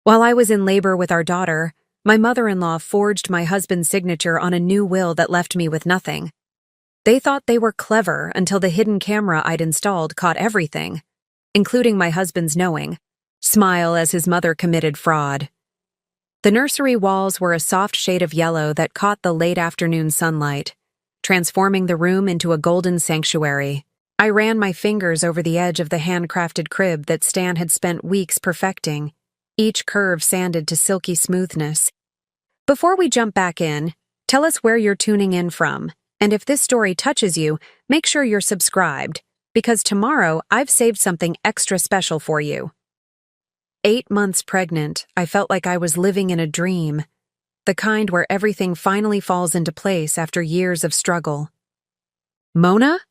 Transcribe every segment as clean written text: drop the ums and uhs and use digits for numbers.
While I was in labor with our daughter, my mother-in-law forged my husband's signature on a new will that left me with nothing. They thought they were clever until the hidden camera I'd installed caught everything, including my husband's knowing. Smile as his mother committed fraud. The nursery walls were a soft shade of yellow that caught the late afternoon sunlight, transforming the room into a golden sanctuary. I ran my fingers over the edge of the handcrafted crib that Stan had spent weeks perfecting, each curve sanded to silky smoothness. Before we jump back in, tell us where you're tuning in from, and if this story touches you, make sure you're subscribed, because tomorrow I've saved something extra special for you. 8 months pregnant, I felt like I was living in a dream, the kind where everything finally falls into place after years of struggle. Mona?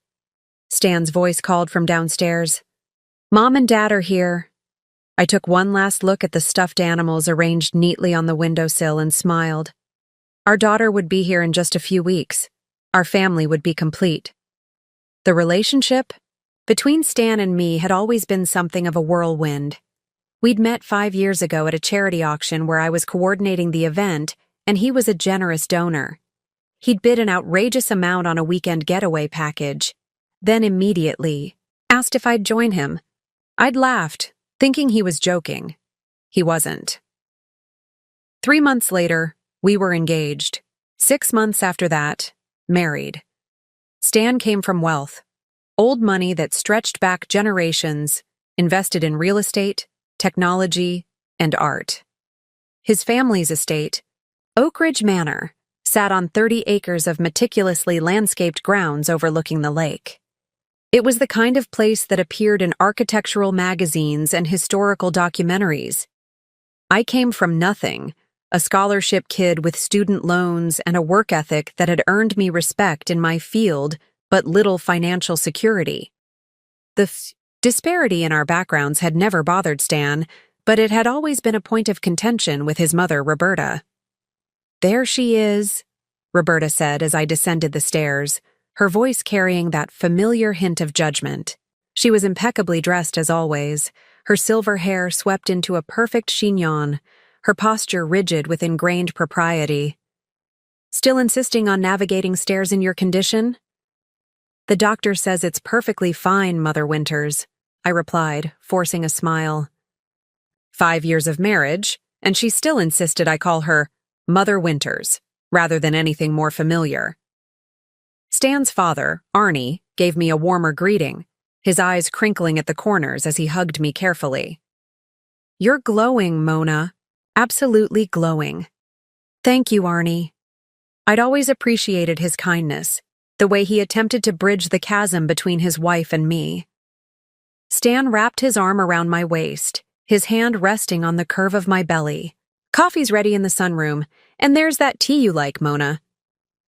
Stan's voice called from downstairs. Mom and Dad are here. I took one last look at the stuffed animals arranged neatly on the windowsill and smiled. Our daughter would be here in just a few weeks. Our family would be complete. The relationship between Stan and me had always been something of a whirlwind. We'd met 5 years ago at a charity auction where I was coordinating the event, and he was a generous donor. He'd bid an outrageous amount on a weekend getaway package, then immediately asked if I'd join him. I'd laughed, thinking he was joking. He wasn't. 3 months later, we were engaged. 6 months after that, married. Stan came from wealth, old money that stretched back generations, invested in real estate, technology, and art. His family's estate, Oak Ridge Manor, sat on 30 acres of meticulously landscaped grounds overlooking the lake. It was the kind of place that appeared in architectural magazines and historical documentaries. I came from nothing, a scholarship kid with student loans and a work ethic that had earned me respect in my field but little financial security. The disparity in our backgrounds had never bothered Stan, but it had always been a point of contention with his mother, Roberta. There she is, Roberta said as I descended the stairs, her voice carrying that familiar hint of judgment. She was impeccably dressed as always, her silver hair swept into a perfect chignon, her posture rigid with ingrained propriety. Still insisting on navigating stairs in your condition? The doctor says it's perfectly fine, Mother Winters, I replied, forcing a smile. 5 years of marriage, and she still insisted I call her Mother Winters, rather than anything more familiar. Stan's father, Arnie, gave me a warmer greeting, his eyes crinkling at the corners as he hugged me carefully. You're glowing, Mona. Absolutely glowing. Thank you, Arnie. I'd always appreciated his kindness, the way he attempted to bridge the chasm between his wife and me. Stan wrapped his arm around my waist, his hand resting on the curve of my belly. Coffee's ready in the sunroom, and there's that tea you like, Mona.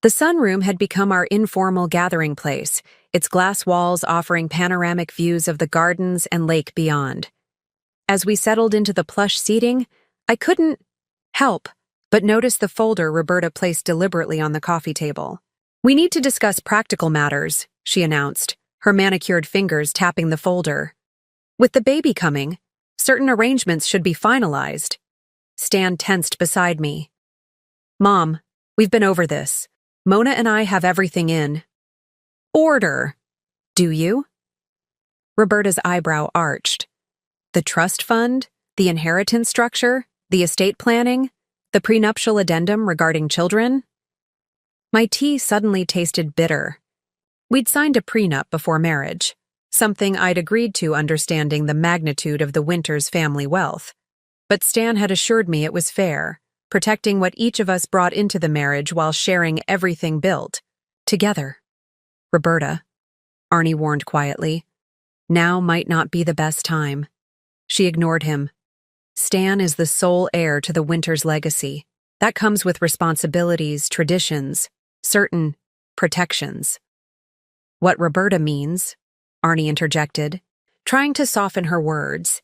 The sunroom had become our informal gathering place, its glass walls offering panoramic views of the gardens and lake beyond. As we settled into the plush seating, I couldn't help but notice the folder Roberta placed deliberately on the coffee table. We need to discuss practical matters, she announced, her manicured fingers tapping the folder. With the baby coming, certain arrangements should be finalized. Stan tensed beside me. Mom, we've been over this. Mona and I have everything in order. Do you? Roberta's eyebrow arched. The trust fund, the inheritance structure, the estate planning, the prenuptial addendum regarding children? My tea suddenly tasted bitter. We'd signed a prenup before marriage, something I'd agreed to understanding the magnitude of the Winters family wealth. But Stan had assured me it was fair, protecting what each of us brought into the marriage while sharing everything built, together. Roberta, Arnie warned quietly, now might not be the best time. She ignored him. Stan is the sole heir to the Winters legacy. That comes with responsibilities, traditions, certain protections. What Roberta means, Arnie interjected, trying to soften her words,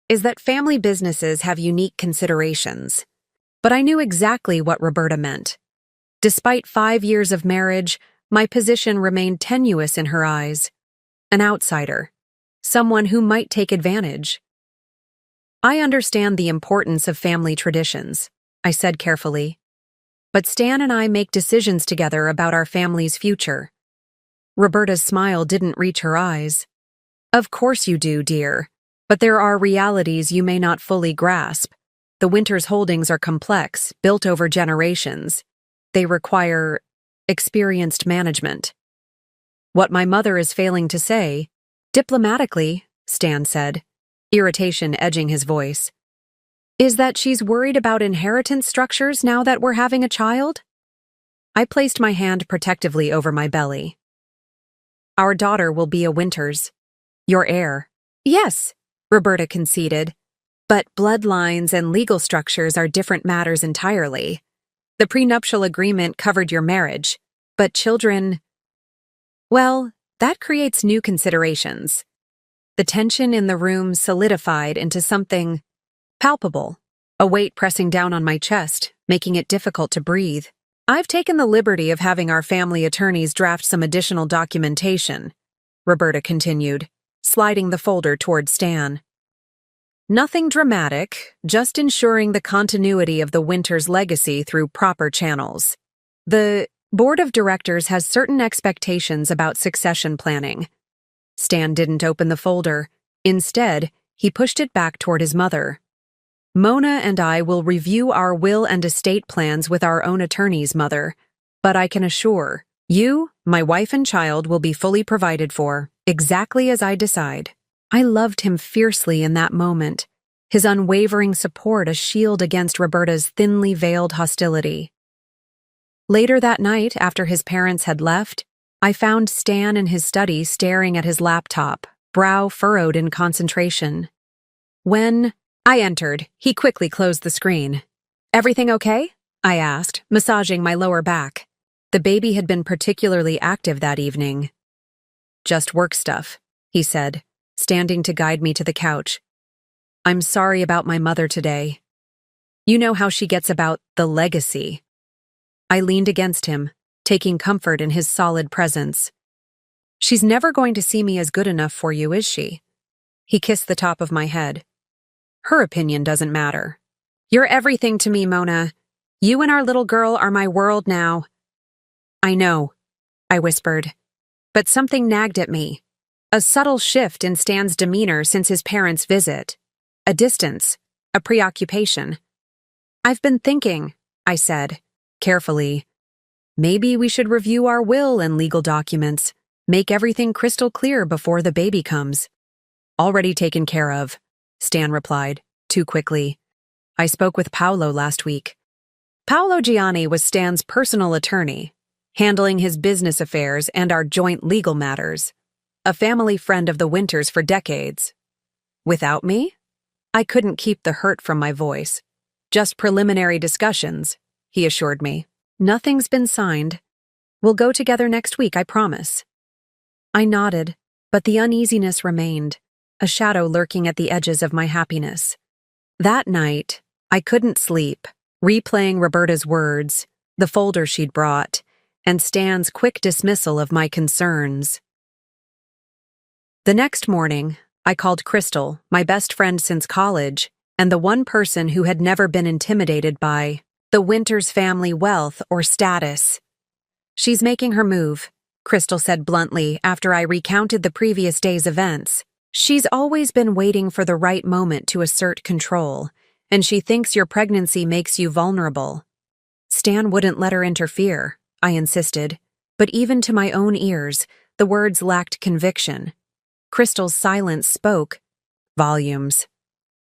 is that family businesses have unique considerations. But I knew exactly what Roberta meant. Despite 5 years of marriage, my position remained tenuous in her eyes. An outsider. Someone who might take advantage. I understand the importance of family traditions, I said carefully. But Stan and I make decisions together about our family's future. Roberta's smile didn't reach her eyes. Of course you do, dear. But there are realities you may not fully grasp. The Winters holdings are complex, built over generations. They require experienced management. What my mother is failing to say, diplomatically, Stan said, irritation edging his voice, is that she's worried about inheritance structures now that we're having a child? I placed my hand protectively over my belly. Our daughter will be a Winters. Your heir. Yes, Roberta conceded. But bloodlines and legal structures are different matters entirely. The prenuptial agreement covered your marriage, but children… Well, that creates new considerations. The tension in the room solidified into something palpable, a weight pressing down on my chest, making it difficult to breathe. I've taken the liberty of having our family attorneys draft some additional documentation, Roberta continued, sliding the folder toward Stan. Nothing dramatic, just ensuring the continuity of the Winters legacy through proper channels. The board of directors has certain expectations about succession planning. Stan didn't open the folder. Instead, he pushed it back toward his mother. Mona and I will review our will and estate plans with our own attorneys, Mother. But I can assure you, my wife and child will be fully provided for, exactly as I decide. I loved him fiercely in that moment, his unwavering support a shield against Roberta's thinly veiled hostility. Later that night, after his parents had left, I found Stan in his study staring at his laptop, brow furrowed in concentration. When I entered, he quickly closed the screen. Everything okay? I asked, massaging my lower back. The baby had been particularly active that evening. Just work stuff, he said, standing to guide me to the couch. I'm sorry about my mother today. You know how she gets about the legacy. I leaned against him, taking comfort in his solid presence. She's never going to see me as good enough for you, is she? He kissed the top of my head. Her opinion doesn't matter. You're everything to me, Mona. You and our little girl are my world now. I know, I whispered, but something nagged at me. A subtle shift in Stan's demeanor since his parents' visit. A distance, a preoccupation. I've been thinking, I said, carefully. Maybe we should review our will and legal documents, make everything crystal clear before the baby comes. Already taken care of, Stan replied, too quickly. I spoke with Paolo last week. Paolo Gianni was Stan's personal attorney, handling his business affairs and our joint legal matters. A family friend of the Winters for decades. Without me? I couldn't keep the hurt from my voice. Just preliminary discussions, he assured me. Nothing's been signed. We'll go together next week, I promise. I nodded, but the uneasiness remained, a shadow lurking at the edges of my happiness. That night, I couldn't sleep, replaying Roberta's words, the folder she'd brought, and Stan's quick dismissal of my concerns. The next morning, I called Crystal, my best friend since college, and the one person who had never been intimidated by the Winters family wealth or status. She's making her move, Crystal said bluntly after I recounted the previous day's events. She's always been waiting for the right moment to assert control, and she thinks your pregnancy makes you vulnerable. Stan wouldn't let her interfere, I insisted, but even to my own ears, the words lacked conviction. Crystal's silence spoke volumes.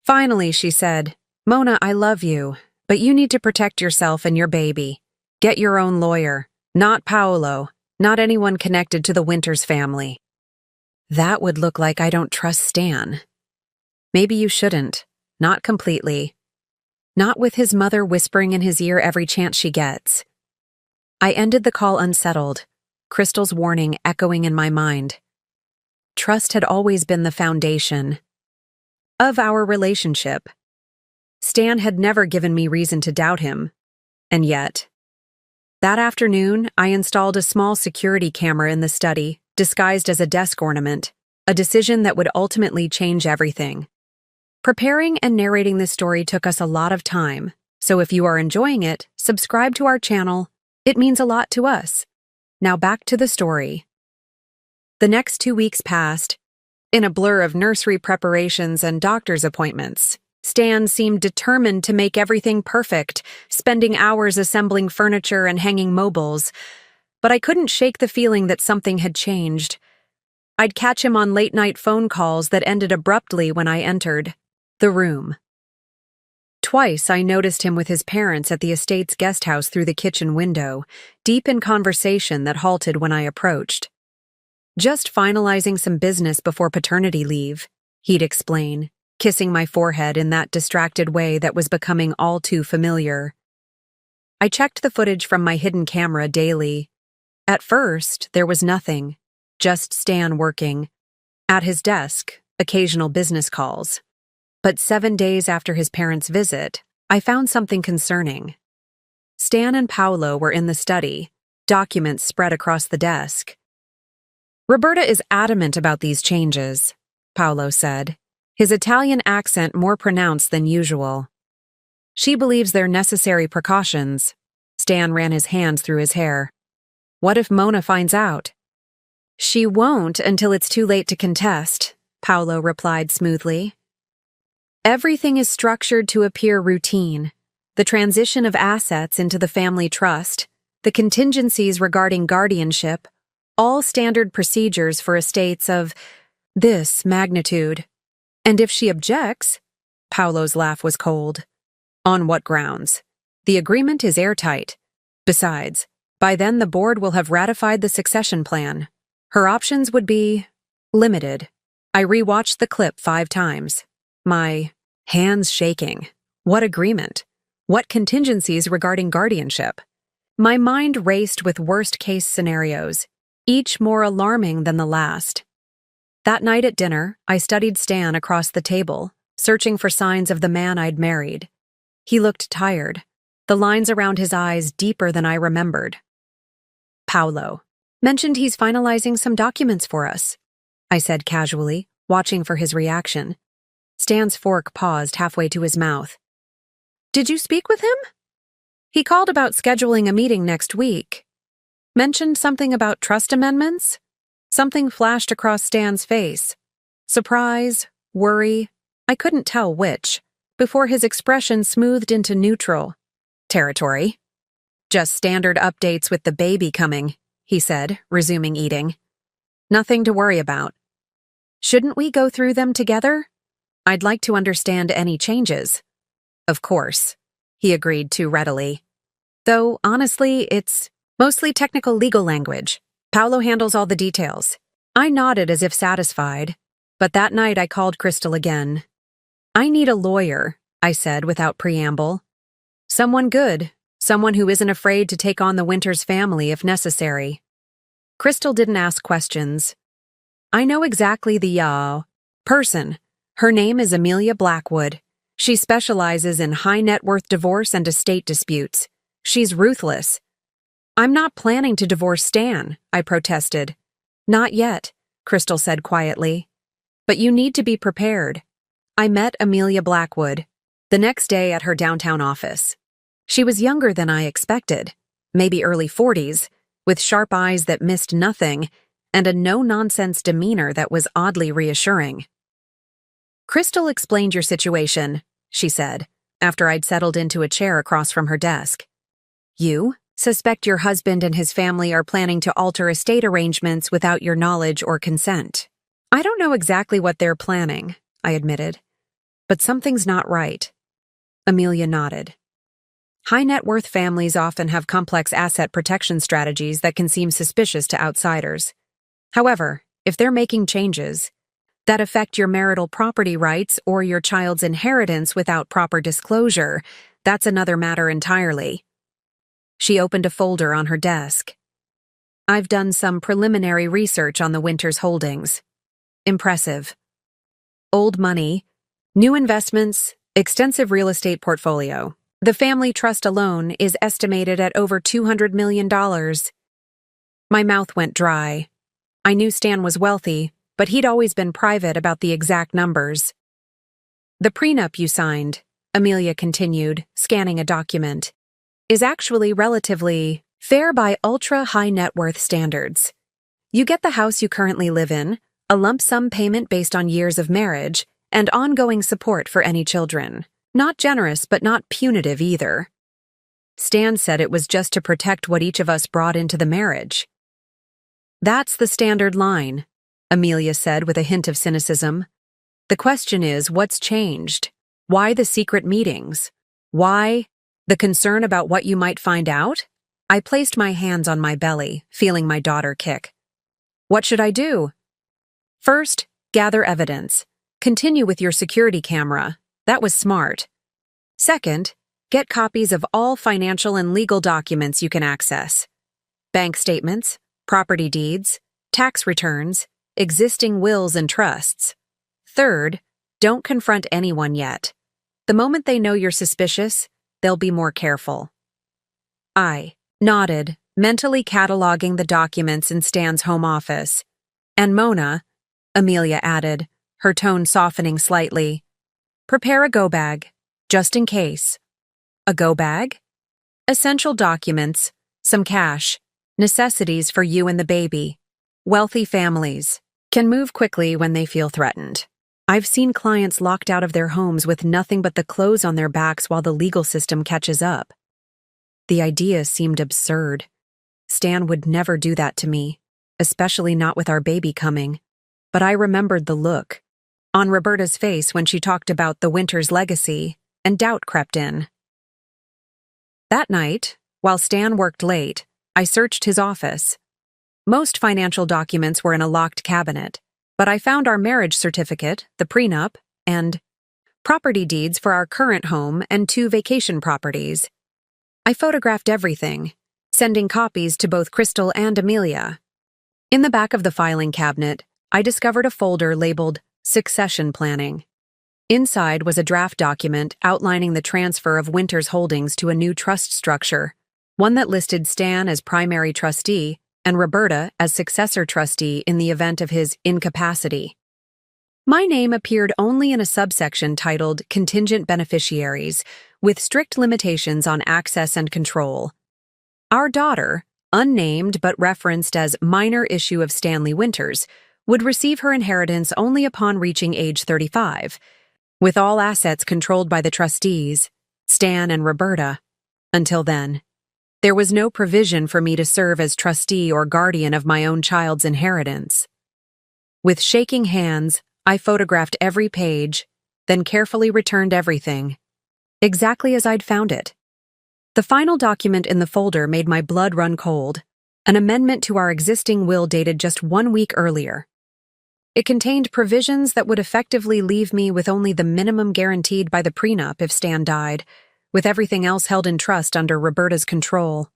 Finally, she said, Mona, I love you, but you need to protect yourself and your baby. Get your own lawyer, not Paolo, not anyone connected to the Winters family. That would look like I don't trust Stan. Maybe you shouldn't, not completely. Not with his mother whispering in his ear every chance she gets. I ended the call unsettled, Crystal's warning echoing in my mind. Trust had always been the foundation of our relationship. Stan had never given me reason to doubt him, and yet. That afternoon, I installed a small security camera in the study, disguised as a desk ornament, a decision that would ultimately change everything. Preparing and narrating this story took us a lot of time, so if you are enjoying it, subscribe to our channel. It means a lot to us. Now back to the story. The next 2 weeks passed, in a blur of nursery preparations and doctor's appointments. Stan seemed determined to make everything perfect, spending hours assembling furniture and hanging mobiles. But I couldn't shake the feeling that something had changed. I'd catch him on late-night phone calls that ended abruptly when I entered the room. Twice I noticed him with his parents at the estate's guest house through the kitchen window, deep in conversation that halted when I approached. Just finalizing some business before paternity leave, he'd explain, kissing my forehead in that distracted way that was becoming all too familiar. I checked the footage from my hidden camera daily. At first, there was nothing, just Stan working. At his desk, occasional business calls. But 7 days after his parents' visit, I found something concerning. Stan and Paolo were in the study, documents spread across the desk. Roberta is adamant about these changes, Paolo said, his Italian accent more pronounced than usual. She believes they're necessary precautions. Stan ran his hands through his hair. What if Mona finds out? She won't until it's too late to contest, Paolo replied smoothly. Everything is structured to appear routine. The transition of assets into the family trust, the contingencies regarding guardianship, all standard procedures for estates of this magnitude. And if she objects, Paolo's laugh was cold. On what grounds? The agreement is airtight. Besides, by then the board will have ratified the succession plan. Her options would be limited. I rewatched the clip 5 times. My hands shaking. What agreement? What contingencies regarding guardianship? My mind raced with worst-case scenarios, each more alarming than the last. That night at dinner, I studied Stan across the table, searching for signs of the man I'd married. He looked tired, the lines around his eyes deeper than I remembered. Paolo mentioned he's finalizing some documents for us, I said casually, watching for his reaction. Stan's fork paused halfway to his mouth. Did you speak with him? He called about scheduling a meeting next week. Mentioned something about trust amendments? Something flashed across Stan's face. Surprise, worry, I couldn't tell which, before his expression smoothed into neutral territory. Just standard updates with the baby coming, he said, resuming eating. Nothing to worry about. Shouldn't we go through them together? I'd like to understand any changes. Of course, he agreed too readily. Though, honestly, it's mostly technical legal language. Paolo handles all the details. I nodded as if satisfied, but that night I called Crystal again. I need a lawyer, I said without preamble. Someone good, someone who isn't afraid to take on the Winters family if necessary. Crystal didn't ask questions. I know exactly the person. Her name is Amelia Blackwood. She specializes in high-net-worth divorce and estate disputes. She's ruthless. I'm not planning to divorce Stan, I protested. Not yet, Crystal said quietly. But you need to be prepared. I met Amelia Blackwood the next day at her downtown office. She was younger than I expected, maybe early 40s, with sharp eyes that missed nothing and a no-nonsense demeanor that was oddly reassuring. Crystal explained your situation, she said, after I'd settled into a chair across from her desk. You suspect your husband and his family are planning to alter estate arrangements without your knowledge or consent. I don't know exactly what they're planning, I admitted, but something's not right. Amelia nodded. High-net-worth families often have complex asset protection strategies that can seem suspicious to outsiders. However, if they're making changes that affect your marital property rights or your child's inheritance without proper disclosure, that's another matter entirely. She opened a folder on her desk. I've done some preliminary research on the Winters holdings. Impressive. Old money, new investments, extensive real estate portfolio. The family trust alone is estimated at over $200 million. My mouth went dry. I knew Stan was wealthy, but he'd always been private about the exact numbers. The prenup you signed, Amelia continued, scanning a document, is actually relatively fair by ultra-high net worth standards. You get the house you currently live in, a lump sum payment based on years of marriage, and ongoing support for any children. Not generous, but not punitive either. Stan said it was just to protect what each of us brought into the marriage. That's the standard line, Amelia said with a hint of cynicism. The question is, what's changed? Why the secret meetings? Why the concern about what you might find out? I placed my hands on my belly, feeling my daughter kick. What should I do? First, gather evidence. Continue with your security camera. That was smart. Second, get copies of all financial and legal documents you can access. Bank statements, property deeds, tax returns, existing wills and trusts. Third, don't confront anyone yet. The moment they know you're suspicious, they'll be more careful. I nodded, mentally cataloging the documents in Stan's home office. And Mona, Amelia added, her tone softening slightly, prepare a go bag, just in case. A go bag? Essential documents, some cash, necessities for you and the baby. Wealthy families can move quickly when they feel threatened. I've seen clients locked out of their homes with nothing but the clothes on their backs while the legal system catches up. The idea seemed absurd. Stan would never do that to me, especially not with our baby coming. But I remembered the look on Roberta's face when she talked about the Winters legacy, and doubt crept in. That night, while Stan worked late, I searched his office. Most financial documents were in a locked cabinet, but I found our marriage certificate, the prenup, and property deeds for our current home and 2 vacation properties. I photographed everything, sending copies to both Crystal and Amelia. In the back of the filing cabinet, I discovered a folder labeled Succession Planning. Inside was a draft document outlining the transfer of Winters Holdings to a new trust structure, one that listed Stan as primary trustee and Roberta as successor trustee in the event of his incapacity. My name appeared only in a subsection titled Contingent Beneficiaries, with strict limitations on access and control. Our daughter, unnamed but referenced as minor issue of Stanley Winters, would receive her inheritance only upon reaching age 35, with all assets controlled by the trustees, Stan and Roberta. Until then, there was no provision for me to serve as trustee or guardian of my own child's inheritance. With shaking hands, I photographed every page, then carefully returned everything, exactly as I'd found it. The final document in the folder made my blood run cold, an amendment to our existing will dated just 1 week earlier. It contained provisions that would effectively leave me with only the minimum guaranteed by the prenup if Stan died, with everything else held in trust under Roberta's control.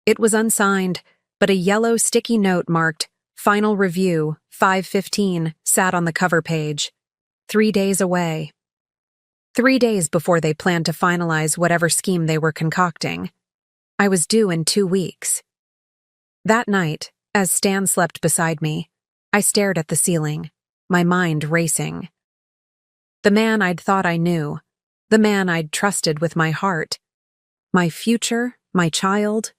It was unsigned, but a yellow sticky note marked Final Review, 5/15, sat on the cover page. 3 days away. 3 days before they planned to finalize whatever scheme they were concocting. I was due in 2 weeks. That night, as Stan slept beside me, I stared at the ceiling, my mind racing. The man I'd thought I knew, the man I'd trusted with my heart, my future, my child,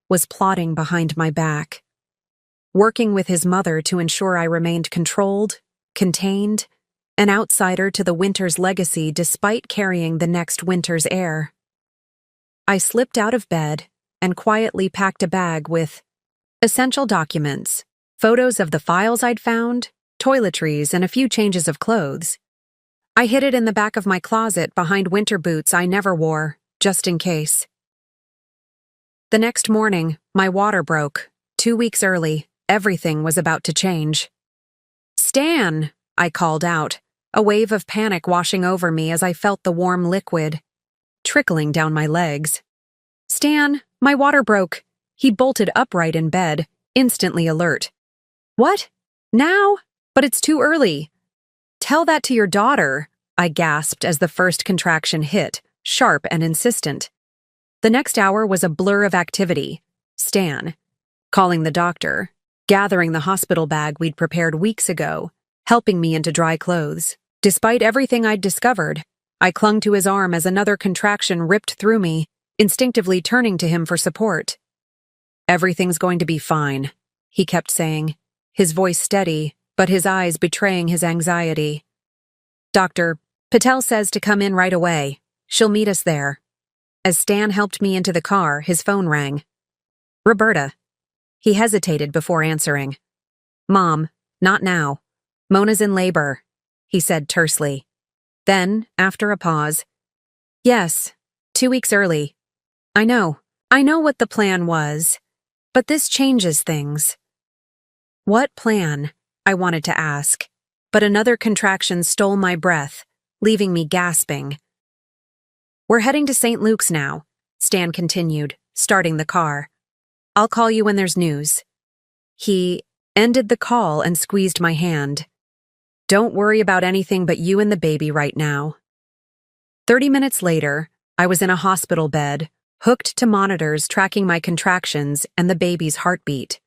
was plotting behind my back, working with his mother to ensure I remained controlled, contained, an outsider to the Winters legacy despite carrying the next Winters heir. I slipped out of bed and quietly packed a bag with essential documents, photos of the files I'd found, toiletries, and a few changes of clothes. I hid it in the back of my closet behind winter boots I never wore, just in case. The next morning, my water broke. 2 weeks early, everything was about to change. "Stan!" I called out, a wave of panic washing over me as I felt the warm liquid trickling down my legs. "Stan, my water broke." He bolted upright in bed, instantly alert. "What? Now? But it's too early." "Tell that to your daughter," I gasped as the first contraction hit, sharp and insistent. The next hour was a blur of activity. Stan, calling the doctor, gathering the hospital bag we'd prepared weeks ago, helping me into dry clothes. Despite everything I'd discovered, I clung to his arm as another contraction ripped through me, instinctively turning to him for support. "Everything's going to be fine," he kept saying, his voice steady, but his eyes betraying his anxiety. "Dr. Patel says to come in right away. She'll meet us there." As Stan helped me into the car, his phone rang. "Roberta." He hesitated before answering. "Mom, not now. Mona's in labor," he said tersely. Then, after a pause, "Yes, 2 weeks early. I know what the plan was, but this changes things." "What plan?" I wanted to ask, but another contraction stole my breath, leaving me gasping. "We're heading to St. Luke's now," Stan continued, starting the car. "I'll call you when there's news." He ended the call and squeezed my hand. "Don't worry about anything but you and the baby right now." 30 minutes later, I was in a hospital bed, hooked to monitors tracking my contractions and the baby's heartbeat.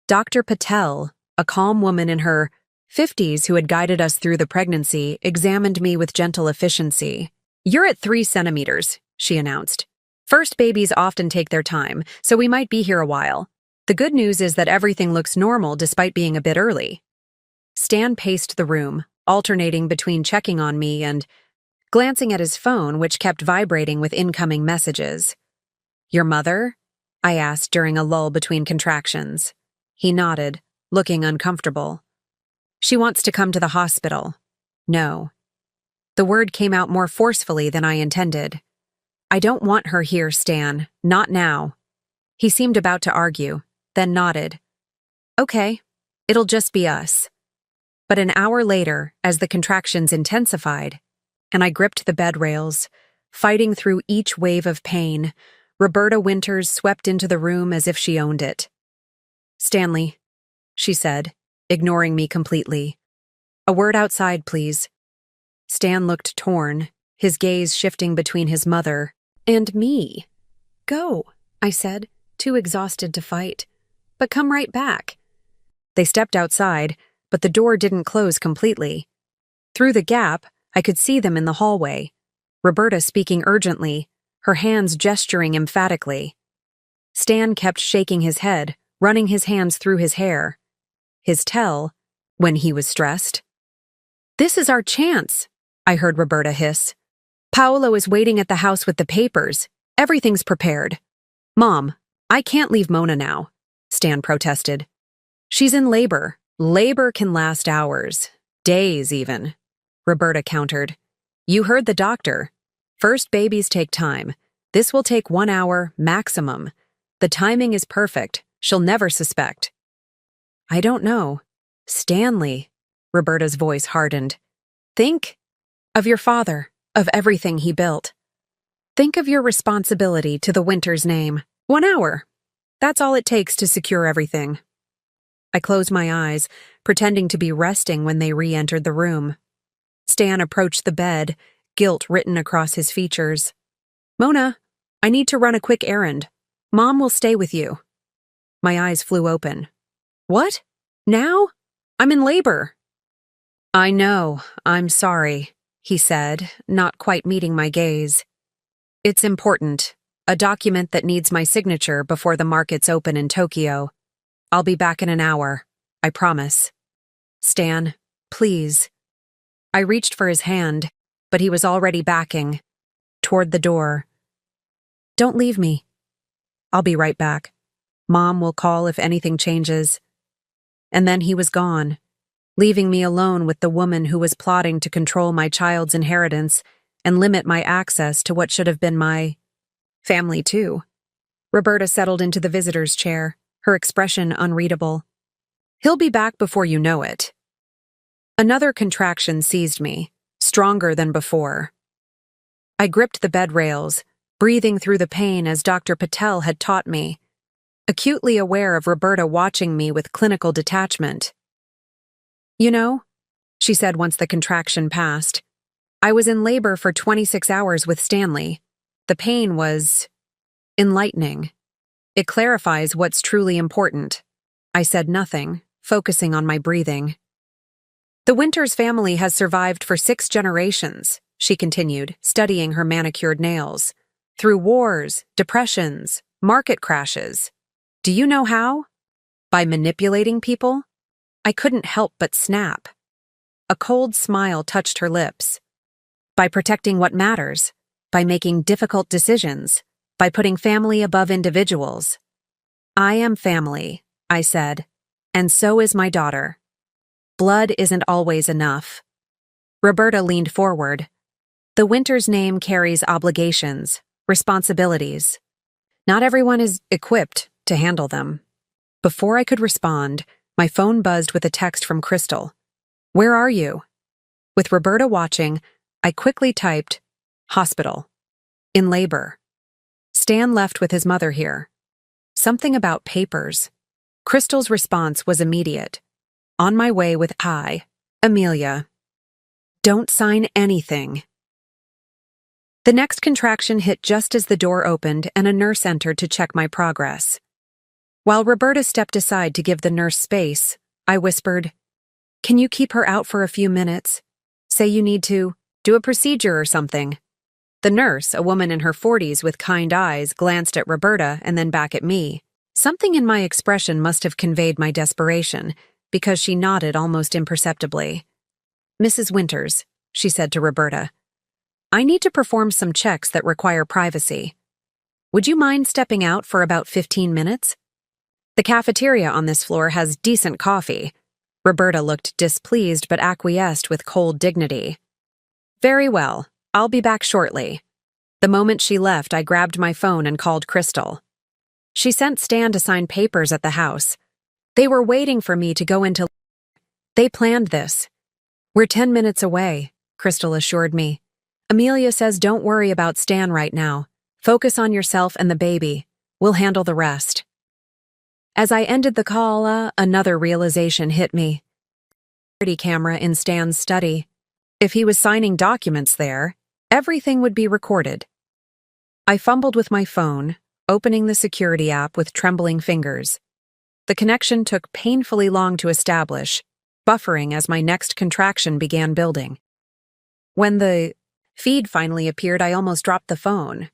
Dr. Patel, a calm woman in her 50s who had guided us through the pregnancy, examined me with gentle efficiency. "You're at 3 centimeters, she announced. "First babies often take their time, so we might be here a while. The good news is that everything looks normal despite being a bit early." Stan paced the room, alternating between checking on me and glancing at his phone, which kept vibrating with incoming messages. "Your mother?" I asked during a lull between contractions. He nodded, looking uncomfortable. "She wants to come to the hospital." "No." The word came out more forcefully than I intended. "I don't want her here, Stan. Not now." He seemed about to argue, then nodded. "Okay, it'll just be us." But an hour later, as the contractions intensified, and I gripped the bed rails, fighting through each wave of pain, Roberta Winters swept into the room as if she owned it. "Stanley," she said, ignoring me completely. "A word outside, please." Stan looked torn, his gaze shifting between his mother and me. "Go," I said, too exhausted to fight. "But come right back." They stepped outside, but the door didn't close completely. Through the gap, I could see them in the hallway, Roberta speaking urgently, her hands gesturing emphatically. Stan kept shaking his head, running his hands through his hair. His tell, when he was stressed. "This is our chance," I heard Roberta hiss. "Paolo is waiting at the house with the papers. Everything's prepared." "Mom, I can't leave Mona now," Stan protested. "She's in labor. Labor can last hours, days even," Roberta countered. "You heard the doctor. First babies take time. This will take 1 hour maximum. The timing is perfect. She'll never suspect." "I don't know. Stanley," Roberta's voice hardened. "Think of your father, of everything he built. Think of your responsibility to the Winters name. 1 hour. That's all it takes to secure everything." I closed my eyes, pretending to be resting when they re-entered the room. Stan approached the bed, guilt written across his features. "Mona, I need to run a quick errand. Mom will stay with you." My eyes flew open. "What? Now? I'm in labor." "I know, I'm sorry," he said, not quite meeting my gaze. "It's important. A document that needs my signature before the markets open in Tokyo. I'll be back in an hour. I promise." "Stan, please." I reached for his hand, but he was already backing toward the door. "Don't leave me. I'll be right back. Mom will call if anything changes." And then he was gone, leaving me alone with the woman who was plotting to control my child's inheritance and limit my access to what should have been my family, too. Roberta settled into the visitor's chair, her expression unreadable. "He'll be back before you know it." Another contraction seized me, stronger than before. I gripped the bed rails, breathing through the pain as Dr. Patel had taught me, acutely aware of Roberta watching me with clinical detachment. "You know," she said once the contraction passed, "I was in labor for 26 hours with Stanley. The pain was enlightening. It clarifies what's truly important." I said nothing, focusing on my breathing. The Winters family has survived for 6 generations, she continued, studying her manicured nails. Through wars, depressions, market crashes. Do you know how? By manipulating people? I couldn't help but snap. A cold smile touched her lips. By protecting what matters, by making difficult decisions, by putting family above individuals. I am family, I said, and so is my daughter. Blood isn't always enough. Roberta leaned forward. The Winters name carries obligations, responsibilities. Not everyone is equipped to handle them. Before I could respond, my phone buzzed with a text from Crystal. Where are you? With Roberta watching, I quickly typed, hospital. In labor. Stan left with his mother here. Something about papers. Crystal's response was immediate. On my way with Amelia. Don't sign anything. The next contraction hit just as the door opened and a nurse entered to check my progress. While Roberta stepped aside to give the nurse space, I whispered, Can you keep her out for a few minutes? Say you need to do a procedure or something. The nurse, a woman in her 40s with kind eyes, glanced at Roberta and then back at me. Something in my expression must have conveyed my desperation, because she nodded almost imperceptibly. Mrs. Winters, she said to Roberta, I need to perform some checks that require privacy. Would you mind stepping out for about 15 minutes? The cafeteria on this floor has decent coffee. Roberta looked displeased but acquiesced with cold dignity. Very well, I'll be back shortly. The moment she left, I grabbed my phone and called Crystal. She sent Stan to sign papers at the house. They were waiting for me to go into. They planned this. We're 10 minutes away, Crystal assured me. Amelia says don't worry about Stan right now. Focus on yourself and the baby. We'll handle the rest. As I ended the call, another realization hit me. Security camera in Stan's study. If he was signing documents there, everything would be recorded. I fumbled with my phone, opening the security app with trembling fingers. The connection took painfully long to establish, buffering as my next contraction began building. When the feed finally appeared, I almost dropped the phone.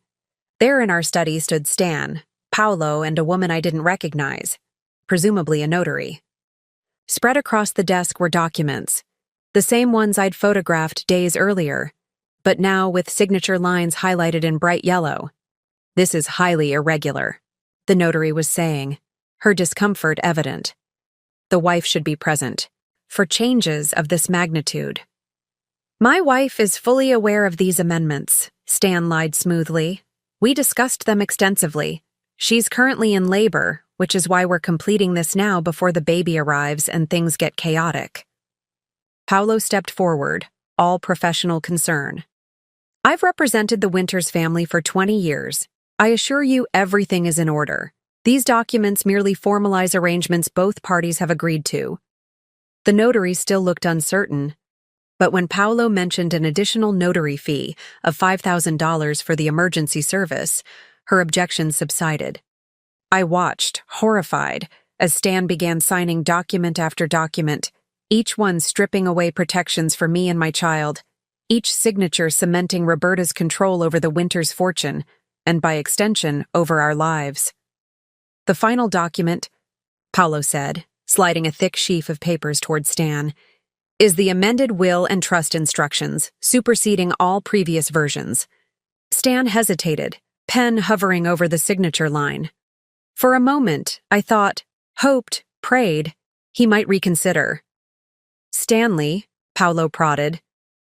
There in our study stood Stan, Paolo, and a woman I didn't recognize, presumably a notary. Spread across the desk were documents, the same ones I'd photographed days earlier, but now with signature lines highlighted in bright yellow. This is highly irregular, the notary was saying, her discomfort evident. The wife should be present, for changes of this magnitude. My wife is fully aware of these amendments, Stan lied smoothly. We discussed them extensively. She's currently in labor, which is why we're completing this now before the baby arrives and things get chaotic. Paolo stepped forward, all professional concern. I've represented the Winters family for 20 years. I assure you everything is in order. These documents merely formalize arrangements both parties have agreed to. The notary still looked uncertain, but when Paolo mentioned an additional notary fee of $5,000 for the emergency service, her objections subsided. I watched, horrified, as Stan began signing document after document, each one stripping away protections for me and my child, each signature cementing Roberta's control over the Winters' fortune, and by extension, over our lives. The final document, Paolo said, sliding a thick sheaf of papers toward Stan, is the amended will and trust instructions, superseding all previous versions. Stan hesitated, pen hovering over the signature line. For a moment, I thought, hoped, prayed, he might reconsider. Stanley, Paolo prodded,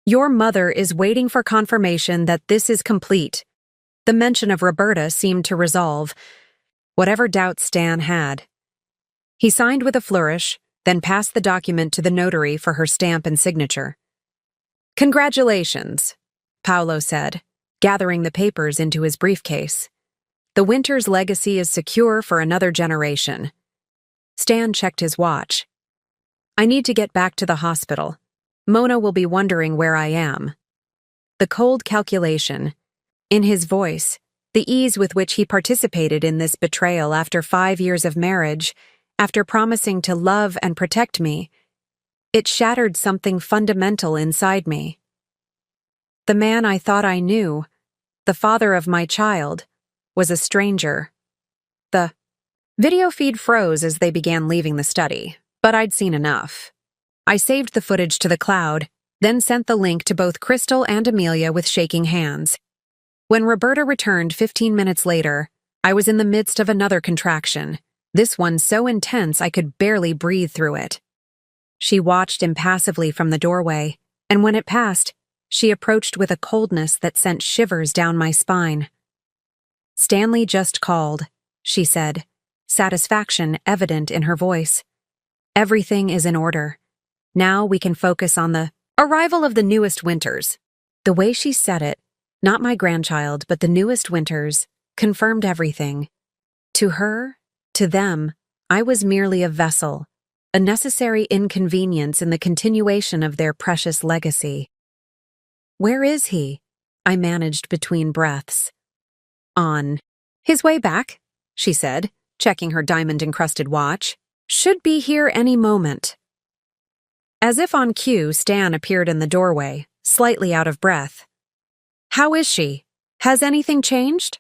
your mother is waiting for confirmation that this is complete. The mention of Roberta seemed to resolve whatever doubts Stan had. He signed with a flourish, then passed the document to the notary for her stamp and signature. Congratulations, Paolo said, gathering the papers into his briefcase. The Winters' legacy is secure for another generation. Stan checked his watch. I need to get back to the hospital. Mona will be wondering where I am. The cold calculation, in his voice, the ease with which he participated in this betrayal after 5 years of marriage, after promising to love and protect me, It shattered something fundamental inside me. The man I thought I knew, the father of my child, was a stranger. The video feed froze as they began leaving the study, but I'd seen enough. I saved the footage to the cloud, then sent the link to both Crystal and Amelia with shaking hands. When Roberta returned 15 minutes later, I was in the midst of another contraction, this one so intense I could barely breathe through it. She watched impassively from the doorway, and when it passed, she approached with a coldness that sent shivers down my spine. "Stanley just called," she said, satisfaction evident in her voice. "Everything is in order. Now we can focus on the arrival of the newest Winters." The way she said it, not my grandchild, but the newest Winters, confirmed everything. To her, to them, I was merely a vessel, a necessary inconvenience in the continuation of their precious legacy. "Where is he?" I managed between breaths. "On his way back," she said, checking her diamond-encrusted watch. "Should be here any moment." As if on cue, Stan appeared in the doorway, slightly out of breath. "How is she? Has anything changed?"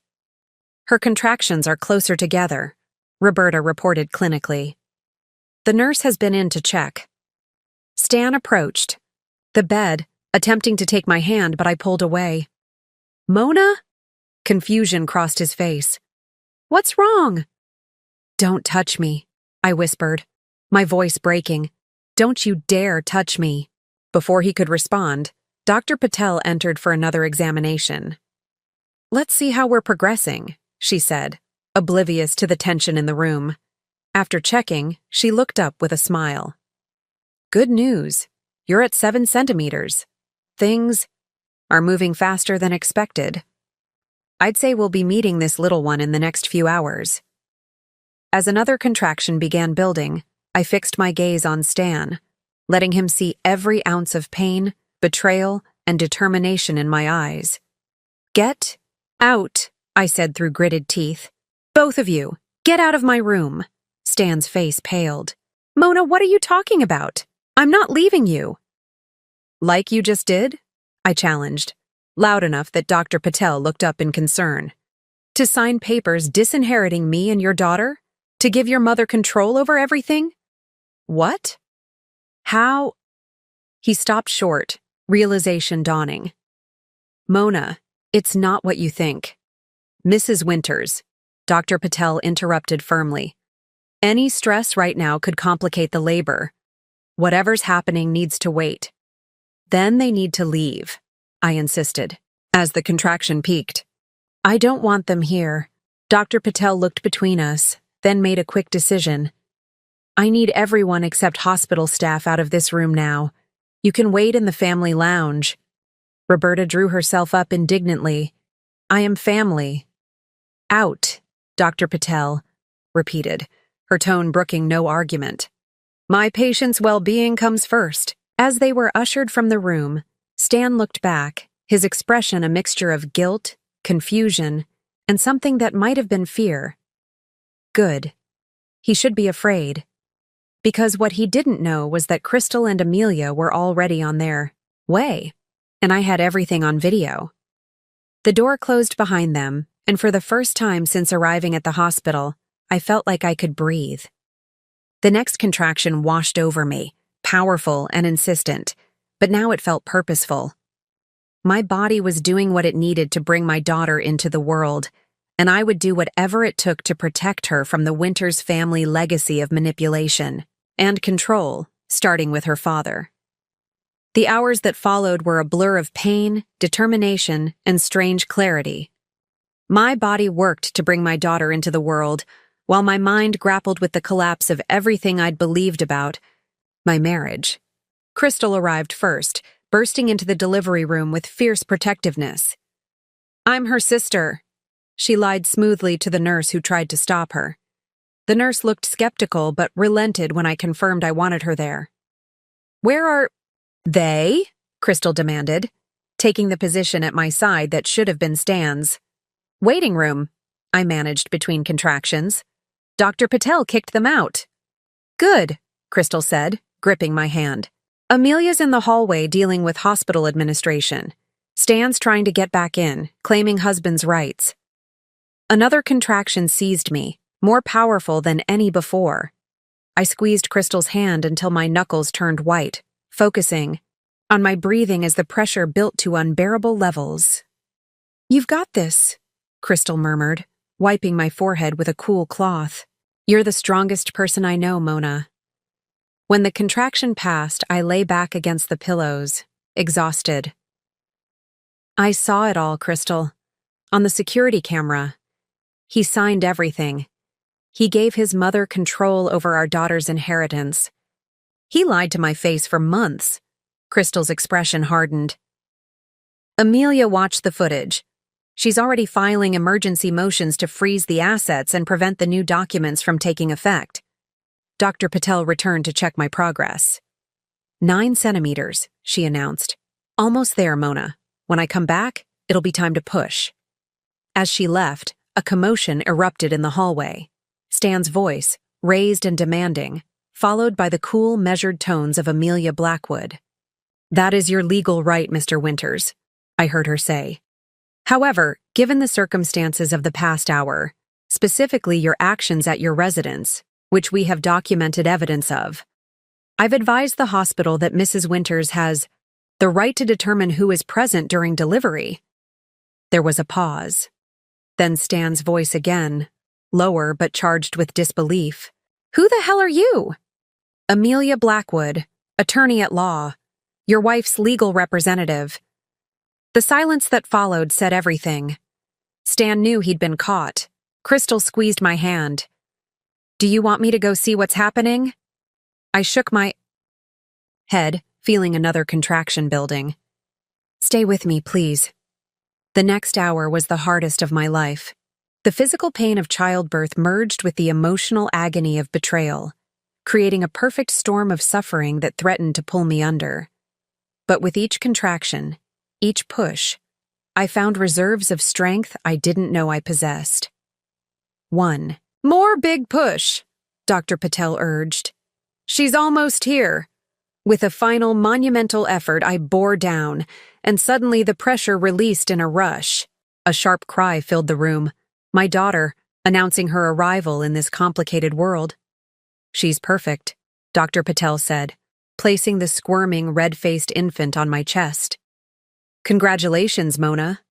"Her contractions are closer together," Roberta reported clinically. "The nurse has been in to check." Stan approached the bed, attempting to take my hand, but I pulled away. "Mona?" Confusion crossed his face. "What's wrong?" "Don't touch me," I whispered, my voice breaking. "Don't you dare touch me." Before he could respond, Dr. Patel entered for another examination. "Let's see how we're progressing," she said, oblivious to the tension in the room. After checking, she looked up with a smile. "Good news. You're at 7 centimeters. Things are moving faster than expected. I'd say we'll be meeting this little one in the next few hours." As another contraction began building, I fixed my gaze on Stan, letting him see every ounce of pain, betrayal, and determination in my eyes. "Get out," I said through gritted teeth. "Both of you, get out of my room." Stan's face paled. "Mona, what are you talking about? I'm not leaving you." "Like you just did?" I challenged, loud enough that Dr. Patel looked up in concern. "To sign papers disinheriting me and your daughter? To give your mother control over everything?" "What? How?" He stopped short, realization dawning. "Mona, it's not what you think." "Mrs. Winters," Dr. Patel interrupted firmly. "Any stress right now could complicate the labor. Whatever's happening needs to wait. Then they need to leave," I insisted, as the contraction peaked. "I don't want them here." Dr. Patel looked between us, then made a quick decision. "I need everyone except hospital staff out of this room now. You can wait in the family lounge." Roberta drew herself up indignantly. "I am family." "Out," Dr. Patel repeated, her tone brooking no argument. "My patient's well-being comes first." As they were ushered from the room, Stan looked back, his expression a mixture of guilt, confusion, and something that might have been fear. Good. He should be afraid. Because what he didn't know was that Crystal and Amelia were already on their way, and I had everything on video. The door closed behind them, and for the first time since arriving at the hospital, I felt like I could breathe. The next contraction washed over me, powerful and insistent, but now it felt purposeful. My body was doing what it needed to bring my daughter into the world, and I would do whatever it took to protect her from the Winters family legacy of manipulation and control, starting with her father. The hours that followed were a blur of pain, determination, and strange clarity. My body worked to bring my daughter into the world, while my mind grappled with the collapse of everything I'd believed about my marriage. Crystal arrived first, bursting into the delivery room with fierce protectiveness. "I'm her sister," she lied smoothly to the nurse who tried to stop her. The nurse looked skeptical but relented when I confirmed I wanted her there. "Where are they?" Crystal demanded, taking the position at my side that should have been Stan's. "Waiting room," I managed between contractions. "Dr. Patel kicked them out." "Good," Crystal said, gripping my hand. Amelia's in the hallway dealing with hospital administration. Stan's trying to get back in, claiming husband's rights. Another contraction seized me, more powerful than any before. I squeezed Crystal's hand until my knuckles turned white, focusing on my breathing as the pressure built to unbearable levels. "You've got this," Crystal murmured, wiping my forehead with a cool cloth. "You're the strongest person I know, Mona." When the contraction passed, I lay back against the pillows, exhausted. "I saw it all, Crystal. On the security camera. He signed everything. He gave his mother control over our daughter's inheritance. He lied to my face for months." Crystal's expression hardened. Amelia watched the footage. She's already filing emergency motions to freeze the assets and prevent the new documents from taking effect. Dr. Patel returned to check my progress. 9 centimeters, she announced. "Almost there, Mona. When I come back, it'll be time to push." As she left, a commotion erupted in the hallway. Stan's voice, raised and demanding, followed by the cool, measured tones of Amelia Blackwood. "That is your legal right, Mr. Winters," I heard her say. "However, given the circumstances of the past hour, specifically your actions at your residence, which we have documented evidence of, I've advised the hospital that Mrs. Winters has the right to determine who is present during delivery." There was a pause. Then Stan's voice again, lower but charged with disbelief. "Who the hell are you?" "Amelia Blackwood, attorney at law, your wife's legal representative." The silence that followed said everything. Stan knew he'd been caught. Crystal squeezed my hand. "Do you want me to go see what's happening?" I shook my head, feeling another contraction building. "Stay with me, please." The next hour was the hardest of my life. The physical pain of childbirth merged with the emotional agony of betrayal, creating a perfect storm of suffering that threatened to pull me under. But with each contraction, each push, I found reserves of strength I didn't know I possessed. 1. "More big push," Dr. Patel urged. "She's almost here." With a final monumental effort, I bore down, and suddenly the pressure released in a rush. A sharp cry filled the room. My daughter, announcing her arrival in this complicated world. "She's perfect," Dr. Patel said, placing the squirming, red-faced infant on my chest. "Congratulations, Mona."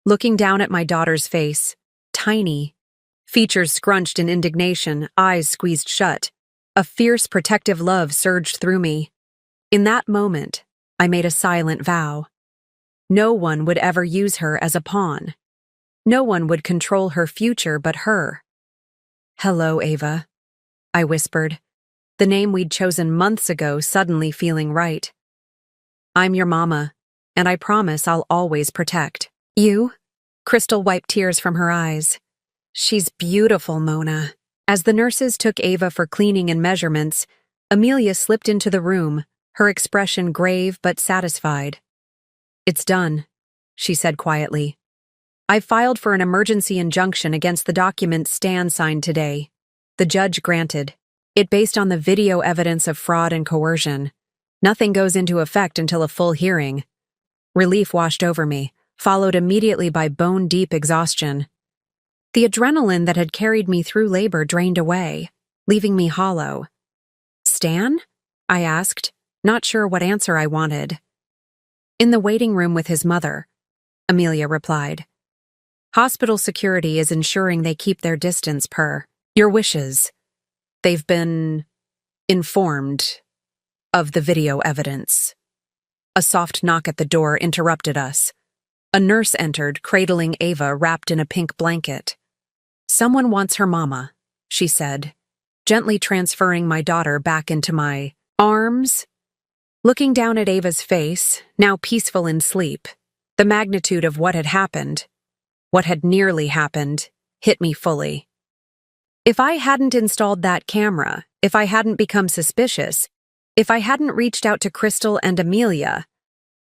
Looking down at my daughter's face, tiny, features scrunched in indignation, eyes squeezed shut, a fierce protective love surged through me. In that moment, I made a silent vow. No one would ever use her as a pawn. No one would control her future but her. "Hello, Ava," I whispered, the name we'd chosen months ago suddenly feeling right. "I'm your mama, and I promise I'll always protect you." Crystal wiped tears from her eyes. "She's beautiful, Mona." As the nurses took Ava for cleaning and measurements, Amelia slipped into the room, her expression grave but satisfied. "It's done," she said quietly. "I filed for an emergency injunction against the document Stan signed today. The judge granted it based on the video evidence of fraud and coercion. Nothing goes into effect until a full hearing." Relief washed over me, followed immediately by bone-deep exhaustion. The adrenaline that had carried me through labor drained away, leaving me hollow. "Stan?" I asked, not sure what answer I wanted. "In the waiting room with his mother," Amelia replied. "Hospital security is ensuring they keep their distance per your wishes. They've been informed of the video evidence." A soft knock at the door interrupted us. A nurse entered, cradling Ava wrapped in a pink blanket. "Someone wants her mama," she said, gently transferring my daughter back into my arms. Looking down at Ava's face, now peaceful in sleep, the magnitude of what had happened, what had nearly happened, hit me fully. If I hadn't installed that camera, if I hadn't become suspicious, if I hadn't reached out to Crystal and Amelia,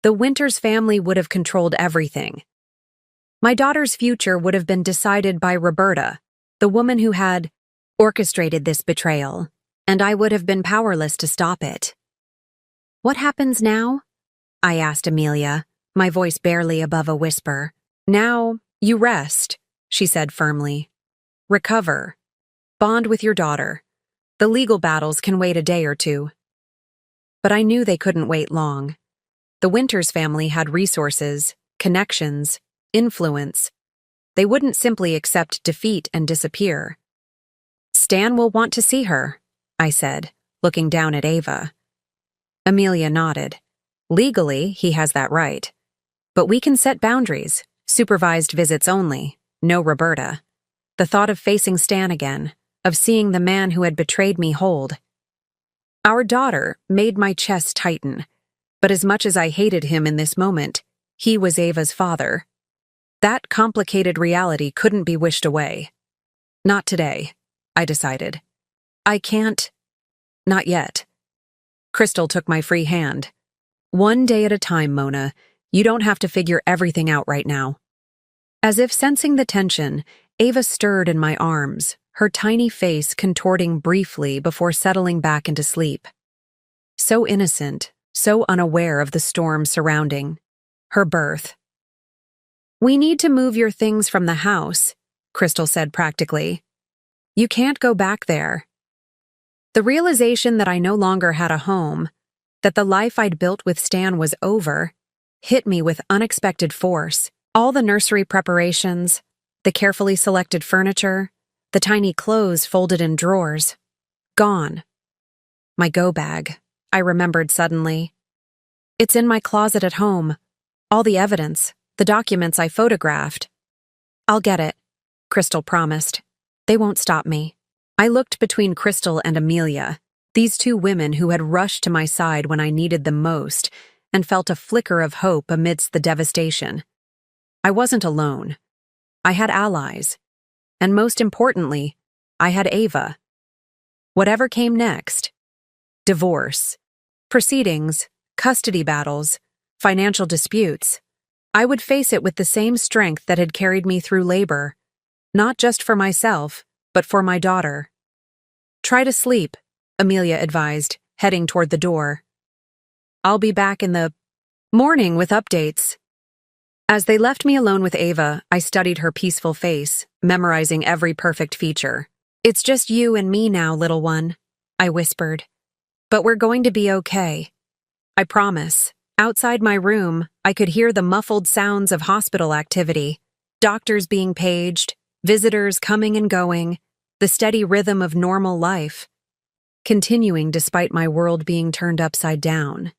the Winters family would have controlled everything. My daughter's future would have been decided by Roberta, the woman who had orchestrated this betrayal, and I would have been powerless to stop it. What happens now? I asked Amelia, my voice barely above a whisper. Now, you rest, she said firmly. Recover. Bond with your daughter. The legal battles can wait a day or two. But I knew they couldn't wait long. The Winters family had resources, connections, influence. They wouldn't simply accept defeat and disappear. Stan will want to see her, I said, looking down at Ava. Amelia nodded. Legally, he has that right. But we can set boundaries, supervised visits only, no Roberta. The thought of facing Stan again, of seeing the man who had betrayed me hold. Our daughter made my chest tighten, but as much as I hated him in this moment, he was Ava's father. That complicated reality couldn't be wished away. Not today, I decided. I can't. Not yet. Crystal took my free hand. One day at a time, Mona. You don't have to figure everything out right now. As if sensing the tension, Ava stirred in my arms, her tiny face contorting briefly before settling back into sleep. So innocent, so unaware of the storm surrounding her birth. We need to move your things from the house, Crystal said practically. You can't go back there. The realization that I no longer had a home, that the life I'd built with Stan was over, hit me with unexpected force. All the nursery preparations, the carefully selected furniture, the tiny clothes folded in drawers. Gone. My go bag, I remembered suddenly. It's in my closet at home. All the evidence, the documents I photographed. I'll get it, Crystal promised. They won't stop me. I looked between Crystal and Amelia, these two women who had rushed to my side when I needed them most, and felt a flicker of hope amidst the devastation. I wasn't alone. I had allies. And most importantly, I had Ava. Whatever came next, divorce, proceedings, custody battles, financial disputes, I would face it with the same strength that had carried me through labor, not just for myself, but for my daughter. Try to sleep, Amelia advised, heading toward the door. I'll be back in the morning with updates. As they left me alone with Ava, I studied her peaceful face, memorizing every perfect feature. It's just you and me now, little one, I whispered. But we're going to be okay. I promise. Outside my room, I could hear the muffled sounds of hospital activity, doctors being paged, visitors coming and going, the steady rhythm of normal life, continuing despite my world being turned upside down.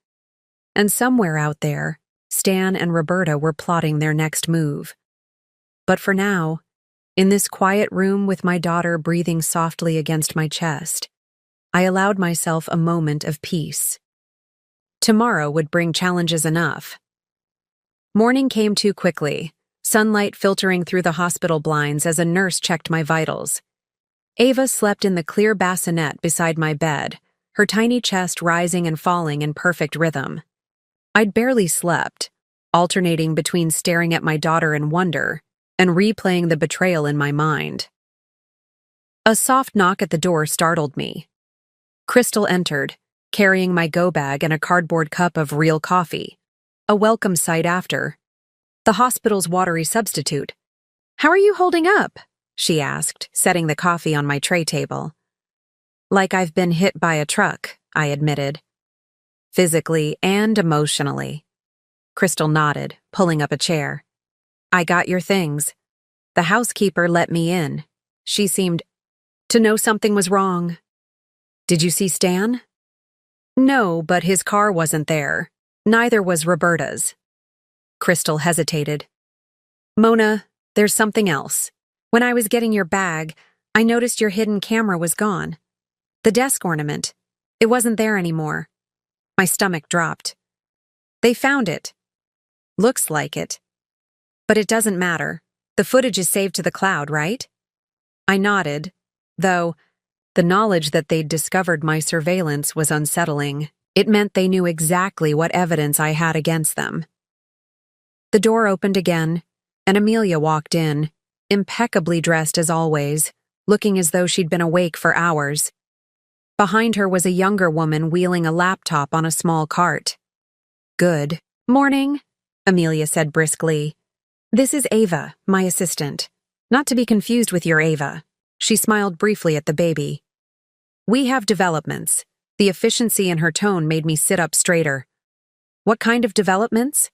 And somewhere out there, Stan and Roberta were plotting their next move. But for now, in this quiet room with my daughter breathing softly against my chest, I allowed myself a moment of peace. Tomorrow would bring challenges enough. Morning came too quickly, sunlight filtering through the hospital blinds as a nurse checked my vitals. Ava slept in the clear bassinet beside my bed, her tiny chest rising and falling in perfect rhythm. I'd barely slept, alternating between staring at my daughter in wonder and replaying the betrayal in my mind. A soft knock at the door startled me. Crystal entered, carrying my go bag and a cardboard cup of real coffee. A welcome sight after. The hospital's watery substitute. How are you holding up? She asked, setting the coffee on my tray table. Like I've been hit by a truck, I admitted. Physically and emotionally. Crystal nodded, pulling up a chair. I got your things. The housekeeper let me in. She seemed to know something was wrong. Did you see Stan? No, but his car wasn't there. Neither was Roberta's. Crystal hesitated. Mona, there's something else. When I was getting your bag, I noticed your hidden camera was gone. The desk ornament. It wasn't there anymore. My stomach dropped. They found it. Looks like it. But it doesn't matter. The footage is saved to the cloud, right? I nodded, though the knowledge that they'd discovered my surveillance was unsettling. It meant they knew exactly what evidence I had against them. The door opened again, and Amelia walked in, impeccably dressed as always, looking as though she'd been awake for hours. Behind her was a younger woman wheeling a laptop on a small cart. "Good morning," Amelia said briskly. "This is Ava, my assistant. Not to be confused with your Ava." She smiled briefly at the baby. "We have developments." The efficiency in her tone made me sit up straighter. "What kind of developments?"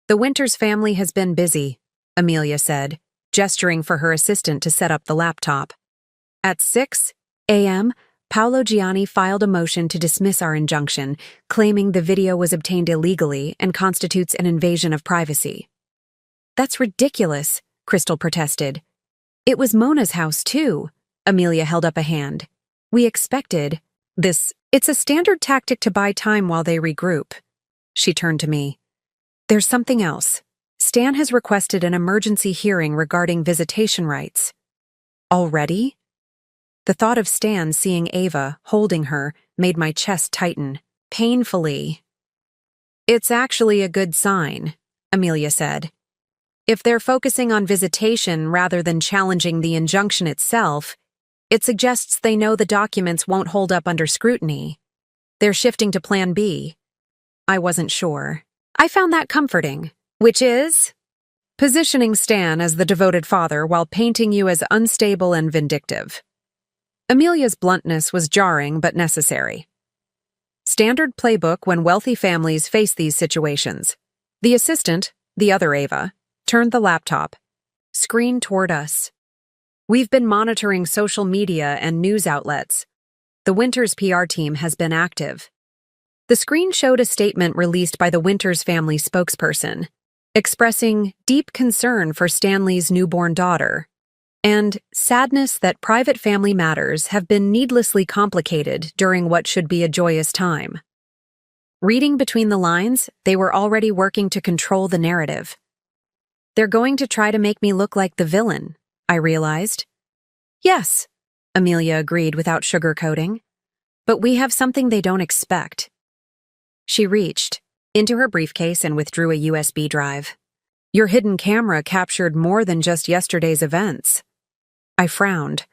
"The Winters family has been busy," Amelia said, gesturing for her assistant to set up the laptop. At 6 a.m., Paolo Gianni filed a motion to dismiss our injunction, claiming the video was obtained illegally and constitutes an invasion of privacy. "That's ridiculous," Crystal protested. "It was Mona's house, too." Amelia held up a hand. "We expected this. It's a standard tactic to buy time while they regroup." She turned to me. "There's something else. Stan has requested an emergency hearing regarding visitation rights." "Already?" The thought of Stan seeing Ava, holding her, made my chest tighten, painfully. "It's actually a good sign," Amelia said. "If they're focusing on visitation rather than challenging the injunction itself, it suggests they know the documents won't hold up under scrutiny. They're shifting to Plan B." I wasn't sure. I found that comforting, which is positioning Stan as the devoted father while painting you as unstable and vindictive. Amelia's bluntness was jarring but necessary. Standard playbook when wealthy families face these situations. The assistant, the other Ava, turned the laptop screen toward us. "We've been monitoring social media and news outlets. The Winters PR team has been active." The screen showed a statement released by the Winters family spokesperson, expressing deep concern for Stanley's newborn daughter and sadness that private family matters have been needlessly complicated during what should be a joyous time. Reading between the lines, they were already working to control the narrative. "They're going to try to make me look like the villain," I realized. "Yes," Amelia agreed without sugarcoating. "But we have something they don't expect." She reached into her briefcase and withdrew a USB drive. "Your hidden camera captured more than just yesterday's events." I frowned.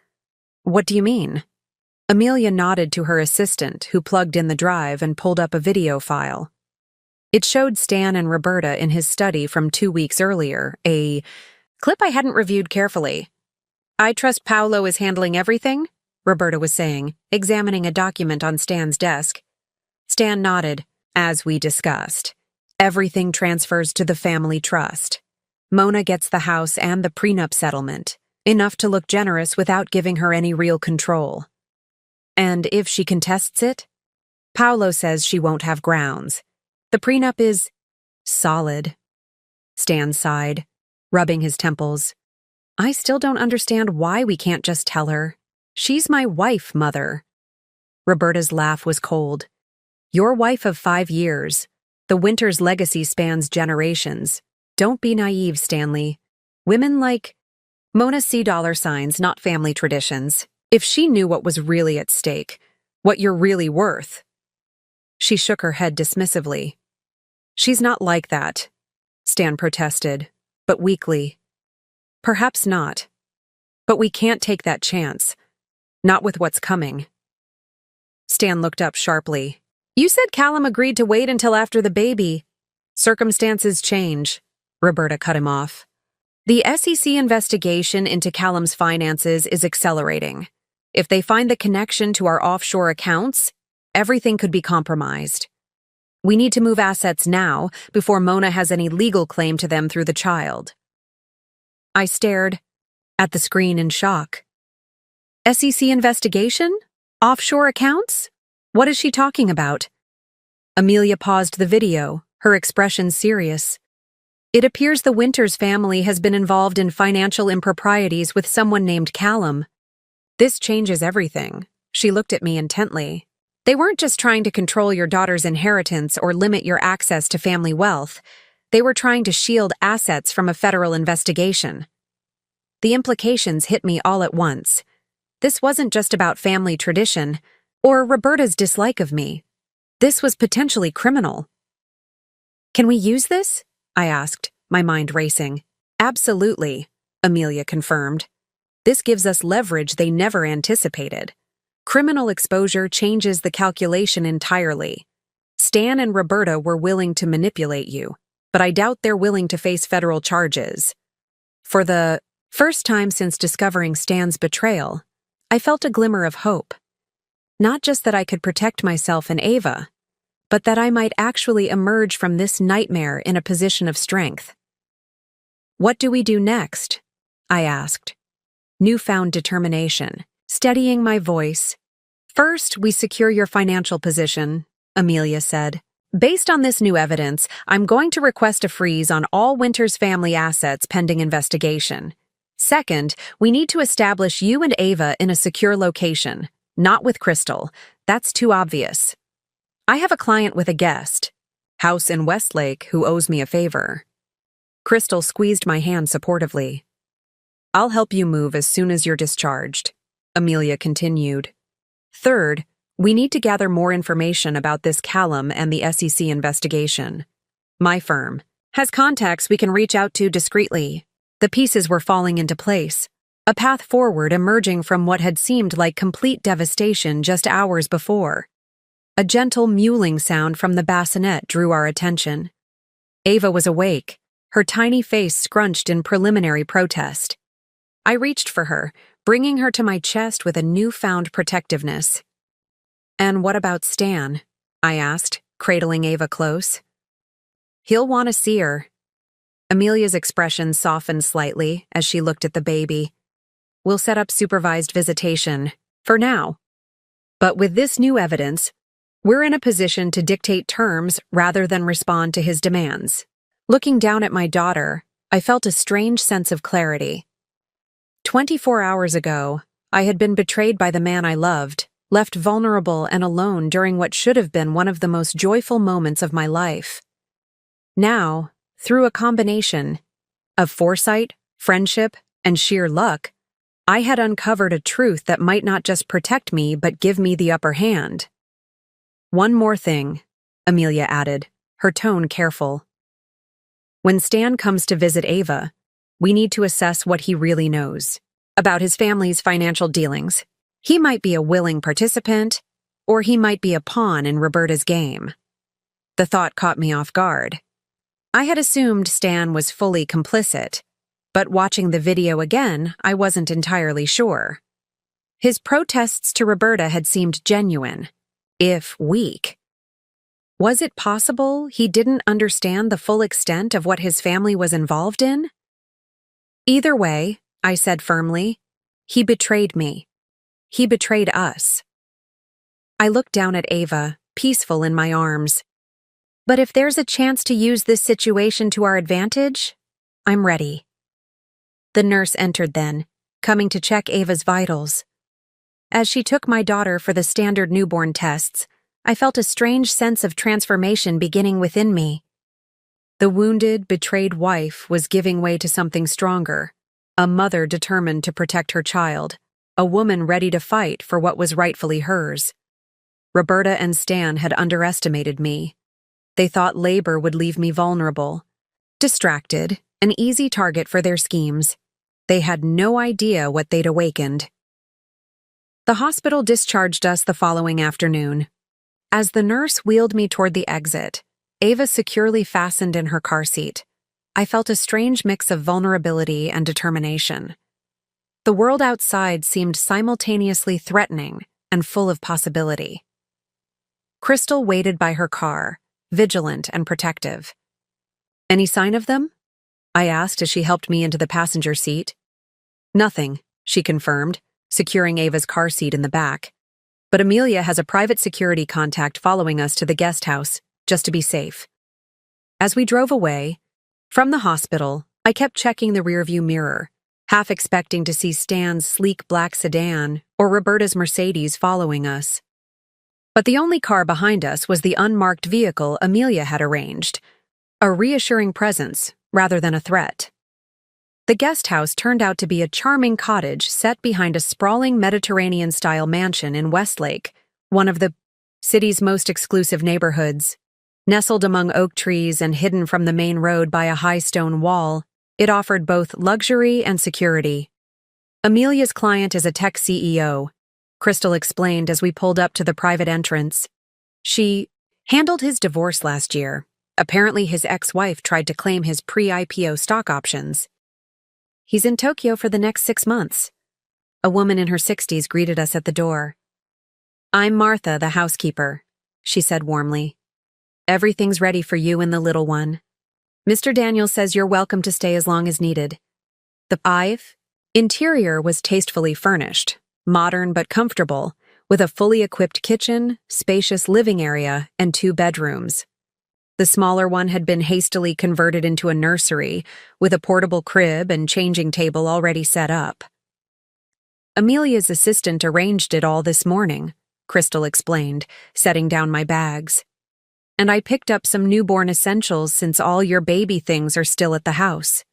"What do you mean?" Amelia nodded to her assistant, who plugged in the drive and pulled up a video file. It showed Stan and Roberta in his study from 2 weeks earlier, a clip I hadn't reviewed carefully. "I trust Paolo is handling everything," Roberta was saying, examining a document on Stan's desk. Stan nodded. "As we discussed, everything transfers to the family trust. Mona gets the house and the prenup settlement, enough to look generous without giving her any real control. And if she contests it, Paolo says she won't have grounds. The prenup is solid." Stan sighed, rubbing his temples. "I still don't understand why we can't just tell her. She's my wife, Mother." Roberta's laugh was cold. "Your wife of 5 years. The Winters legacy spans generations. Don't be naive, Stanley. Women like Mona see dollar signs, not family traditions. If she knew what was really at stake, what you're really worth." She shook her head dismissively. "She's not like that," Stan protested, but weakly. "Perhaps not. But we can't take that chance. Not with what's coming." Stan looked up sharply. "You said Callum agreed to wait until after the baby." "Circumstances change," Roberta cut him off. "The SEC investigation into Callum's finances is accelerating. If they find the connection to our offshore accounts, everything could be compromised. We need to move assets now before Mona has any legal claim to them through the child." I stared at the screen in shock. "SEC investigation? Offshore accounts? What is she talking about?" Amelia paused the video, her expression serious. "It appears the Winters family has been involved in financial improprieties with someone named Callum. This changes everything." She looked at me intently. "They weren't just trying to control your daughter's inheritance or limit your access to family wealth. They were trying to shield assets from a federal investigation." The implications hit me all at once. This wasn't just about family tradition or Roberta's dislike of me. This was potentially criminal. "Can we use this?" I asked, my mind racing. "Absolutely," Amelia confirmed. "This gives us leverage they never anticipated. Criminal exposure changes the calculation entirely. Stan and Roberta were willing to manipulate you, but I doubt they're willing to face federal charges. For the first time since discovering Stan's betrayal, I felt a glimmer of hope. Not just that I could protect myself and Ava, but that I might actually emerge from this nightmare in a position of strength. "What do we do next?" I asked. Newfound determination, steadying my voice. "First, we secure your financial position," Amelia said. "Based on this new evidence, I'm going to request a freeze on all Winters family assets pending investigation. Second, we need to establish you and Ava in a secure location, not with Crystal. That's too obvious. I have a client with a guest house in Westlake who owes me a favor." Crystal squeezed my hand supportively. "I'll help you move as soon as you're discharged," Amelia continued. "Third, we need to gather more information about this Callum and the SEC investigation. My firm has contacts we can reach out to discreetly." The pieces were falling into place, a path forward emerging from what had seemed like complete devastation just hours before. A gentle mewling sound from the bassinet drew our attention. Ava was awake, her tiny face scrunched in preliminary protest. I reached for her, bringing her to my chest with a newfound protectiveness. "And what about Stan?" I asked, cradling Ava close. "He'll want to see her." Amelia's expression softened slightly as she looked at the baby. "We'll set up supervised visitation, for now. But with this new evidence, we're in a position to dictate terms rather than respond to his demands." Looking down at my daughter, I felt a strange sense of clarity. 24 hours ago, I had been betrayed by the man I loved, left vulnerable and alone during what should have been one of the most joyful moments of my life. Now, through a combination of foresight, friendship, and sheer luck, I had uncovered a truth that might not just protect me but give me the upper hand. "One more thing," Amelia added, her tone careful. "When Stan comes to visit Ava, we need to assess what he really knows about his family's financial dealings. He might be a willing participant, or he might be a pawn in Roberta's game." The thought caught me off guard. I had assumed Stan was fully complicit, but watching the video again, I wasn't entirely sure. His protests to Roberta had seemed genuine, if weak. Was it possible he didn't understand the full extent of what his family was involved in? "Either way," I said firmly, "he betrayed me. He betrayed us." I looked down at Ava, peaceful in my arms. "But if there's a chance to use this situation to our advantage, I'm ready." The nurse entered then, coming to check Ava's vitals. As she took my daughter for the standard newborn tests, I felt a strange sense of transformation beginning within me. The wounded, betrayed wife was giving way to something stronger, a mother determined to protect her child, a woman ready to fight for what was rightfully hers. Roberta and Stan had underestimated me. They thought labor would leave me vulnerable, distracted, an easy target for their schemes. They had no idea what they'd awakened. The hospital discharged us the following afternoon. As the nurse wheeled me toward the exit, Ava securely fastened in her car seat. I felt a strange mix of vulnerability and determination. The world outside seemed simultaneously threatening and full of possibility. Crystal waited by her car, vigilant and protective. "Any sign of them?" I asked as she helped me into the passenger seat. "Nothing," she confirmed, securing Ava's car seat in the back. "But Amelia has a private security contact following us to the guest house, just to be safe." As we drove away from the hospital, I kept checking the rearview mirror, half expecting to see Stan's sleek black sedan or Roberta's Mercedes following us. But the only car behind us was the unmarked vehicle Amelia had arranged, a reassuring presence rather than a threat. The guest house turned out to be a charming cottage set behind a sprawling Mediterranean-style mansion in Westlake, one of the city's most exclusive neighborhoods. Nestled among oak trees and hidden from the main road by a high stone wall, it offered both luxury and security. Amelia's client is a tech CEO, Crystal explained as we pulled up to the private entrance. She handled his divorce last year. Apparently his ex-wife tried to claim his pre-IPO stock options. He's in Tokyo for the next 6 months. A woman in her 60s greeted us at the door. I'm Martha, the housekeeper, she said warmly. Everything's ready for you and the little one. Mr. Daniels says you're welcome to stay as long as needed. The interior was tastefully furnished, modern but comfortable, with a fully equipped kitchen, spacious living area, and 2 bedrooms. The smaller one had been hastily converted into a nursery, with a portable crib and changing table already set up. Amelia's assistant arranged it all this morning, Crystal explained, setting down my bags. And I picked up some newborn essentials since all your baby things are still at the house.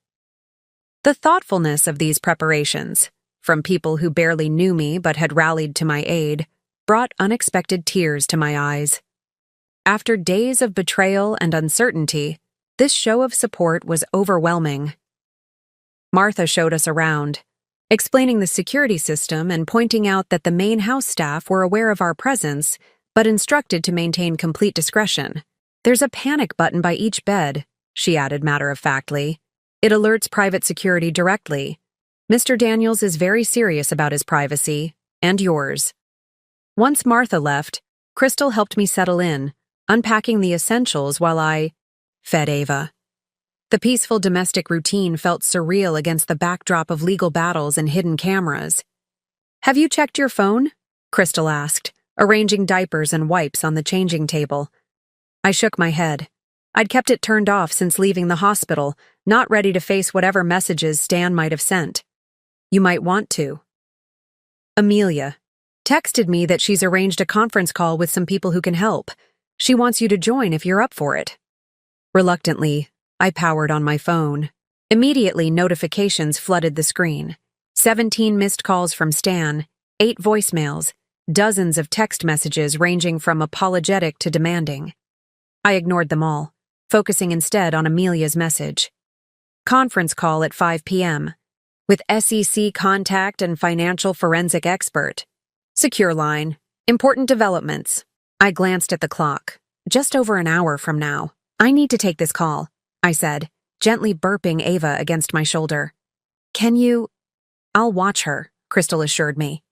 The thoughtfulness of these preparations, from people who barely knew me but had rallied to my aid, brought unexpected tears to my eyes. After days of betrayal and uncertainty, this show of support was overwhelming. Martha showed us around, explaining the security system and pointing out that the main house staff were aware of our presence but instructed to maintain complete discretion. There's a panic button by each bed, she added matter-of-factly. It alerts private security directly. Mr. Daniels is very serious about his privacy, and yours. Once Martha left, Crystal helped me settle in, unpacking the essentials while I fed Ava. The peaceful domestic routine felt surreal against the backdrop of legal battles and hidden cameras. Have you checked your phone? Crystal asked, arranging diapers and wipes on the changing table. I shook my head. I'd kept it turned off since leaving the hospital, not ready to face whatever messages Stan might have sent. You might want to. Amelia texted me that she's arranged a conference call with some people who can help. She wants you to join if you're up for it. Reluctantly, I powered on my phone. Immediately, notifications flooded the screen. 17 missed calls from Stan, 8 voicemails, dozens of text messages ranging from apologetic to demanding. I ignored them all, focusing instead on Amelia's message. Conference call at 5 p.m. with SEC contact and financial forensic expert. Secure line. Important developments. I glanced at the clock. Just over an hour from now. I need to take this call, I said, gently burping Ava against my shoulder. Can you? I'll watch her, Crystal assured me.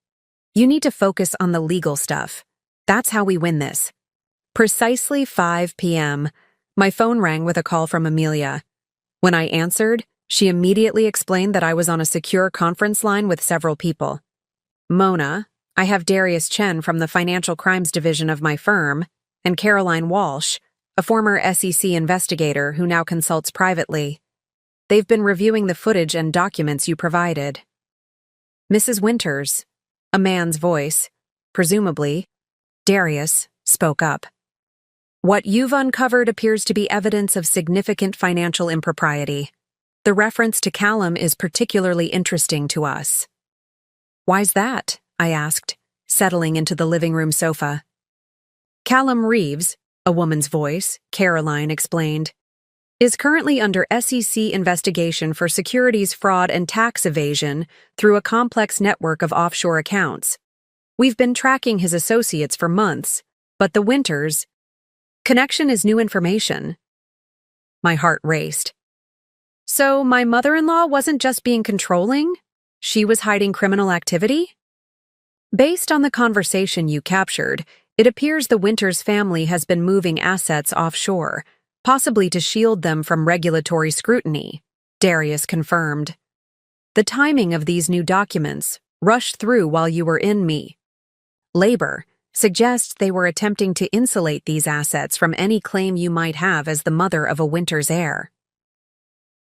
You need to focus on the legal stuff. That's how we win this. Precisely 5 p.m., my phone rang with a call from Amelia. When I answered, she immediately explained that I was on a secure conference line with several people. Mona, I have Darius Chen from the Financial Crimes Division of my firm, and Caroline Walsh, a former SEC investigator who now consults privately. They've been reviewing the footage and documents you provided. Mrs. Winters, a man's voice, presumably, Darius, spoke up. What you've uncovered appears to be evidence of significant financial impropriety. The reference to Callum is particularly interesting to us. Why's that? I asked, settling into the living room sofa. Callum Reeves, a woman's voice, Caroline explained, is currently under SEC investigation for securities fraud and tax evasion through a complex network of offshore accounts. We've been tracking his associates for months, but the Winters' connection is new information. My heart raced. So my mother-in-law wasn't just being controlling? She was hiding criminal activity? Based on the conversation you captured, it appears the Winters family has been moving assets offshore, possibly to shield them from regulatory scrutiny, Darius confirmed. The timing of these new documents, rushed through while you were in labor, suggests they were attempting to insulate these assets from any claim you might have as the mother of a Winters heir.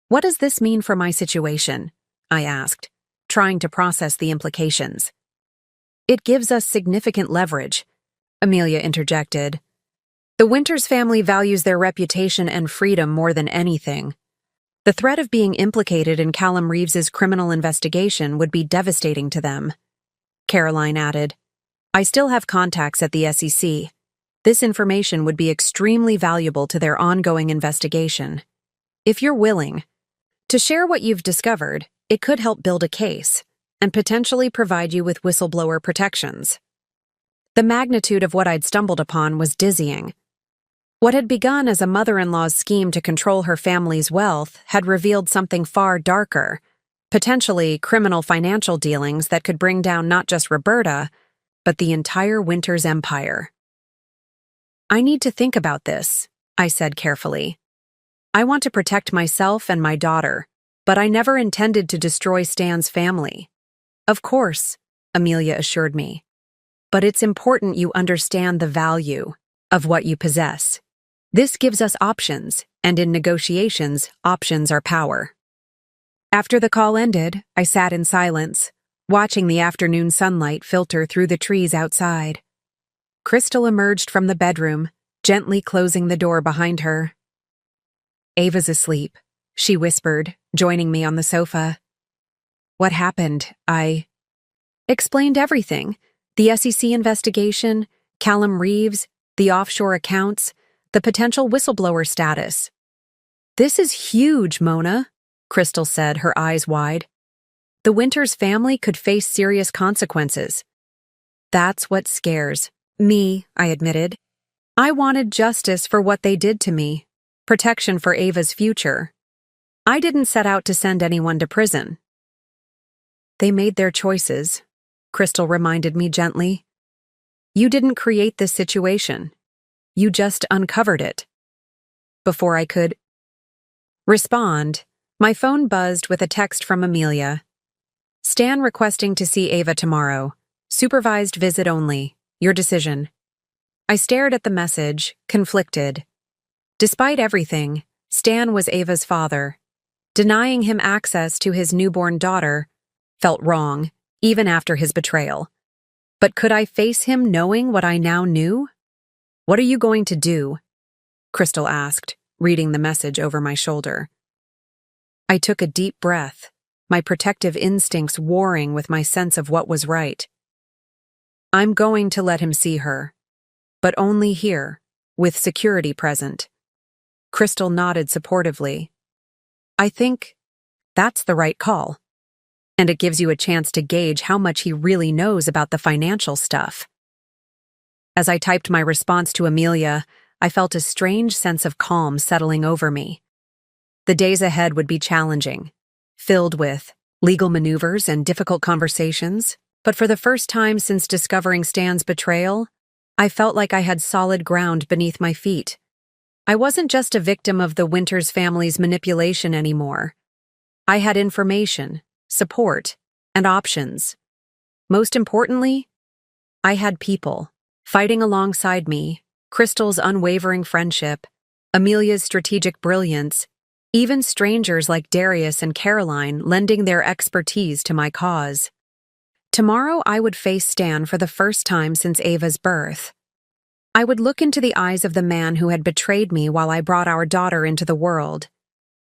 What does this mean for my situation? I asked, trying to process the implications. It gives us significant leverage, Amelia interjected. The Winters family values their reputation and freedom more than anything. The threat of being implicated in Callum Reeves's criminal investigation would be devastating to them. Caroline added, I still have contacts at the SEC. This information would be extremely valuable to their ongoing investigation. If you're willing to share what you've discovered, it could help build a case and potentially provide you with whistleblower protections. The magnitude of what I'd stumbled upon was dizzying. What had begun as a mother-in-law's scheme to control her family's wealth had revealed something far darker, potentially criminal financial dealings that could bring down not just Roberta, but the entire Winters empire. "I need to think about this," I said carefully. "I want to protect myself and my daughter, but I never intended to destroy Stan's family." "Of course," Amelia assured me. "But it's important you understand the value of what you possess. This gives us options, and in negotiations, options are power." After the call ended, I sat in silence, watching the afternoon sunlight filter through the trees outside. Crystal emerged from the bedroom, gently closing the door behind her. "Ava's asleep," she whispered, joining me on the sofa. "What happened?" I explained everything. The SEC investigation, Callum Reeves, the offshore accounts, the potential whistleblower status. "This is huge, Mona," Crystal said, her eyes wide. "The Winters family could face serious consequences." "That's what scares me," I admitted. "I wanted justice for what they did to me, protection for Ava's future. I didn't set out to send anyone to prison." "They made their choices," Crystal reminded me gently. "You didn't create this situation. You just uncovered it." Before I could respond, my phone buzzed with a text from Amelia. "Stan requesting to see Ava tomorrow. Supervised visit only. Your decision." I stared at the message, conflicted. Despite everything, Stan was Ava's father. Denying him access to his newborn daughter felt wrong, even after his betrayal. But could I face him knowing what I now knew? "What are you going to do?" Crystal asked, reading the message over my shoulder. I took a deep breath, my protective instincts warring with my sense of what was right. "I'm going to let him see her, but only here, with security present." Crystal nodded supportively. "I think that's the right call. And it gives you a chance to gauge how much he really knows about the financial stuff." As I typed my response to Amelia, I felt a strange sense of calm settling over me. The days ahead would be challenging, filled with legal maneuvers and difficult conversations, but for the first time since discovering Stan's betrayal, I felt like I had solid ground beneath my feet. I wasn't just a victim of the Winters family's manipulation anymore. I had information, support, and options. Most importantly, I had people fighting alongside me, Crystal's unwavering friendship, Amelia's strategic brilliance, even strangers like Darius and Caroline lending their expertise to my cause. Tomorrow I would face Stan for the first time since Ava's birth. I would look into the eyes of the man who had betrayed me while I brought our daughter into the world,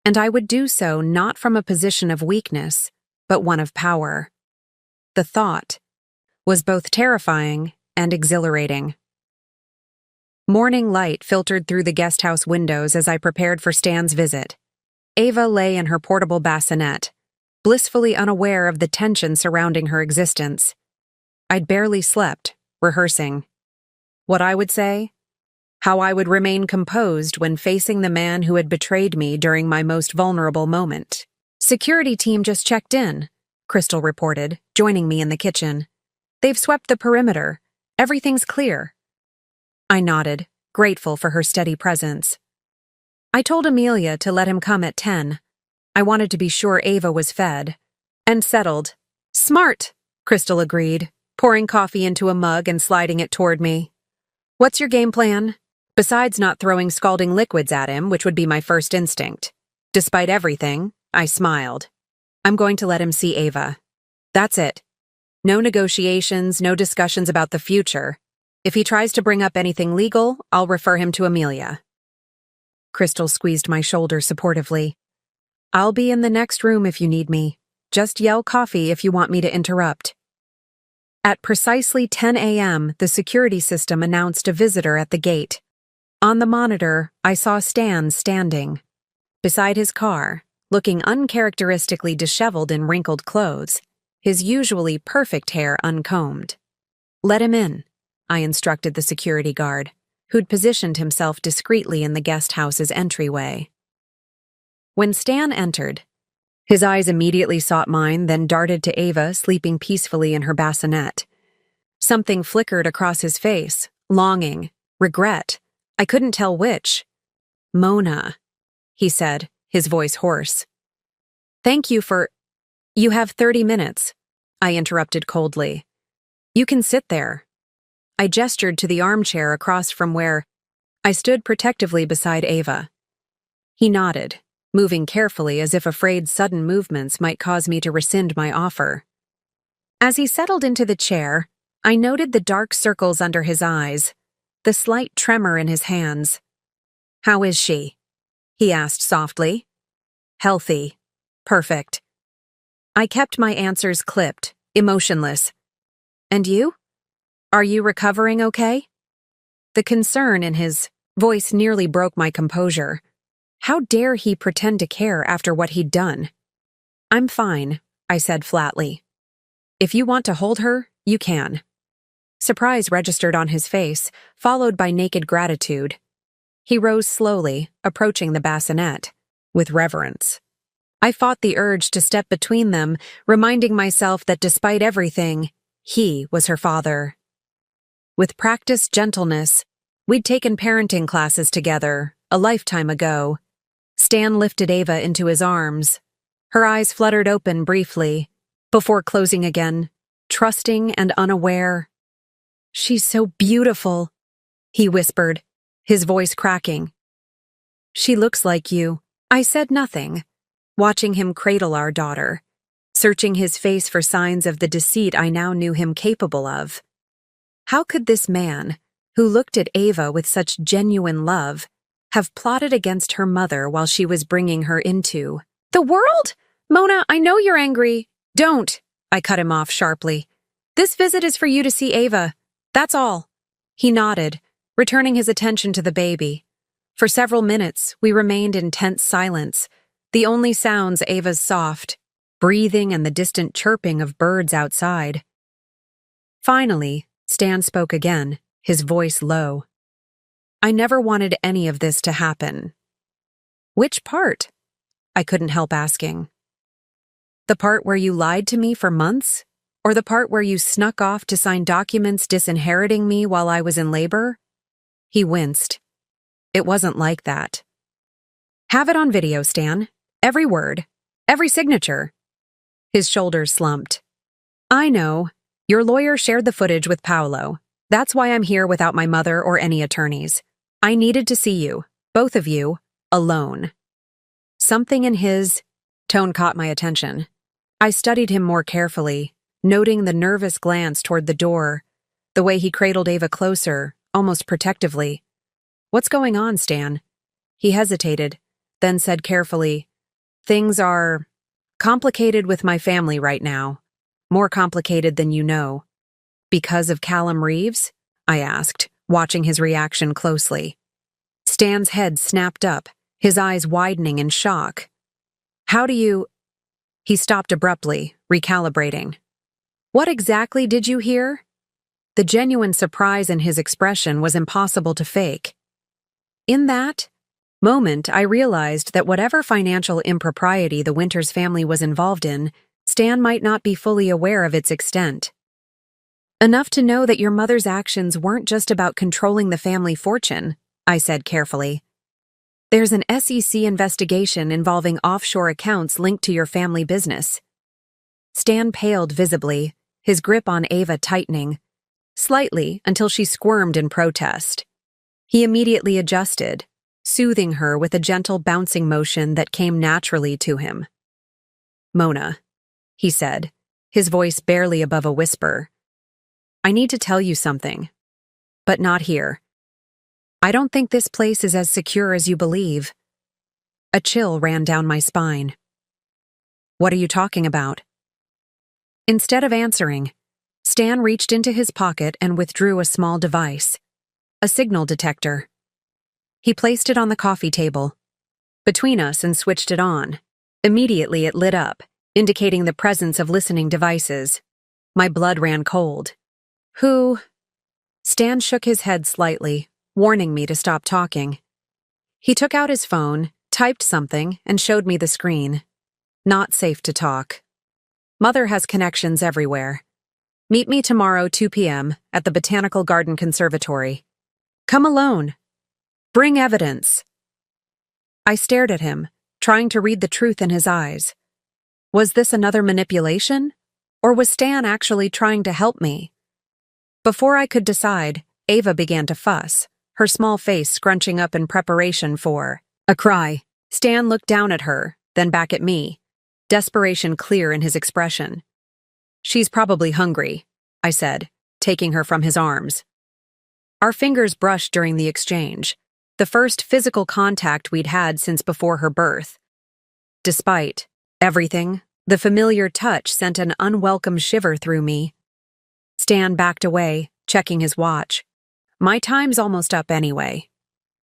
and I would do so not from a position of weakness, but one of power. The thought was both terrifying and exhilarating. Morning light filtered through the guesthouse windows as I prepared for Stan's visit. Ava lay in her portable bassinet, blissfully unaware of the tension surrounding her existence. I'd barely slept, rehearsing. What I would say? How I would remain composed when facing the man who had betrayed me during my most vulnerable moment. "Security team just checked in," Crystal reported, joining me in the kitchen. "They've swept the perimeter. Everything's clear." I nodded, grateful for her steady presence. I told Amelia to let him come at 10. I wanted to be sure Ava was fed and settled. "Smart," Crystal agreed, pouring coffee into a mug and sliding it toward me. "What's your game plan?" Besides not throwing scalding liquids at him, which would be my first instinct. Despite everything, I smiled. "I'm going to let him see Ava. That's it. No negotiations, no discussions about the future. If he tries to bring up anything legal, I'll refer him to Amelia." Crystal squeezed my shoulder supportively. "I'll be in the next room if you need me. Just yell coffee if you want me to interrupt." At precisely 10 a.m., the security system announced a visitor at the gate. On the monitor, I saw Stan standing beside his car, looking uncharacteristically disheveled in wrinkled clothes, his usually perfect hair uncombed. "Let him in," I instructed the security guard, who'd positioned himself discreetly in the guest house's entryway. When Stan entered, his eyes immediately sought mine, then darted to Ava sleeping peacefully in her bassinet. Something flickered across his face, longing, regret. I couldn't tell which. "Mona," he said, his voice hoarse. "Thank you for— You have 30 minutes, I interrupted coldly. "You can sit there." I gestured to the armchair across from where I stood protectively beside Ava. He nodded, moving carefully as if afraid sudden movements might cause me to rescind my offer. As he settled into the chair, I noted the dark circles under his eyes, the slight tremor in his hands. "How is she?" he asked softly. "Healthy. Perfect." I kept my answers clipped, emotionless. "And you? Are you recovering okay?" The concern in his voice nearly broke my composure. How dare he pretend to care after what he'd done? "I'm fine," I said flatly. "If you want to hold her, you can." Surprise registered on his face, followed by naked gratitude. He rose slowly, approaching the bassinet, with reverence. I fought the urge to step between them, reminding myself that despite everything, he was her father. With practiced gentleness, we'd taken parenting classes together, a lifetime ago. Stan lifted Ava into his arms. Her eyes fluttered open briefly, before closing again, trusting and unaware. "She's so beautiful," he whispered, his voice cracking. "She looks like you." I said nothing, watching him cradle our daughter, searching his face for signs of the deceit I now knew him capable of. How could this man, who looked at Ava with such genuine love, have plotted against her mother while she was bringing her into the world? "Mona, I know you're angry." "Don't," I cut him off sharply. "This visit is for you to see Ava. That's all." He nodded, returning his attention to the baby. For several minutes, we remained in tense silence, the only sounds Ava's soft breathing and the distant chirping of birds outside. Finally, Stan spoke again, his voice low. "I never wanted any of this to happen." "Which part?" I couldn't help asking. "The part where you lied to me for months? Or the part where you snuck off to sign documents disinheriting me while I was in labor?" He winced. "It wasn't like that." "Have it on video, Stan. Every word. Every signature." His shoulders slumped. "I know. Your lawyer shared the footage with Paolo. That's why I'm here without my mother or any attorneys. I needed to see you, both of you, alone." Something in his tone caught my attention. I studied him more carefully, noting the nervous glance toward the door, the way he cradled Ava closer, almost protectively. "What's going on, Stan?" He hesitated, then said carefully, "Things are complicated with my family right now. More complicated than you know." "Because of Callum Reeves?" I asked, watching his reaction closely. Stan's head snapped up, his eyes widening in shock. "How do you—" He stopped abruptly, recalibrating. "What exactly did you hear?" The genuine surprise in his expression was impossible to fake. In that moment, I realized that whatever financial impropriety the Winters family was involved in, Stan might not be fully aware of its extent. "Enough to know that your mother's actions weren't just about controlling the family fortune," I said carefully. "There's an SEC investigation involving offshore accounts linked to your family business." Stan paled visibly, his grip on Ava tightening, slightly until she squirmed in protest. He immediately adjusted, soothing her with a gentle bouncing motion that came naturally to him. "Mona," he said, his voice barely above a whisper, "I need to tell you something. But not here. I don't think this place is as secure as you believe." A chill ran down my spine. "What are you talking about?" Instead of answering, Stan reached into his pocket and withdrew a small device, a signal detector. He placed it on the coffee table, between us, and switched it on. Immediately it lit up, indicating the presence of listening devices. My blood ran cold. "Who?" Stan shook his head slightly, warning me to stop talking. He took out his phone, typed something, and showed me the screen. Not safe to talk. Mother has connections everywhere. Meet me tomorrow 2 p.m. at the Botanical Garden Conservatory. Come alone. Bring evidence. I stared at him, trying to read the truth in his eyes. Was this another manipulation? Or was Stan actually trying to help me? Before I could decide, Ava began to fuss, her small face scrunching up in preparation for a cry. Stan looked down at her, then back at me, desperation clear in his expression. She's probably hungry, I said, taking her from his arms. Our fingers brushed during the exchange, the first physical contact we'd had since before her birth. Despite everything, the familiar touch sent an unwelcome shiver through me. Stan backed away, checking his watch. My time's almost up anyway.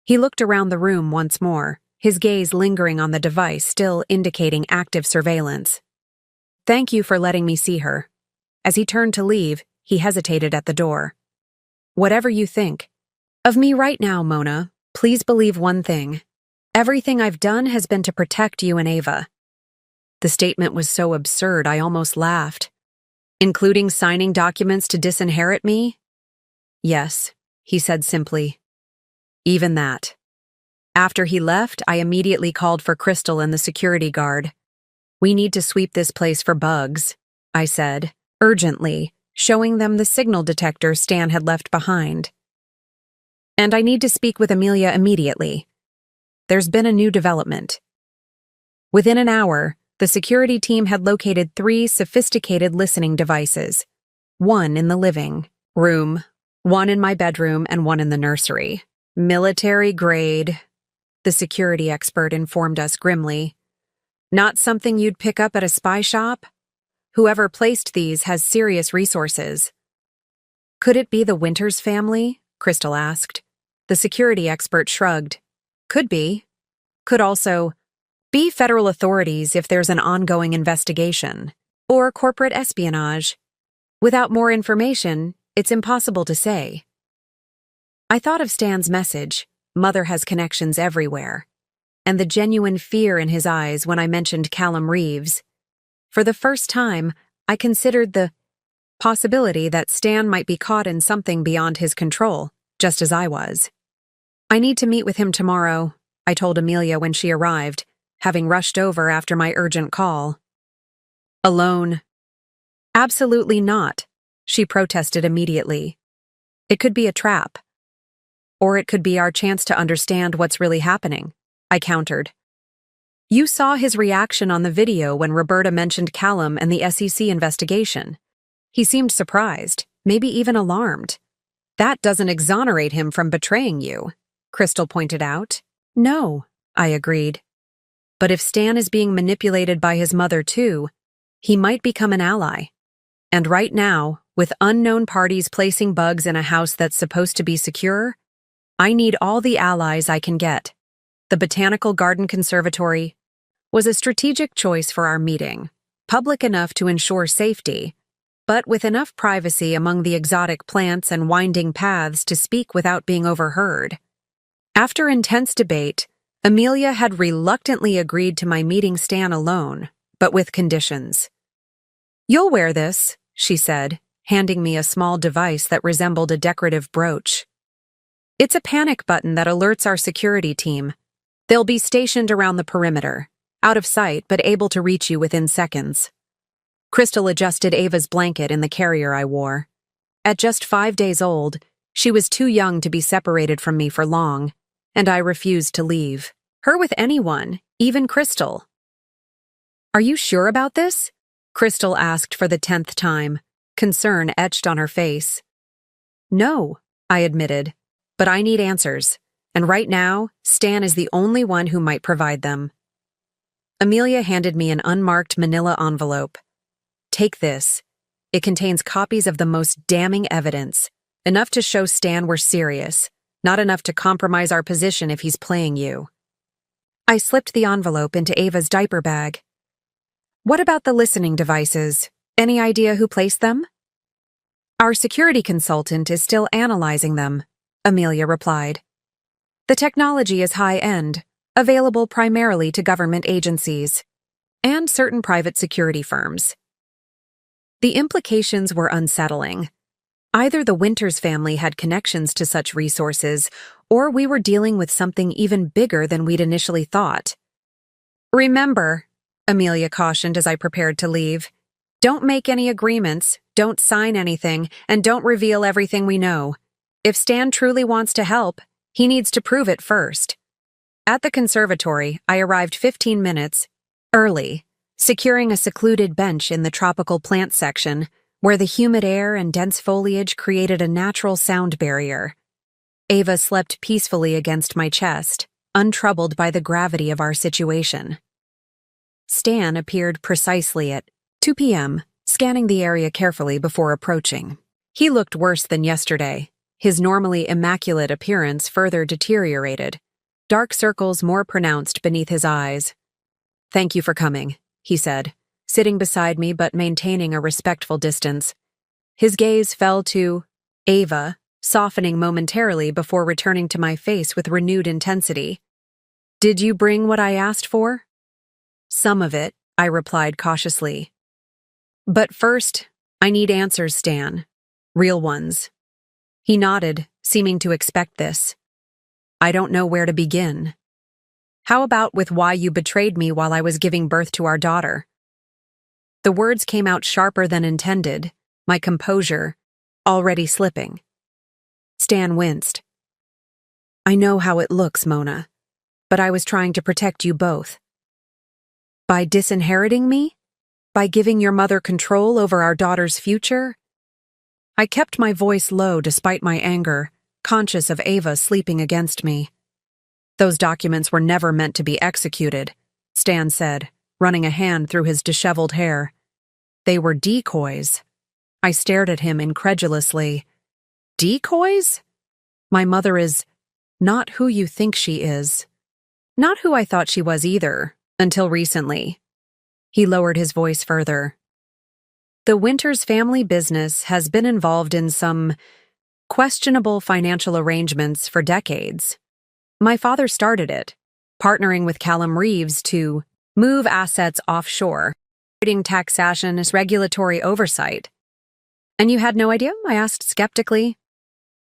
He looked around the room once more, his gaze lingering on the device still indicating active surveillance. Thank you for letting me see her. As he turned to leave, he hesitated at the door. Whatever you think of me right now, Mona, please believe one thing. Everything I've done has been to protect you and Ava. The statement was so absurd I almost laughed. Including signing documents to disinherit me? Yes, he said simply. Even that. After he left, I immediately called for Crystal and the security guard. We need to sweep this place for bugs, I said, urgently, showing them the signal detector Stan had left behind. And I need to speak with Amelia immediately. There's been a new development. Within an hour, the security team had located 3 sophisticated listening devices, 1 in the living room, 1 in my bedroom, and 1 in the nursery. Military grade, the security expert informed us grimly. Not something you'd pick up at a spy shop? Whoever placed these has serious resources. Could it be the Winters family? Crystal asked. The security expert shrugged. Could be. Could also be federal authorities if there's an ongoing investigation, or corporate espionage. Without more information, it's impossible to say. I thought of Stan's message, Mother has connections everywhere, and the genuine fear in his eyes when I mentioned Callum Reeves. For the first time, I considered the possibility that Stan might be caught in something beyond his control, just as I was. I need to meet with him tomorrow, I told Amelia when she arrived, having rushed over after my urgent call. Alone? Absolutely not, she protested immediately. It could be a trap. Or it could be our chance to understand what's really happening, I countered. You saw his reaction on the video when Roberta mentioned Callum and the SEC investigation. He seemed surprised, maybe even alarmed. That doesn't exonerate him from betraying you, Crystal pointed out. No, I agreed. But if Stan is being manipulated by his mother too, he might become an ally. And right now, with unknown parties placing bugs in a house that's supposed to be secure, I need all the allies I can get. The Botanical Garden Conservatory was a strategic choice for our meeting, public enough to ensure safety, but with enough privacy among the exotic plants and winding paths to speak without being overheard. After intense debate, Amelia had reluctantly agreed to my meeting Stan alone, but with conditions. You'll wear this, she said, handing me a small device that resembled a decorative brooch. It's a panic button that alerts our security team. They'll be stationed around the perimeter, out of sight but able to reach you within seconds. Crystal adjusted Ava's blanket in the carrier I wore. At just 5 days old, she was too young to be separated from me for long, and I refused to leave her with anyone, even Crystal. Are you sure about this? Crystal asked for the 10th time, concern etched on her face. No, I admitted, but I need answers, and right now, Stan is the only one who might provide them. Amelia handed me an unmarked manila envelope. Take this. It contains copies of the most damning evidence, enough to show Stan we're serious, not enough to compromise our position if he's playing you. I slipped the envelope into Ava's diaper bag. What about the listening devices? Any idea who placed them? Our security consultant is still analyzing them, Amelia replied. The technology is high-end, available primarily to government agencies and certain private security firms. The implications were unsettling. Either the Winters family had connections to such resources, or we were dealing with something even bigger than we'd initially thought. Remember, Amelia cautioned as I prepared to leave, don't make any agreements, don't sign anything, and don't reveal everything we know. If Stan truly wants to help, he needs to prove it first. At the conservatory, I arrived 15 minutes early, securing a secluded bench in the tropical plant section, where the humid air and dense foliage created a natural sound barrier. Ava slept peacefully against my chest, untroubled by the gravity of our situation. Stan appeared precisely at 2 p.m., scanning the area carefully before approaching. He looked worse than yesterday. His normally immaculate appearance further deteriorated, dark circles more pronounced beneath his eyes. "Thank you for coming," he said, sitting beside me but maintaining a respectful distance. His gaze fell to Ava, softening momentarily before returning to my face with renewed intensity. "Did you bring what I asked for?" "Some of it," I replied cautiously. "But first, I need answers, Stan. Real ones." He nodded, seeming to expect this. "I don't know where to begin. How about with why you betrayed me while I was giving birth to our daughter?" The words came out sharper than intended, my composure already slipping. Stan winced. "I know how it looks, Mona, but I was trying to protect you both." "By disinheriting me? By giving your mother control over our daughter's future?" I kept my voice low despite my anger, conscious of Ava sleeping against me. "Those documents were never meant to be executed," Stan said, running a hand through his disheveled hair. "They were decoys." I stared at him incredulously. "Decoys? My mother is not who you think she is. Not who I thought she was either, until recently." He lowered his voice further. "The Winters family business has been involved in some questionable financial arrangements for decades. My father started it, partnering with Callum Reeves to move assets offshore, avoiding taxation as regulatory oversight." "And you had no idea?" I asked skeptically.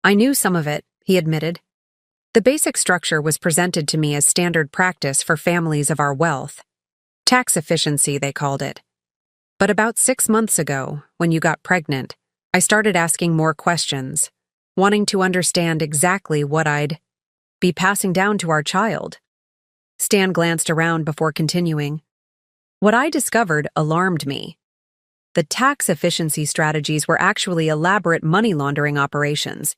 "I knew some of it," he admitted. "The basic structure was presented to me as standard practice for families of our wealth. Tax efficiency, they called it. But about 6 months ago, when you got pregnant, I started asking more questions, wanting to understand exactly what I'd be passing down to our child." Stan glanced around before continuing. "What I discovered alarmed me. The tax efficiency strategies were actually elaborate money laundering operations.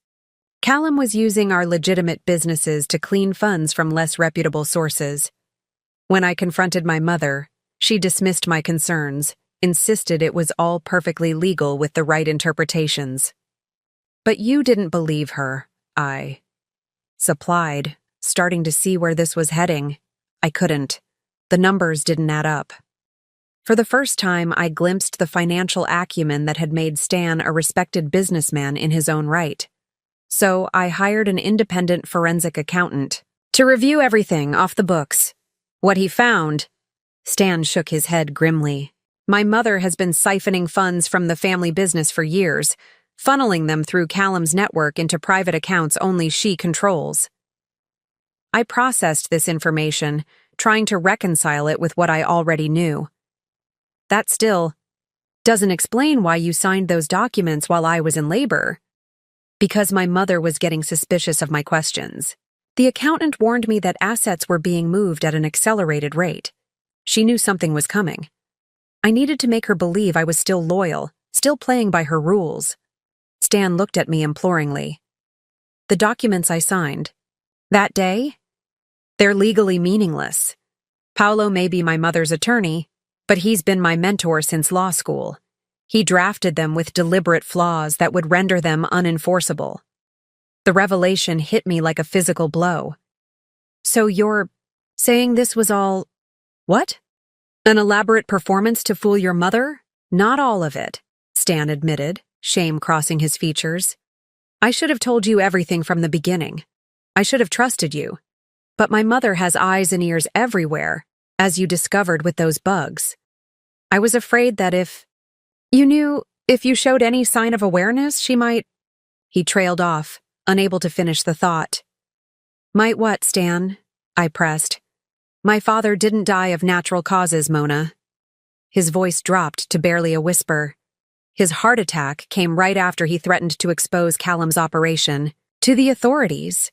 Callum was using our legitimate businesses to clean funds from less reputable sources. When I confronted my mother, she dismissed my concerns, insisted it was all perfectly legal with the right interpretations. But you didn't believe her, I supplied, starting to see where this was heading. I couldn't. The numbers didn't add up. For the first time, I glimpsed the financial acumen that had made Stan a respected businessman in his own right. So I hired an independent forensic accountant to review everything off the books. What he found, Stan shook his head grimly. My mother has been siphoning funds from the family business for years, funneling them through Callum's network into private accounts only she controls. I processed this information, trying to reconcile it with what I already knew. That still doesn't explain why you signed those documents while I was in labor. Because my mother was getting suspicious of my questions. The accountant warned me that assets were being moved at an accelerated rate. She knew something was coming. I needed to make her believe I was still loyal, still playing by her rules. Stan looked at me imploringly. The documents I signed. That day? They're legally meaningless. Paolo may be my mother's attorney, but he's been my mentor since law school. He drafted them with deliberate flaws that would render them unenforceable. The revelation hit me like a physical blow. "So you're saying this was all... what? An elaborate performance to fool your mother?" "Not all of it," Stan admitted, shame crossing his features. I should have told you everything from the beginning. I should have trusted you. But my mother has eyes and ears everywhere, as you discovered with those bugs. I was afraid that if you showed any sign of awareness, she might. He trailed off, unable to finish the thought. Might what, Stan? I pressed. My father didn't die of natural causes, Mona. His voice dropped to barely a whisper. His heart attack came right after he threatened to expose Callum's operation to the authorities.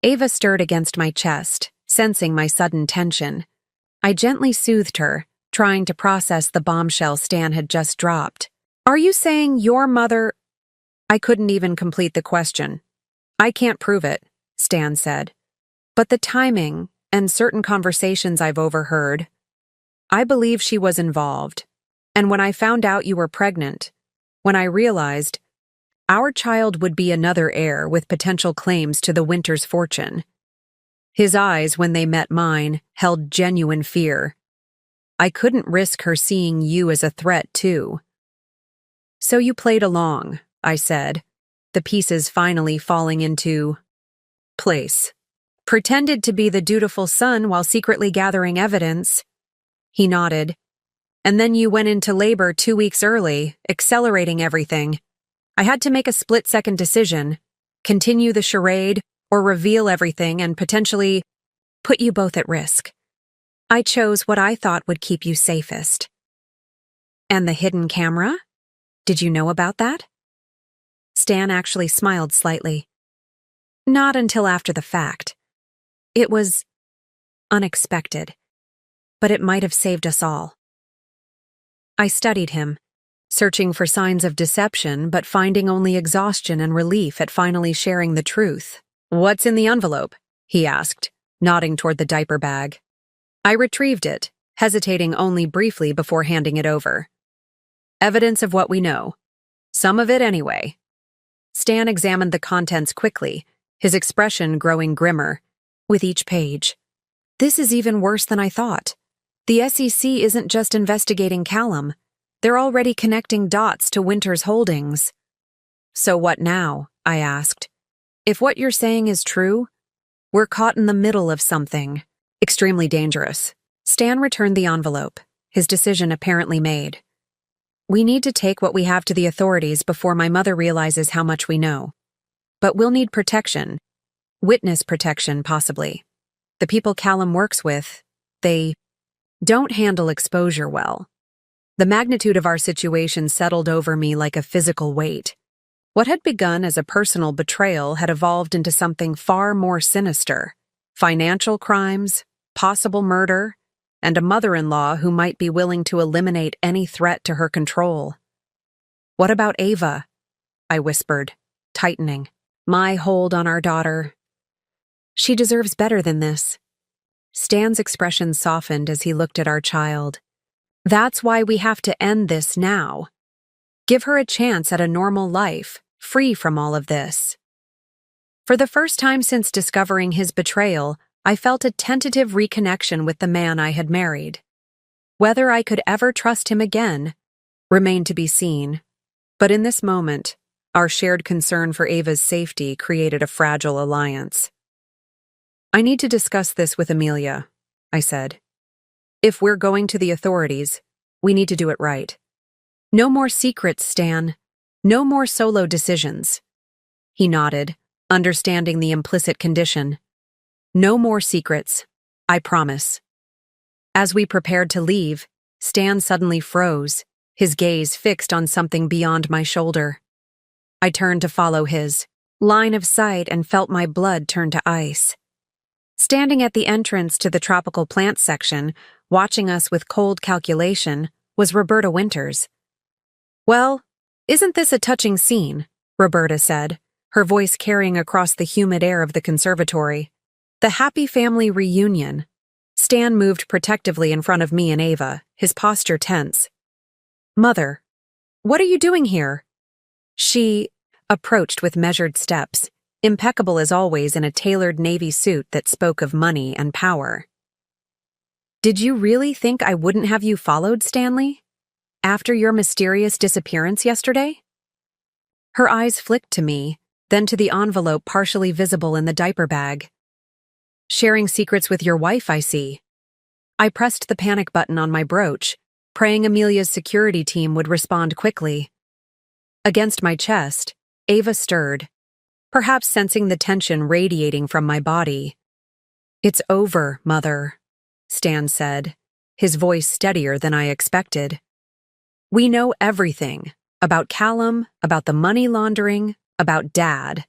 Ava stirred against my chest, sensing my sudden tension. I gently soothed her, trying to process the bombshell Stan had just dropped. Are you saying your mother— I couldn't even complete the question. I can't prove it, Stan said. But the timing and certain conversations I've overheard, I believe she was involved. And when I found out you were pregnant, when I realized our child would be another heir with potential claims to the Winters fortune. His eyes, when they met mine, held genuine fear. I couldn't risk her seeing you as a threat, too. So you played along, I said, the pieces finally falling into place. Pretended to be the dutiful son while secretly gathering evidence. He nodded. And then you went into labor 2 weeks early, accelerating everything. I had to make a split-second decision, continue the charade or reveal everything and potentially put you both at risk. I chose what I thought would keep you safest. And the hidden camera? Did you know about that? Stan actually smiled slightly. Not until after the fact. It was unexpected, but it might have saved us all. I studied him, searching for signs of deception but finding only exhaustion and relief at finally sharing the truth. What's in the envelope? He asked, nodding toward the diaper bag. I retrieved it, hesitating only briefly before handing it over. Evidence of what we know. Some of it anyway. Stan examined the contents quickly, his expression growing grimmer with each page. This is even worse than I thought. The SEC isn't just investigating Callum. They're already connecting dots to Winters Holdings. So what now? I asked. If what you're saying is true, we're caught in the middle of something extremely dangerous. Stan returned the envelope, his decision apparently made. We need to take what we have to the authorities before my mother realizes how much we know. But we'll need protection. Witness protection, possibly. The people Callum works with, they don't handle exposure well. The magnitude of our situation settled over me like a physical weight. What had begun as a personal betrayal had evolved into something far more sinister. Financial crimes, possible murder, and a mother-in-law who might be willing to eliminate any threat to her control. What about Ava? I whispered, tightening my hold on our daughter. She deserves better than this. Stan's expression softened as he looked at our child. That's why we have to end this now. Give her a chance at a normal life, free from all of this. For the first time since discovering his betrayal, I felt a tentative reconnection with the man I had married. Whether I could ever trust him again remained to be seen. But in this moment, our shared concern for Ava's safety created a fragile alliance. I need to discuss this with Amelia, I said. If we're going to the authorities, we need to do it right. No more secrets, Stan. No more solo decisions. He nodded, understanding the implicit condition. No more secrets. I promise. As we prepared to leave, Stan suddenly froze, his gaze fixed on something beyond my shoulder. I turned to follow his line of sight and felt my blood turn to ice. Standing at the entrance to the tropical plants section, watching us with cold calculation, was Roberta Winters. Well, isn't this a touching scene? Roberta said, her voice carrying across the humid air of the conservatory. The happy family reunion. Stan moved protectively in front of me and Ava, his posture tense. Mother, what are you doing here? She approached with measured steps, impeccable as always in a tailored navy suit that spoke of money and power. Did you really think I wouldn't have you followed, Stanley? After your mysterious disappearance yesterday? Her eyes flicked to me, then to the envelope partially visible in the diaper bag. Sharing secrets with your wife, I see. I pressed the panic button on my brooch, praying Amelia's security team would respond quickly. Against my chest, Ava stirred, perhaps sensing the tension radiating from my body. "It's over, Mother," Stan said, his voice steadier than I expected. "We know everything, about Callum, about the money laundering, about Dad."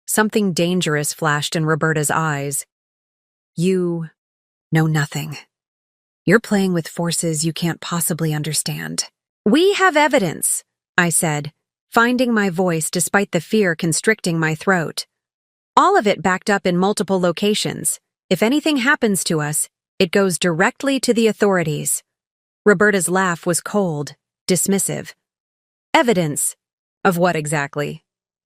Something dangerous flashed in Roberta's eyes. "You know nothing. You're playing with forces you can't possibly understand." "We have evidence," I said, finding my voice despite the fear constricting my throat. "All of it backed up in multiple locations. If anything happens to us, it goes directly to the authorities." Roberta's laugh was cold, dismissive. "Evidence? Of what exactly?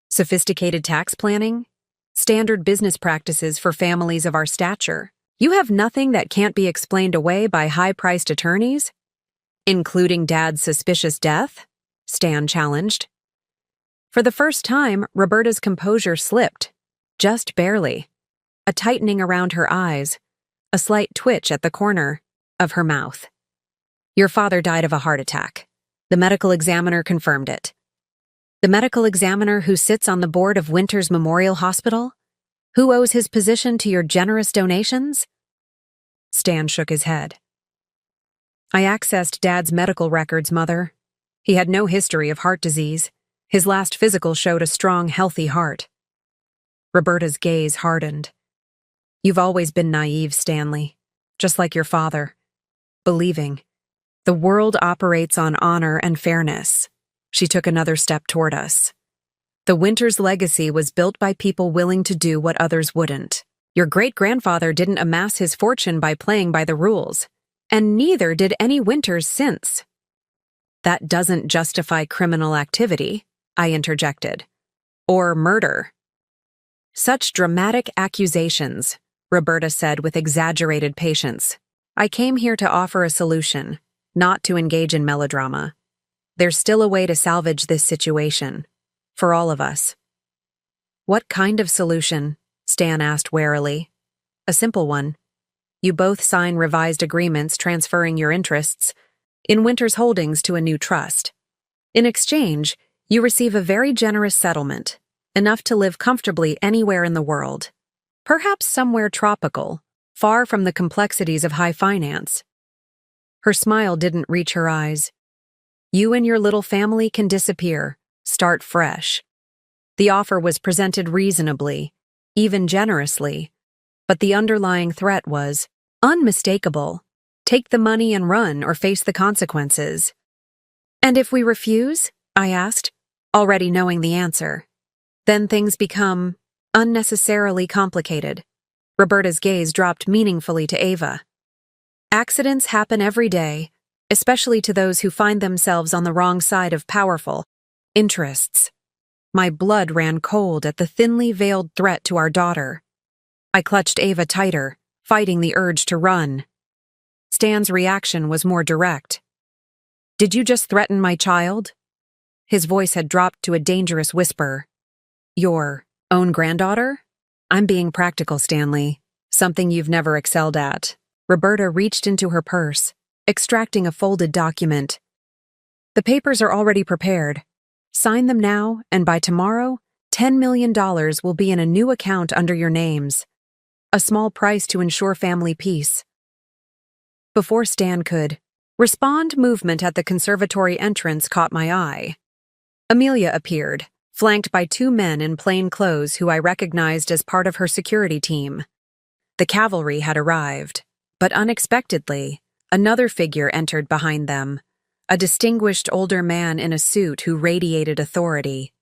Sophisticated tax planning? Standard business practices for families of our stature? You have nothing that can't be explained away by high-priced attorneys? Including Dad's suspicious death?" Stan challenged. For the first time, Roberta's composure slipped, just barely. A tightening around her eyes, a slight twitch at the corner of her mouth. "Your father died of a heart attack. The medical examiner confirmed it." "The medical examiner who sits on the board of Winters Memorial Hospital? Who owes his position to your generous donations?" Stan shook his head. "I accessed Dad's medical records, Mother. He had no history of heart disease. His last physical showed a strong, healthy heart." Roberta's gaze hardened. "You've always been naive, Stanley, just like your father. Believing. The world operates on honor and fairness." She took another step toward us. "The Winters legacy was built by people willing to do what others wouldn't. Your great-grandfather didn't amass his fortune by playing by the rules, and neither did any Winters since." "That doesn't justify criminal activity," I interjected. "Or murder." "Such dramatic accusations," Roberta said with exaggerated patience. "I came here to offer a solution, not to engage in melodrama. There's still a way to salvage this situation, for all of us." "What kind of solution?" Stan asked warily. "A simple one. You both sign revised agreements transferring your interests in Winters Holdings to a new trust. In exchange, you receive a very generous settlement, enough to live comfortably anywhere in the world. Perhaps somewhere tropical, far from the complexities of high finance." Her smile didn't reach her eyes. "You and your little family can disappear, start fresh." The offer was presented reasonably, even generously, but the underlying threat was unmistakable. Take the money and run or face the consequences. "And if we refuse?" I asked, already knowing the answer. "Then things become unnecessarily complicated." Roberta's gaze dropped meaningfully to Ava. "Accidents happen every day, especially to those who find themselves on the wrong side of powerful interests." My blood ran cold at the thinly veiled threat to our daughter. I clutched Ava tighter, fighting the urge to run. Stan's reaction was more direct. "Did you just threaten my child?" His voice had dropped to a dangerous whisper. "Your own granddaughter?" "I'm being practical, Stanley. Something you've never excelled at." Roberta reached into her purse, extracting a folded document. "The papers are already prepared. Sign them now, and by tomorrow, $10 million will be in a new account under your names. A small price to ensure family peace." Before Stan could respond, movement at the conservatory entrance caught my eye. Amelia appeared, flanked by two men in plain clothes who I recognized as part of her security team. The cavalry had arrived, but unexpectedly, another figure entered behind them. A distinguished older man in a suit who radiated authority.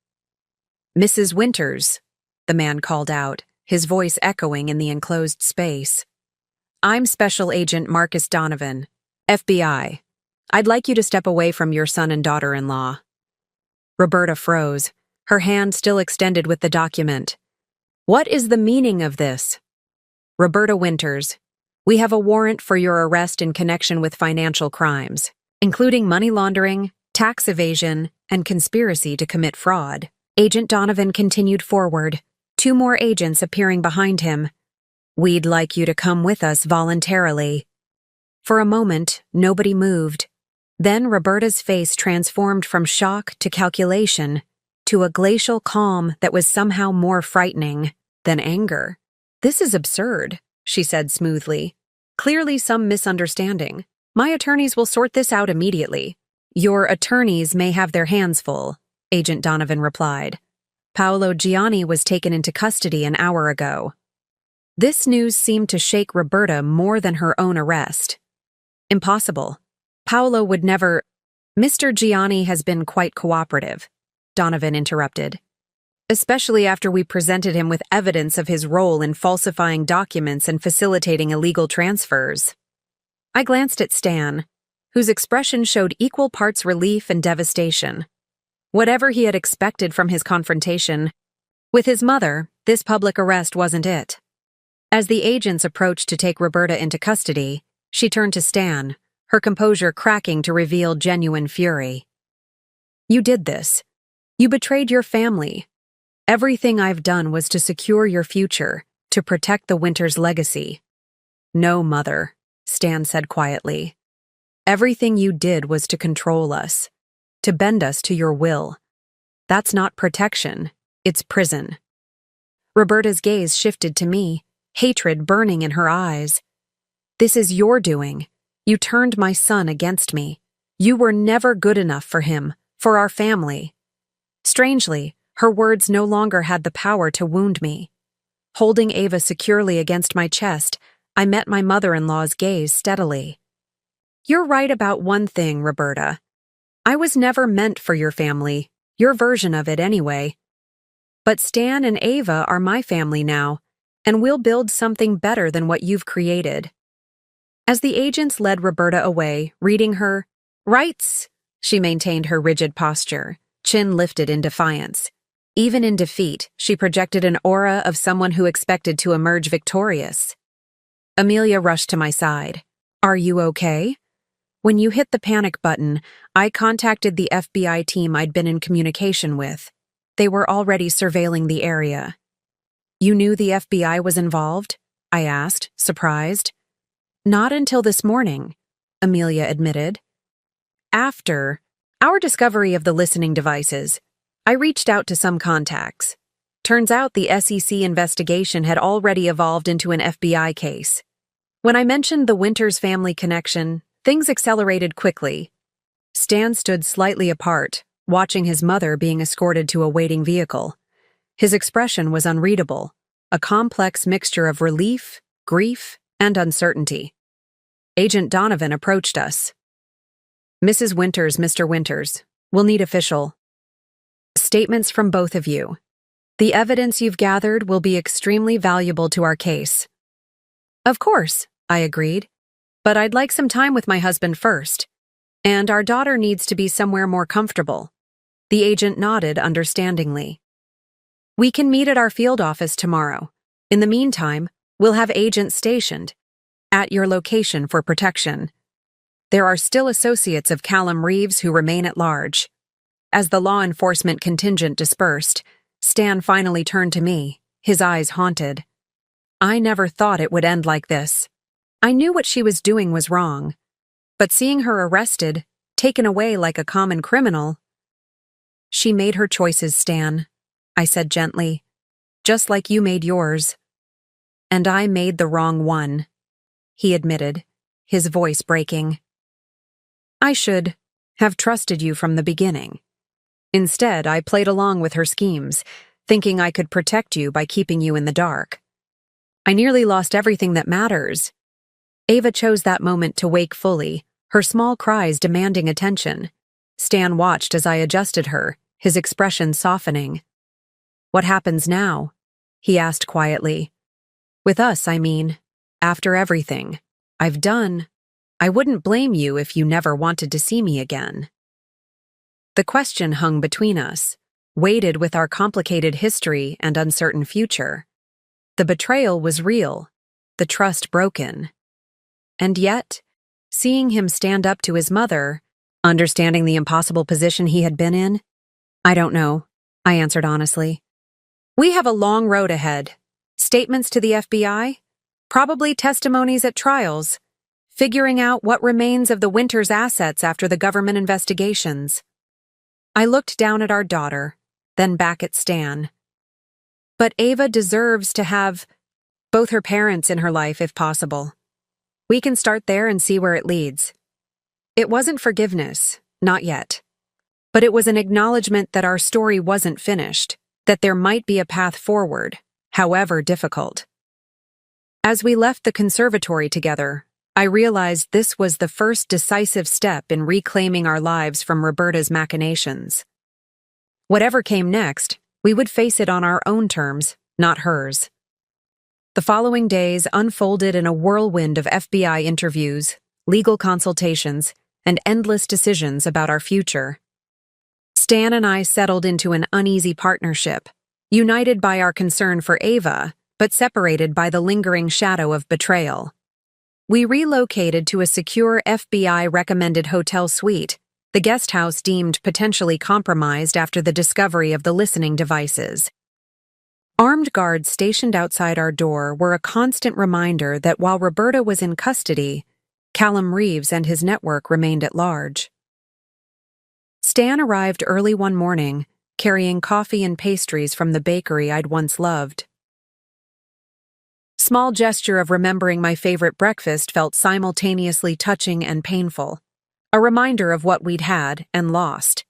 "Mrs. Winters," the man called out, his voice echoing in the enclosed space. "I'm Special Agent Marcus Donovan, FBI. I'd like you to step away from your son and daughter-in-law." Roberta froze, her hand still extended with the document. "What is the meaning of this?" "Roberta Winters, we have a warrant for your arrest in connection with financial crimes, including money laundering, tax evasion, and conspiracy to commit fraud. Agent Donovan continued forward, 2 more agents appearing behind him. "We'd like you to come with us voluntarily." For a moment, nobody moved. Then Roberta's face transformed from shock to calculation to a glacial calm that was somehow more frightening than anger. "This is absurd," she said smoothly. "Clearly some misunderstanding. My attorneys will sort this out immediately." "Your attorneys may have their hands full," Agent Donovan replied. "Paolo Gianni was taken into custody an hour ago." This news seemed to shake Roberta more than her own arrest. "Impossible. Paolo would never—" "Mr. Gianni has been quite cooperative," Donovan interrupted. "Especially after we presented him with evidence of his role in falsifying documents and facilitating illegal transfers." I glanced at Stan, whose expression showed equal parts relief and devastation. Whatever he had expected from his confrontation with his mother, this public arrest wasn't it. As the agents approached to take Roberta into custody, she turned to Stan, her composure cracking to reveal genuine fury. "You did this. You betrayed your family. Everything I've done was to secure your future, to protect the Winters legacy." "No, Mother," Stan said quietly. "Everything you did was to control us, to bend us to your will. That's not protection, it's prison." Roberta's gaze shifted to me, hatred burning in her eyes. "This is your doing. You turned my son against me. You were never good enough for him, for our family." Strangely, her words no longer had the power to wound me. Holding Ava securely against my chest, I met my mother-in-law's gaze steadily. "You're right about one thing, Roberta. I was never meant for your family, your version of it anyway. But Stan and Ava are my family now, and we'll build something better than what you've created." As the agents led Roberta away, reading her rights, she maintained her rigid posture, chin lifted in defiance. Even in defeat, she projected an aura of someone who expected to emerge victorious. Amelia rushed to my side. "Are you okay?" "When you hit the panic button, I contacted the FBI team I'd been in communication with. They were already surveilling the area." "You knew the FBI was involved?" I asked, surprised. "Not until this morning," Amelia admitted. "After our discovery of the listening devices, I reached out to some contacts. Turns out the SEC investigation had already evolved into an FBI case. When I mentioned the Winters family connection, things accelerated quickly." Stan stood slightly apart, watching his mother being escorted to a waiting vehicle. His expression was unreadable, a complex mixture of relief, grief, and uncertainty. Agent Donovan approached us. "Mrs. Winters, Mr. Winters, we'll need official statements from both of you. The evidence you've gathered will be extremely valuable to our case." "Of course," I agreed. "But I'd like some time with my husband first. And our daughter needs to be somewhere more comfortable." The agent nodded understandingly. "We can meet at our field office tomorrow. In the meantime, we'll have agents stationed at your location for protection. There are still associates of Callum Reeves who remain at large." As the law enforcement contingent dispersed, Stan finally turned to me, his eyes haunted. "I never thought it would end like this. I knew what she was doing was wrong. But seeing her arrested, taken away like a common criminal—" "She made her choices, Stan," I said gently, "just like you made yours." "And I made the wrong one," he admitted, his voice breaking. "I should have trusted you from the beginning. Instead, I played along with her schemes, thinking I could protect you by keeping you in the dark. I nearly lost everything that matters." Ava chose that moment to wake fully, her small cries demanding attention. Stan watched as I adjusted her, his expression softening. "What happens now?" he asked quietly. "With us, I mean. After everything I've done, I wouldn't blame you if you never wanted to see me again." The question hung between us, weighted with our complicated history and uncertain future. The betrayal was real, the trust broken. And yet, seeing him stand up to his mother, Understanding the impossible position he had been in? I don't know, I answered honestly. We have a long road ahead. Statements to the FBI? Probably testimonies at trials. Figuring out what remains of the Winters' assets after the government investigations. I looked down at our daughter, then back at Stan. But Ava deserves to have both her parents in her life if possible. We can start there and see where it leads. It wasn't forgiveness, not yet. But it was an acknowledgement that our story wasn't finished, that there might be a path forward, however difficult. As we left the conservatory together, I realized this was the first decisive step in reclaiming our lives from Roberta's machinations. Whatever came next, we would face it on our own terms, not hers. The following days unfolded in a whirlwind of FBI interviews, legal consultations, and endless decisions about our future. Stan and I settled into an uneasy partnership, united by our concern for Ava, but separated by the lingering shadow of betrayal. We relocated to a secure FBI-recommended hotel suite, the guest house deemed potentially compromised after the discovery of the listening devices. Armed guards stationed outside our door were a constant reminder that while Roberta was in custody, Callum Reeves and his network remained at large. Stan arrived early one morning, carrying coffee and pastries from the bakery I'd once loved. Small gesture of remembering my favorite breakfast felt simultaneously touching and painful, a reminder of what we'd had and lost.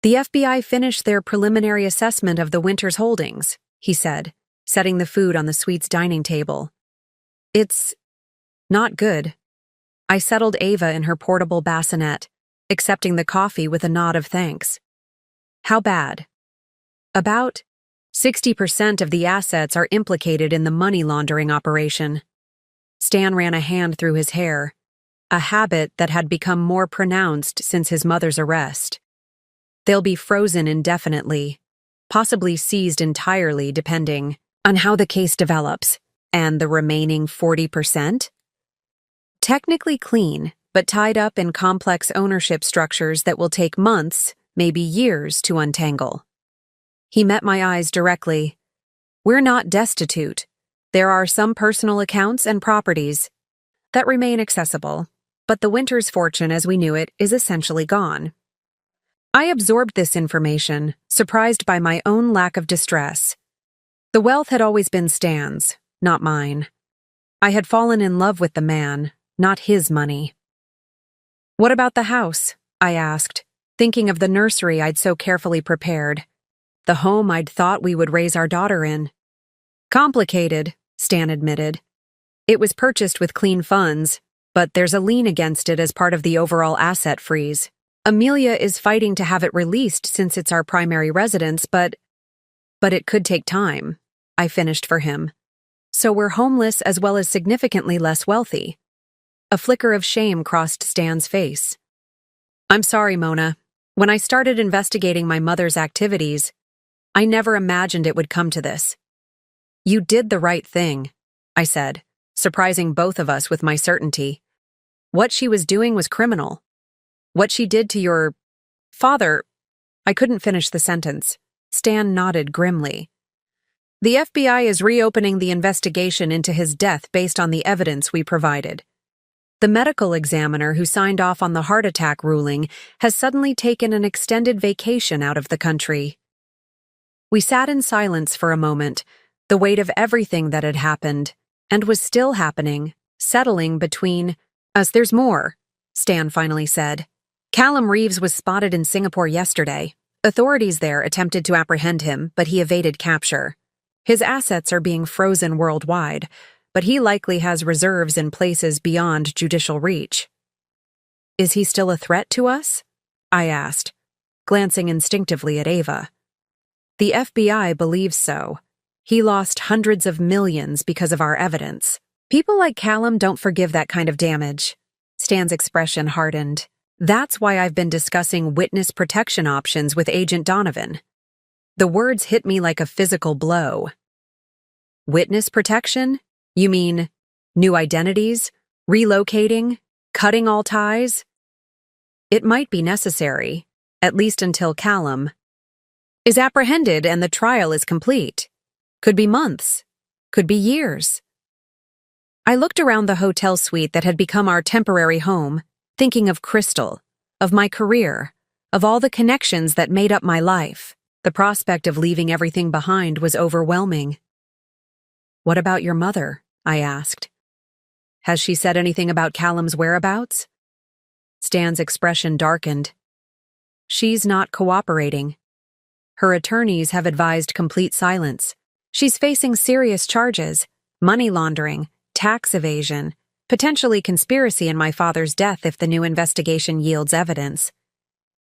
The FBI finished their preliminary assessment of the Winters holdings, he said, setting the food on the suite's dining table. It's not good. I settled Ava in her portable bassinet, accepting the coffee with a nod of thanks. How bad? About 60% of the assets are implicated in the money laundering operation. Stan ran a hand through his hair, a habit that had become more pronounced since his mother's arrest. They'll be frozen indefinitely, possibly seized entirely depending on how the case develops. And the remaining 40%? Technically clean, but tied up in complex ownership structures that will take months, maybe years, to untangle. He met my eyes directly. We're not destitute. There are some personal accounts and properties that remain accessible, but the Winters fortune as we knew it is essentially gone. I absorbed this information, surprised by my own lack of distress. The wealth had always been Stan's, not mine. I had fallen in love with the man, not his money. What about the house? I asked, thinking of the nursery I'd so carefully prepared. The home I'd thought we would raise our daughter in. Complicated, Stan admitted. It was purchased with clean funds, but there's a lien against it as part of the overall asset freeze. Amelia is fighting to have it released since it's our primary residence, but it could take time, I finished for him. So we're homeless as well as significantly less wealthy. A flicker of shame crossed Stan's face. I'm sorry, Mona. When I started investigating my mother's activities, I never imagined it would come to this. You did the right thing, I said, surprising both of us with my certainty. What she was doing was criminal. What she did to your father... I couldn't finish the sentence. Stan nodded grimly. The FBI is reopening the investigation into his death based on the evidence we provided. The medical examiner who signed off on the heart attack ruling has suddenly taken an extended vacation out of the country. We sat in silence for a moment, the weight of everything that had happened, and was still happening, settling between us. There's more, Stan finally said. Callum Reeves was spotted in Singapore yesterday. Authorities there attempted to apprehend him, but he evaded capture. His assets are being frozen worldwide, but he likely has reserves in places beyond judicial reach. Is he still a threat to us? I asked, glancing instinctively at Ava. The FBI believes so. He lost hundreds of millions because of our evidence. People like Callum don't forgive that kind of damage. Stan's expression hardened. That's why I've been discussing witness protection options with Agent Donovan. The words hit me like a physical blow. Witness protection? You mean new identities? Relocating? Cutting all ties? It might be necessary, at least until Callum is apprehended and the trial is complete. Could be months. Could be years. I looked around the hotel suite that had become our temporary home, thinking of Crystal, of my career, of all the connections that made up my life. The prospect of leaving everything behind was overwhelming. "What about your mother?" I asked. "Has she said anything about Callum's whereabouts?" Stan's expression darkened. "She's not cooperating. Her attorneys have advised complete silence. She's facing serious charges, money laundering, tax evasion, potentially conspiracy in my father's death if the new investigation yields evidence.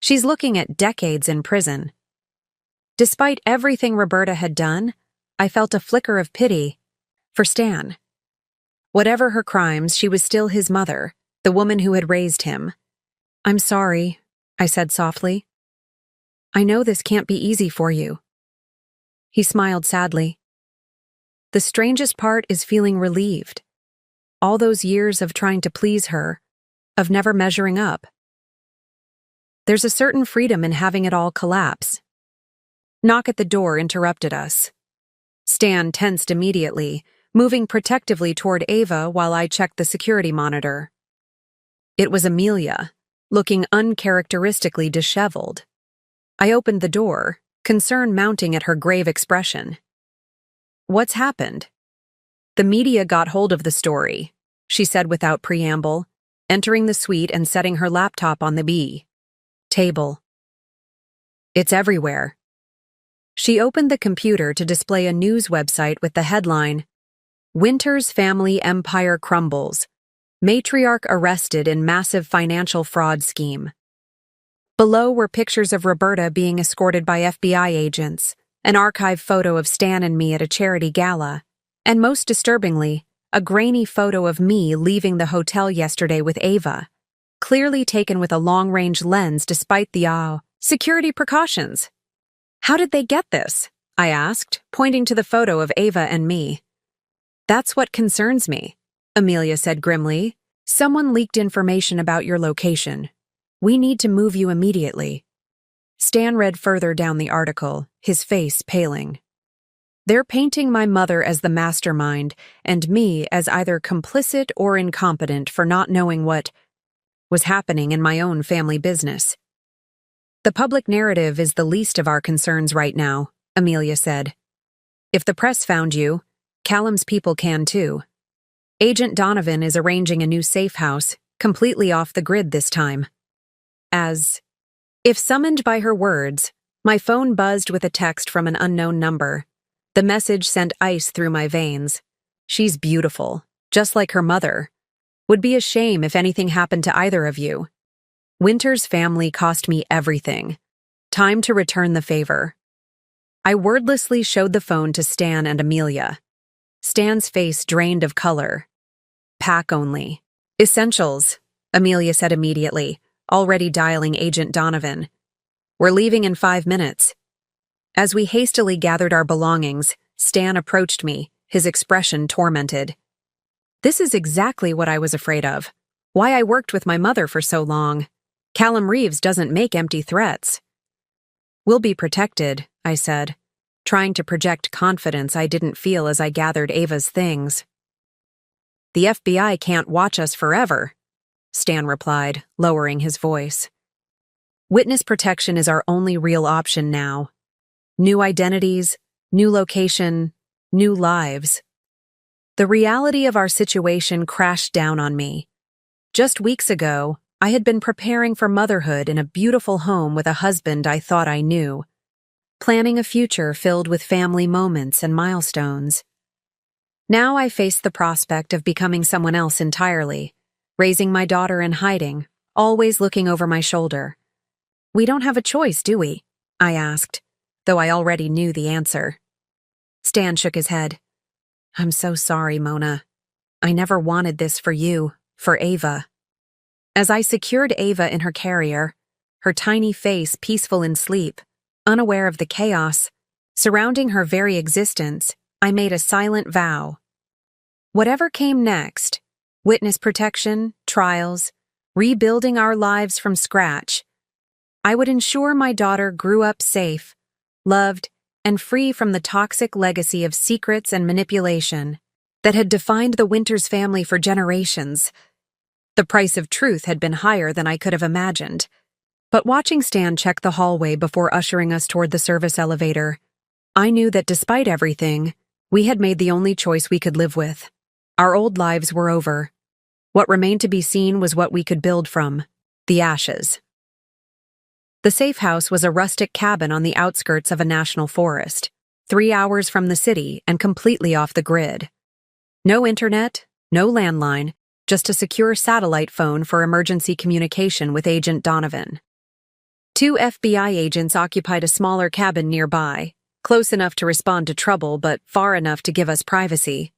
She's looking at decades in prison." Despite everything Roberta had done, I felt a flicker of pity for Stan. Whatever her crimes, she was still his mother, the woman who had raised him. "I'm sorry," I said softly. "I know this can't be easy for you." He smiled sadly. "The strangest part is feeling relieved. All those years of trying to please her, of never measuring up. There's a certain freedom in having it all collapse." Knock at the door interrupted us. Stan tensed immediately, moving protectively toward Ava while I checked the security monitor. It was Amelia, looking uncharacteristically disheveled. I opened the door, concern mounting at her grave expression. "What's happened?" "The media got hold of the story," she said without preamble, entering the suite and setting her laptop on the table. "It's everywhere." She opened the computer to display a news website with the headline, "Winter's Family Empire Crumbles. Matriarch Arrested in Massive Financial Fraud Scheme." Below were pictures of Roberta being escorted by FBI agents, an archive photo of Stan and me at a charity gala, and most disturbingly, a grainy photo of me leaving the hotel yesterday with Ava, clearly taken with a long-range lens despite the security precautions. "How did they get this?" I asked, pointing to the photo of Ava and me. "That's what concerns me," Amelia said grimly. "Someone leaked information about your location. We need to move you immediately." Stan read further down the article, his face paling. "They're painting my mother as the mastermind and me as either complicit or incompetent for not knowing what was happening in my own family business. The public narrative is the least of our concerns right now," Amelia said. "If the press found you, Callum's people can too. Agent Donovan is arranging a new safe house, completely off the grid this time." As if summoned by her words, my phone buzzed with a text from an unknown number. The message sent ice through my veins. "She's beautiful, just like her mother. Would be a shame if anything happened to either of you. Winter's family cost me everything. Time to return the favor." I wordlessly showed the phone to Stan and Amelia. Stan's face drained of color. "Pack only. Essentials," Amelia said immediately, already dialing Agent Donovan. "We're leaving in 5 minutes." As we hastily gathered our belongings, Stan approached me, his expression tormented. "This is exactly what I was afraid of. Why I worked with my mother for so long. Callum Reeves doesn't make empty threats." "We'll be protected," I said, trying to project confidence I didn't feel as I gathered Ava's things. "The FBI can't watch us forever," Stan replied, lowering his voice. "Witness protection is our only real option now. New identities, new location, new lives." The reality of our situation crashed down on me. Just weeks ago, I had been preparing for motherhood in a beautiful home with a husband I thought I knew, planning a future filled with family moments and milestones. Now I faced the prospect of becoming someone else entirely, raising my daughter in hiding, always looking over my shoulder. "We don't have a choice, do we?" I asked, though I already knew the answer. Stan shook his head. "I'm so sorry, Mona. I never wanted this for you, for Ava." As I secured Ava in her carrier, her tiny face peaceful in sleep, unaware of the chaos surrounding her very existence, I made a silent vow. Whatever came next, witness protection, trials, rebuilding our lives from scratch. I would ensure my daughter grew up safe, loved, and free from the toxic legacy of secrets and manipulation that had defined the Winters family for generations. The price of truth had been higher than I could have imagined. But watching Stan check the hallway before ushering us toward the service elevator, I knew that despite everything, we had made the only choice we could live with. Our old lives were over. What remained to be seen was what we could build from: the ashes. The safe house was a rustic cabin on the outskirts of a national forest, 3 hours from the city and completely off the grid. No internet, no landline, just a secure satellite phone for emergency communication with Agent Donovan. 2 FBI agents occupied a smaller cabin nearby, close enough to respond to trouble but far enough to give us privacy.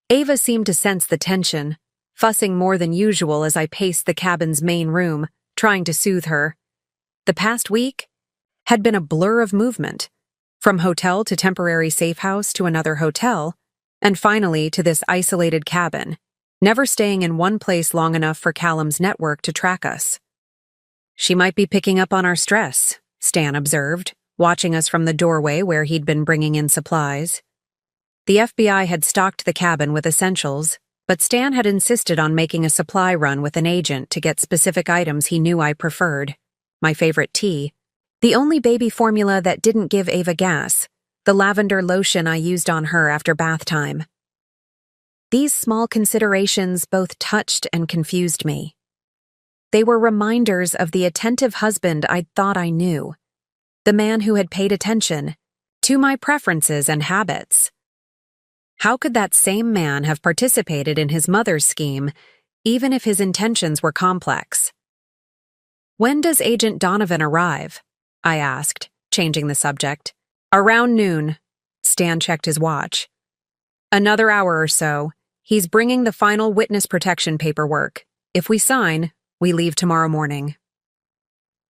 Ava seemed to sense the tension, fussing more than usual as I paced the cabin's main room, trying to soothe her. The past week had been a blur of movement, from hotel to temporary safe house to another hotel, and finally to this isolated cabin, never staying in one place long enough for Callum's network to track us. "She might be picking up on our stress," Stan observed, watching us from the doorway where he'd been bringing in supplies. The FBI had stocked the cabin with essentials, but Stan had insisted on making a supply run with an agent to get specific items he knew I preferred. My favorite tea, the only baby formula that didn't give Ava gas, the lavender lotion I used on her after bath time. These small considerations both touched and confused me. They were reminders of the attentive husband I'd thought I knew, the man who had paid attention to my preferences and habits. How could that same man have participated in his mother's scheme, even if his intentions were complex? "When does Agent Donovan arrive?" I asked, changing the subject. "Around noon." Stan checked his watch. "Another hour or so. He's bringing the final witness protection paperwork. If we sign, we leave tomorrow morning."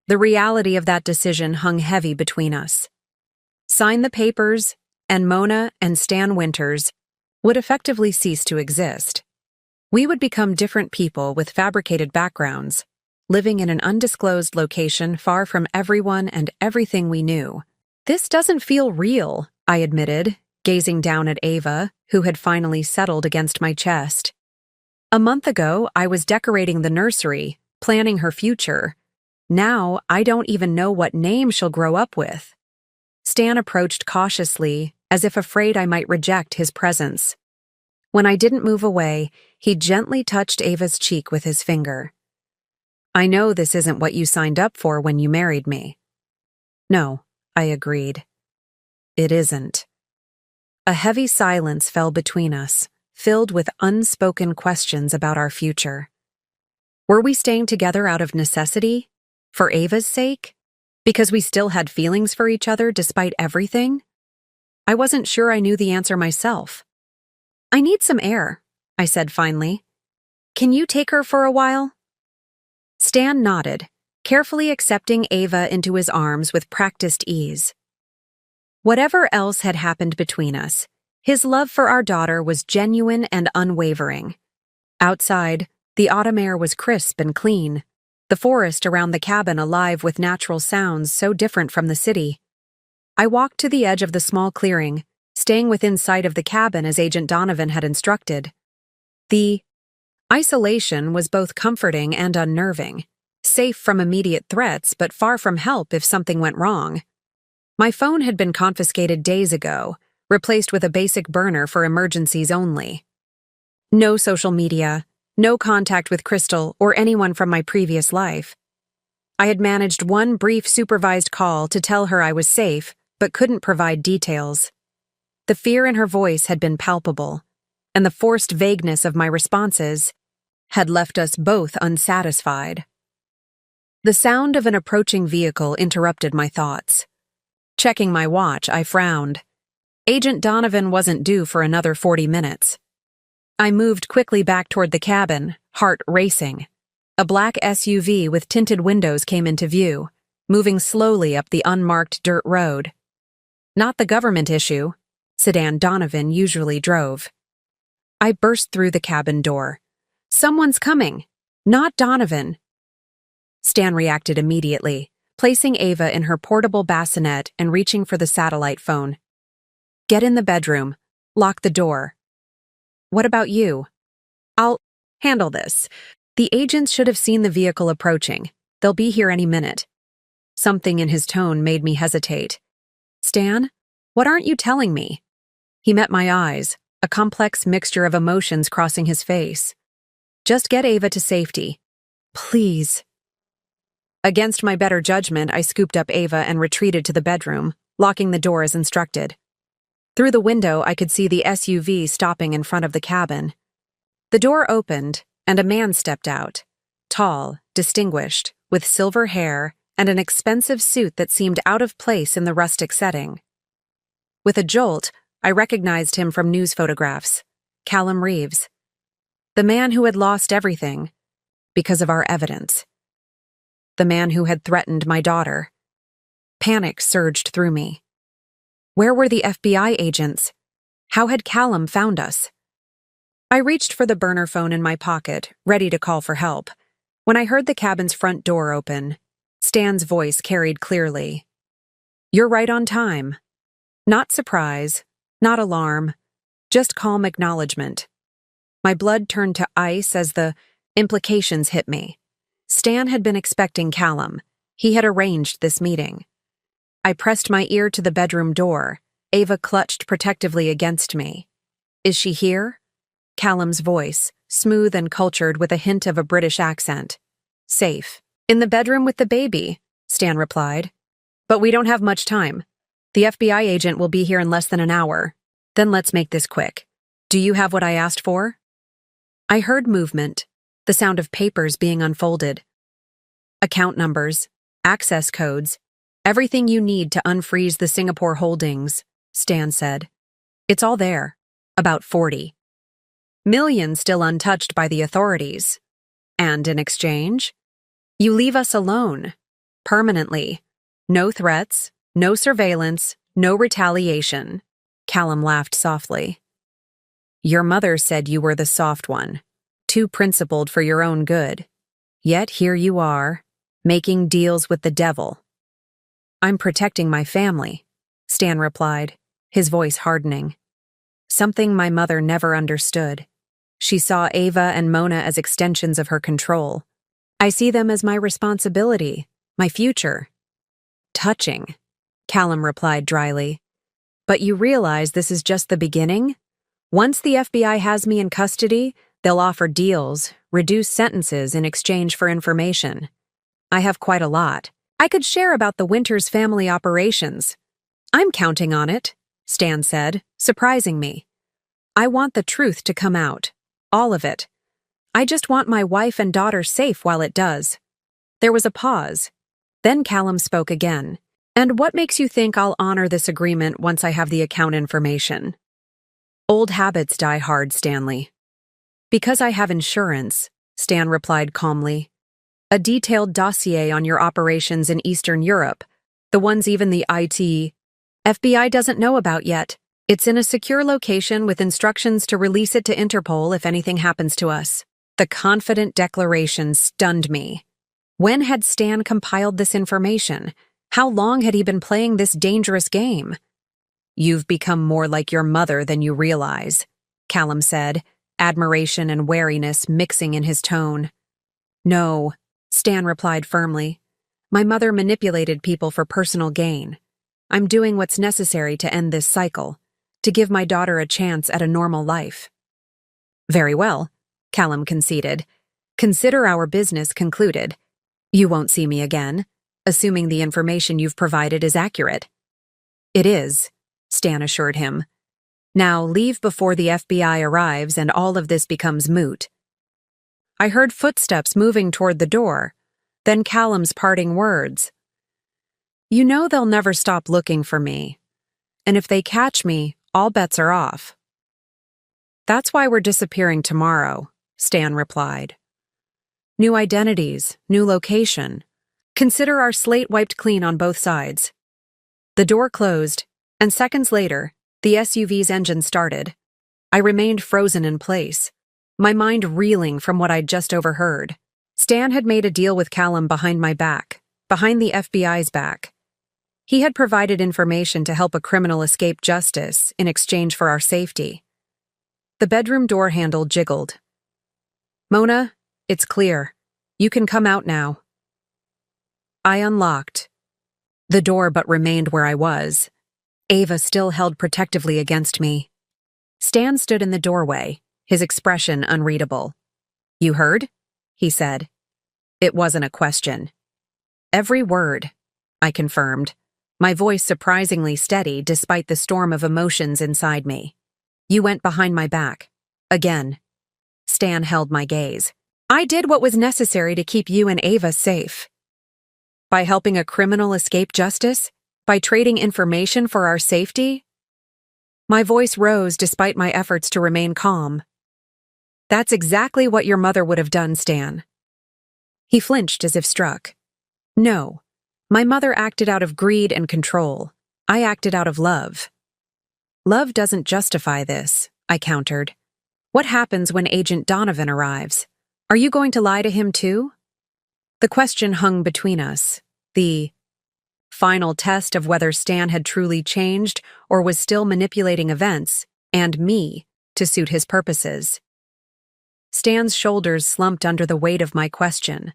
The reality of that decision hung heavy between us. Sign the papers, and Mona and Stan Winters would effectively cease to exist. We would become different people with fabricated backgrounds, living in an undisclosed location far from everyone and everything we knew. "This doesn't feel real," I admitted, gazing down at Ava, who had finally settled against my chest. "A month ago, I was decorating the nursery, planning her future. Now, I don't even know what name she'll grow up with." Stan approached cautiously, as if afraid I might reject his presence. When I didn't move away, he gently touched Ava's cheek with his finger. "I know this isn't what you signed up for when you married me." "No," I agreed. "It isn't." A heavy silence fell between us, filled with unspoken questions about our future. Were we staying together out of necessity? For Ava's sake? Because we still had feelings for each other despite everything? I wasn't sure I knew the answer myself. "I need some air," I said finally. "Can you take her for a while?" Stan nodded, carefully accepting Ava into his arms with practiced ease. Whatever else had happened between us, his love for our daughter was genuine and unwavering. Outside, the autumn air was crisp and clean, the forest around the cabin alive with natural sounds so different from the city. I walked to the edge of the small clearing, staying within sight of the cabin as Agent Donovan had instructed. The isolation was both comforting and unnerving, safe from immediate threats but far from help if something went wrong. My phone had been confiscated days ago, replaced with a basic burner for emergencies only. No social media, no contact with Crystal or anyone from my previous life. I had managed one brief supervised call to tell her I was safe, but couldn't provide details. The fear in her voice had been palpable, and the forced vagueness of my responses had left us both unsatisfied. The sound of an approaching vehicle interrupted my thoughts. Checking my watch, I frowned. Agent Donovan wasn't due for another 40 minutes. I moved quickly back toward the cabin, heart racing. A black SUV with tinted windows came into view, moving slowly up the unmarked dirt road. Not the government issue, sedan Donovan usually drove. I burst through the cabin door. "Someone's coming!" "Not Donovan. Stan reacted immediately, placing Ava in her portable bassinet and reaching for the satellite phone. Get in the bedroom. Lock the door. What about you? I'll handle this. The agents should have seen the vehicle approaching. They'll be here any minute. Something in his tone made me hesitate. Stan, what aren't you telling me? He met my eyes, a complex mixture of emotions crossing his face. Just get Ava to safety. Please. Against my better judgment, I scooped up Ava and retreated to the bedroom, locking the door as instructed. Through the window, I could see the SUV stopping in front of the cabin. The door opened, and a man stepped out. Tall, distinguished, with silver hair and an expensive suit that seemed out of place in the rustic setting. With a jolt, I recognized him from news photographs. Callum Reeves. The man who had lost everything because of our evidence. The man who had threatened my daughter. Panic surged through me. Where were the FBI agents? How had Callum found us? I reached for the burner phone in my pocket, ready to call for help. When I heard the cabin's front door open, Stan's voice carried clearly. You're right on time. Not surprise, not alarm, just calm acknowledgement. My blood turned to ice as the implications hit me. Stan had been expecting Callum. He had arranged this meeting. I pressed my ear to the bedroom door. Ava clutched protectively against me. Is she here? Callum's voice, smooth and cultured with a hint of a British accent. Safe. In the bedroom with the baby, Stan replied. But we don't have much time. The FBI agent will be here in less than an hour. Then let's make this quick. Do you have what I asked for? I heard movement, the sound of papers being unfolded. Account numbers, access codes, everything you need to unfreeze the Singapore holdings, Stan said. It's all there. About 40. Millions still untouched by the authorities. And in exchange? You leave us alone. Permanently. No threats, no surveillance, no retaliation. Callum laughed softly. Your mother said you were the soft one, too principled for your own good. Yet here you are, making deals with the devil. I'm protecting my family, Stan replied, his voice hardening. Something my mother never understood. She saw Ava and Mona as extensions of her control. I see them as my responsibility, my future. Touching, Callum replied dryly. But you realize this is just the beginning? Once the FBI has me in custody, they'll offer deals, reduce sentences in exchange for information. I have quite a lot. I could share about the Winters family operations. I'm counting on it, Stan said, surprising me. I want the truth to come out. All of it. I just want my wife and daughter safe while it does. There was a pause. Then Callum spoke again. And what makes you think I'll honor this agreement once I have the account information? Old habits die hard, Stanley. Because I have insurance, Stan replied calmly. A detailed dossier on your operations in Eastern Europe, the ones even the FBI doesn't know about yet. It's in a secure location with instructions to release it to Interpol if anything happens to us. The confident declaration stunned me. When had Stan compiled this information? How long had he been playing this dangerous game? You've become more like your mother than you realize, Callum said, admiration and wariness mixing in his tone. No, Stan replied firmly. My mother manipulated people for personal gain. I'm doing what's necessary to end this cycle, to give my daughter a chance at a normal life. Very well, Callum conceded. Consider our business concluded. You won't see me again, assuming the information you've provided is accurate. It is, Stan assured him. Now leave before the FBI arrives and all of this becomes moot. I heard footsteps moving toward the door, then Callum's parting words. You know they'll never stop looking for me, and if they catch me, all bets are off. That's why we're disappearing tomorrow, Stan replied. New identities, new location. Consider our slate wiped clean on both sides. The door closed, and seconds later, the SUV's engine started. I remained frozen in place, my mind reeling from what I'd just overheard. Stan had made a deal with Callum behind my back, behind the FBI's back. He had provided information to help a criminal escape justice in exchange for our safety. The bedroom door handle jiggled. "Mona, it's clear. You can come out now." I unlocked the door but remained where I was. Ava still held protectively against me. Stan stood in the doorway, his expression unreadable. "You heard?" he said. It wasn't a question. "Every word," I confirmed, my voice surprisingly steady despite the storm of emotions inside me. "You went behind my back. Again." Stan held my gaze. "I did what was necessary to keep you and Ava safe." "By helping a criminal escape justice? By trading information for our safety?" My voice rose despite my efforts to remain calm. "That's exactly what your mother would have done, Stan." He flinched as if struck. "No, my mother acted out of greed and control. I acted out of love." "Love doesn't justify this," I countered. "What happens when Agent Donovan arrives? Are you going to lie to him too?" The question hung between us, the final test of whether Stan had truly changed or was still manipulating events, and me, to suit his purposes. Stan's shoulders slumped under the weight of my question.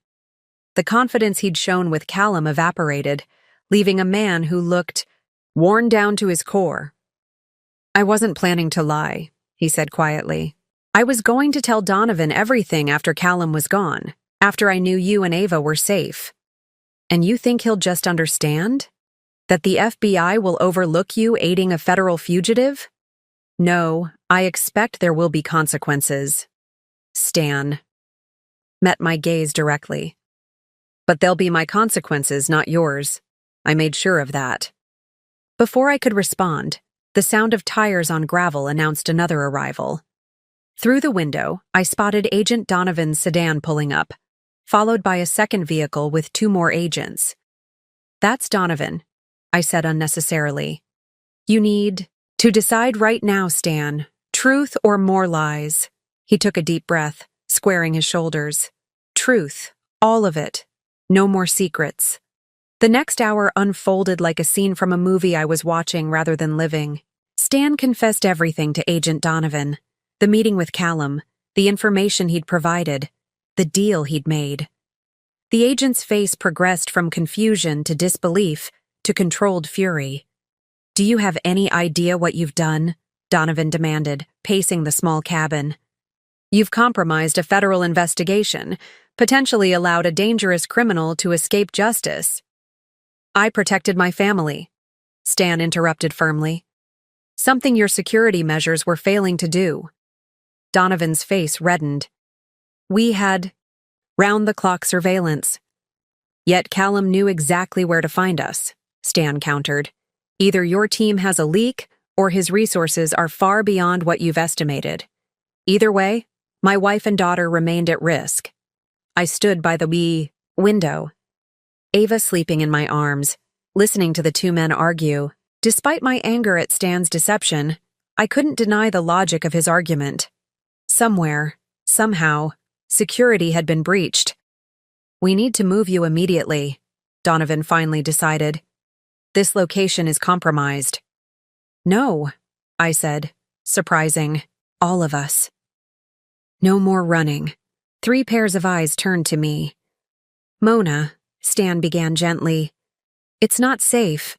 The confidence he'd shown with Callum evaporated, leaving a man who looked worn down to his core. "I wasn't planning to lie," he said quietly. "I was going to tell Donovan everything after Callum was gone, after I knew you and Ava were safe. And you think he'll just understand? That the FBI will overlook you aiding a federal fugitive? No, I expect there will be consequences." Stan met my gaze directly. "But they'll be my consequences, not yours. I made sure of that." Before I could respond, the sound of tires on gravel announced another arrival. Through the window, I spotted Agent Donovan's sedan pulling up, followed by a second vehicle with 2 more agents. "That's Donovan," I said unnecessarily. "You need to decide right now, Stan. Truth or more lies." He took a deep breath, squaring his shoulders. "Truth, all of it. No more secrets." The next hour unfolded like a scene from a movie I was watching rather than living. Stan confessed everything to Agent Donovan. The meeting with Callum, the information he'd provided, the deal he'd made. The agent's face progressed from confusion to disbelief to controlled fury. "Do you have any idea what you've done?" Donovan demanded, pacing the small cabin. "You've compromised a federal investigation, potentially allowed a dangerous criminal to escape justice." "I protected my family," Stan interrupted firmly. "Something your security measures were failing to do." Donovan's face reddened. "We had round-the-clock surveillance." "Yet Callum knew exactly where to find us," Stan countered. "Either your team has a leak, or his resources are far beyond what you've estimated. Either way, my wife and daughter remained at risk." I stood by the window, Ava sleeping in my arms, listening to the 2 men argue. Despite my anger at Stan's deception, I couldn't deny the logic of his argument. Somewhere, somehow, security had been breached. "We need to move you immediately," Donovan finally decided. "This location is compromised." "No," I said, surprising all of us. No more running. 3 pairs of eyes turned to me. "Mona," Stan began gently, "it's not safe."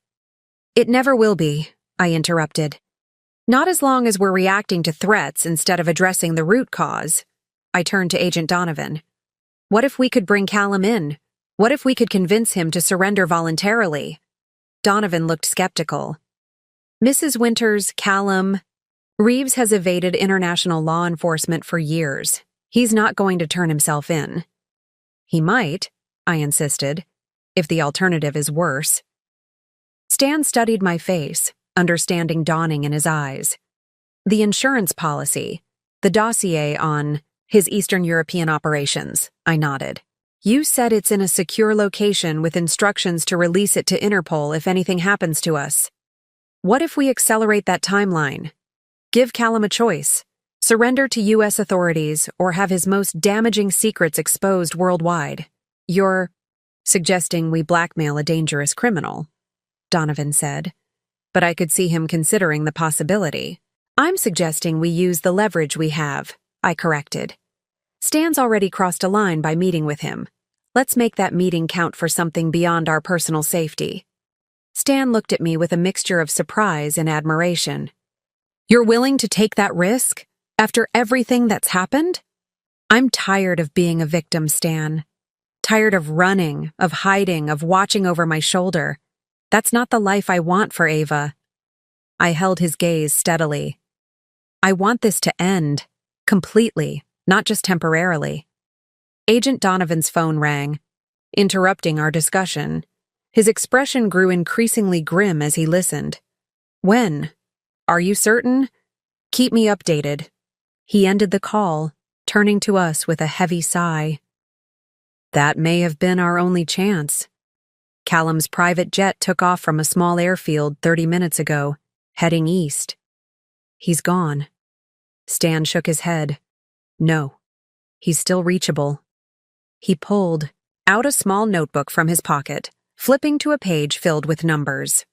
"It never will be," I interrupted. "Not as long as we're reacting to threats instead of addressing the root cause." I turned to Agent Donovan. "What if we could bring Callum in? What if we could convince him to surrender voluntarily?" Donovan looked skeptical. "Mrs. Winters, Callum, Reeves has evaded international law enforcement for years. He's not going to turn himself in." "He might," I insisted, "if the alternative is worse." Stan studied my face, understanding dawning in his eyes. "The insurance policy, the dossier on his Eastern European operations," I nodded. "You said it's in a secure location with instructions to release it to Interpol if anything happens to us. What if we accelerate that timeline? Give Callum a choice. Surrender to U.S. authorities or have his most damaging secrets exposed worldwide. You're suggesting we blackmail a dangerous criminal, Donovan said, but I could see him considering the possibility. I'm suggesting we use the leverage we have, I corrected. Stan's already crossed a line by meeting with him. Let's make that meeting count for something beyond our personal safety. Stan looked at me with a mixture of surprise and admiration. You're willing to take that risk? After everything that's happened? I'm tired of being a victim, Stan. Tired of running, of hiding, of watching over my shoulder. That's not the life I want for Ava. I held his gaze steadily. I want this to end. Completely, not just temporarily. Agent Donovan's phone rang, interrupting our discussion. His expression grew increasingly grim as he listened. When? Are you certain? Keep me updated. He ended the call, turning to us with a heavy sigh. That may have been our only chance. Callum's private jet took off from a small airfield 30 minutes ago, heading east. He's gone. Stan shook his head. No, he's still reachable. He pulled out a small notebook from his pocket, flipping to a page filled with numbers.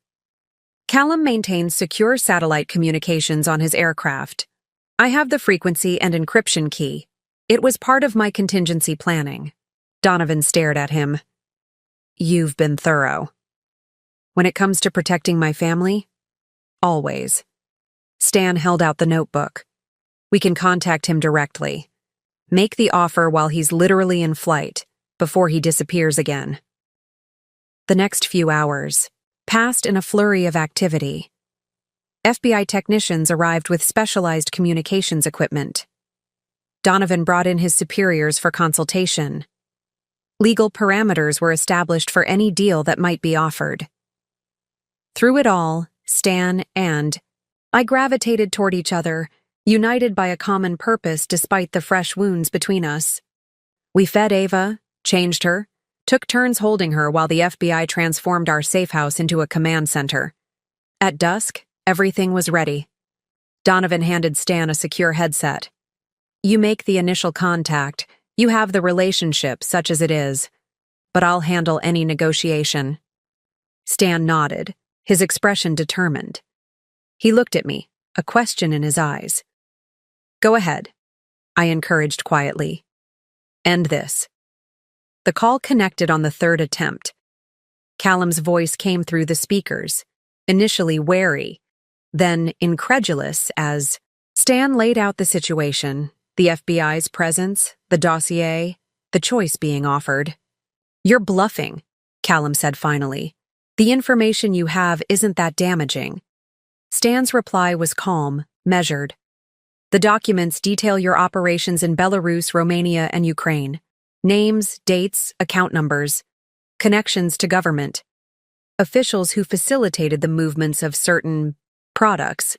Callum maintains secure satellite communications on his aircraft. I have the frequency and encryption key. It was part of my contingency planning. Donovan stared at him. You've been thorough. When it comes to protecting my family? Always. Stan held out the notebook. We can contact him directly. Make the offer while he's literally in flight, before he disappears again. The next few hours passed in a flurry of activity. FBI technicians arrived with specialized communications equipment. Donovan brought in his superiors for consultation. Legal parameters were established for any deal that might be offered. Through it all, Stan and I gravitated toward each other, united by a common purpose despite the fresh wounds between us. We fed Ava, changed her, took turns holding her while the FBI transformed our safe house into a command center. At dusk, everything was ready. Donovan handed Stan a secure headset. You make the initial contact, you have the relationship such as it is, but I'll handle any negotiation. Stan nodded, his expression determined. He looked at me, a question in his eyes. Go ahead, I encouraged quietly. End this. The call connected on the third attempt. Callum's voice came through the speakers, initially wary, then incredulous as Stan laid out the situation, the FBI's presence, the dossier, the choice being offered. You're bluffing, Callum said finally. The information you have isn't that damaging. Stan's reply was calm, measured. The documents detail your operations in Belarus, Romania, and Ukraine. Names, dates, account numbers, connections to government, officials who facilitated the movements of certain products.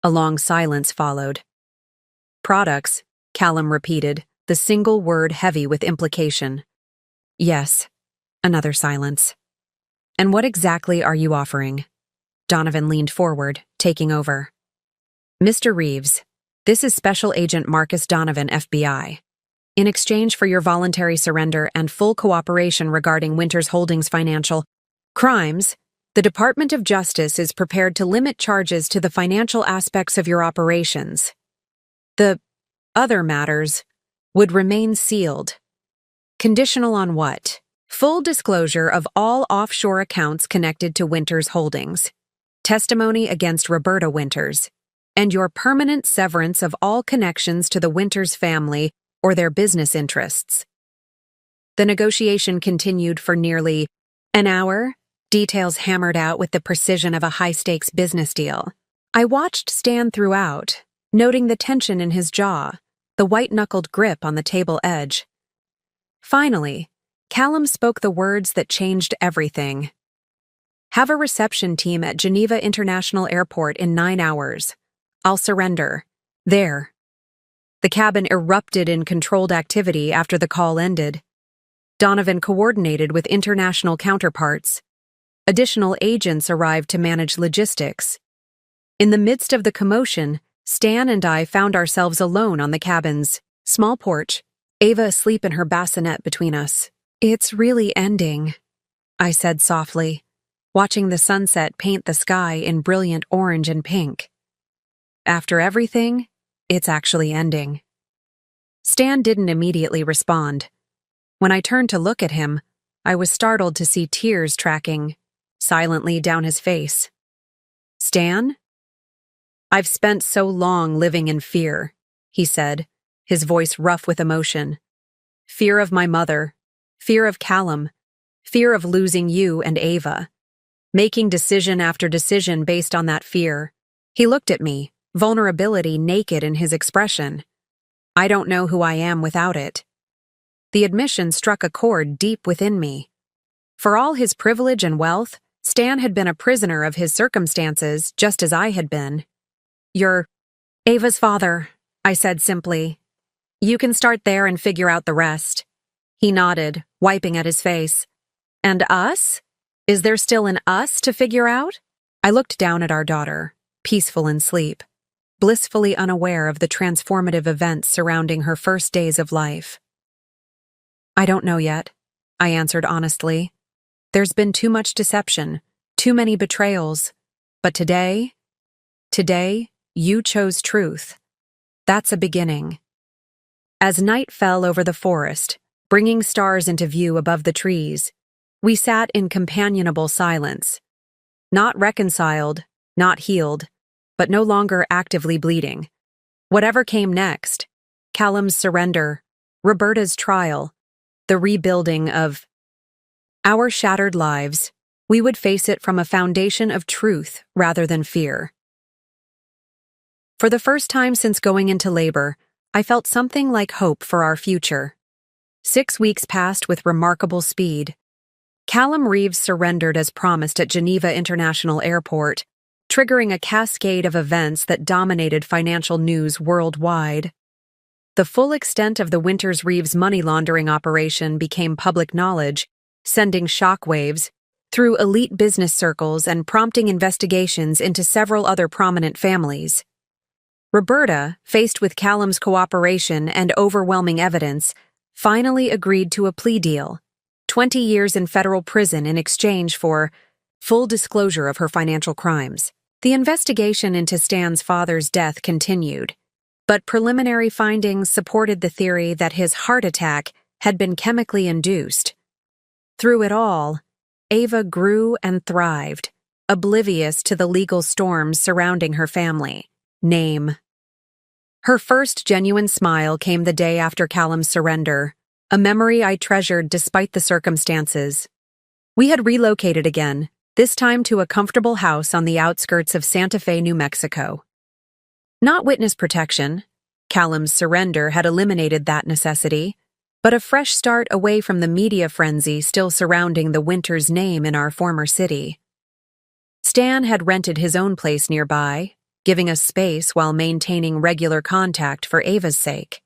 A long silence followed. Products, Callum repeated, the single word heavy with implication. Yes. Another silence. And what exactly are you offering? Donovan leaned forward, taking over. Mr. Reeves, this is Special Agent Marcus Donovan, FBI. In exchange for your voluntary surrender and full cooperation regarding Winters Holdings' financial crimes, the Department of Justice is prepared to limit charges to the financial aspects of your operations. The other matters would remain sealed. Conditional on what? Full disclosure of all offshore accounts connected to Winters Holdings, testimony against Roberta Winters, and your permanent severance of all connections to the Winters family or their business interests. The negotiation continued for nearly an hour, details hammered out with the precision of a high-stakes business deal. I watched Stan throughout, noting the tension in his jaw, the white-knuckled grip on the table edge. Finally, Callum spoke the words that changed everything. Have a reception team at Geneva International Airport in 9 hours. I'll surrender. There. The cabin erupted in controlled activity after the call ended. Donovan coordinated with international counterparts. Additional agents arrived to manage logistics. In the midst of the commotion, Stan and I found ourselves alone on the cabin's small porch, Ava asleep in her bassinet between us. "It's really ending," I said softly, watching the sunset paint the sky in brilliant orange and pink. "After everything, it's actually ending." Stan didn't immediately respond. When I turned to look at him, I was startled to see tears tracking silently down his face. "Stan?" "I've spent so long living in fear," he said, his voice rough with emotion. "Fear of my mother, fear of Callum, fear of losing you and Ava. Making decision after decision based on that fear." He looked at me, vulnerability naked in his expression. "I don't know who I am without it." The admission struck a chord deep within me. For all his privilege and wealth, Stan had been a prisoner of his circumstances, just as I had been. "You're Ava's father," I said simply. "You can start there and figure out the rest." He nodded, wiping at his face. "And us? Is there still an us to figure out?" I looked down at our daughter, peaceful in sleep, blissfully unaware of the transformative events surrounding her first days of life. "I don't know yet," I answered honestly. "There's been too much deception, too many betrayals. But today, you chose truth. That's a beginning." As night fell over the forest, bringing stars into view above the trees, we sat in companionable silence. Not reconciled, not healed, but no longer actively bleeding. Whatever came next, Callum's surrender, Roberta's trial, the rebuilding of our shattered lives, we would face it from a foundation of truth rather than fear. For the first time since going into labor, I felt something like hope for our future. 6 weeks passed with remarkable speed. Callum Reeves surrendered as promised at Geneva International Airport, triggering a cascade of events that dominated financial news worldwide. The full extent of the Winters Reeves money laundering operation became public knowledge, sending shockwaves through elite business circles and prompting investigations into several other prominent families. Roberta, faced with Callum's cooperation and overwhelming evidence, finally agreed to a plea deal, 20 years in federal prison in exchange for full disclosure of her financial crimes. The investigation into Stan's father's death continued, but preliminary findings supported the theory that his heart attack had been chemically induced. Through it all, Ava grew and thrived, oblivious to the legal storms surrounding her family name. Her first genuine smile came the day after Callum's surrender, a memory I treasured despite the circumstances. We had relocated again, this time to a comfortable house on the outskirts of Santa Fe, New Mexico. Not witness protection, Callum's surrender had eliminated that necessity, but a fresh start away from the media frenzy still surrounding the Winters name in our former city. Stan had rented his own place nearby, giving us space while maintaining regular contact for Ava's sake.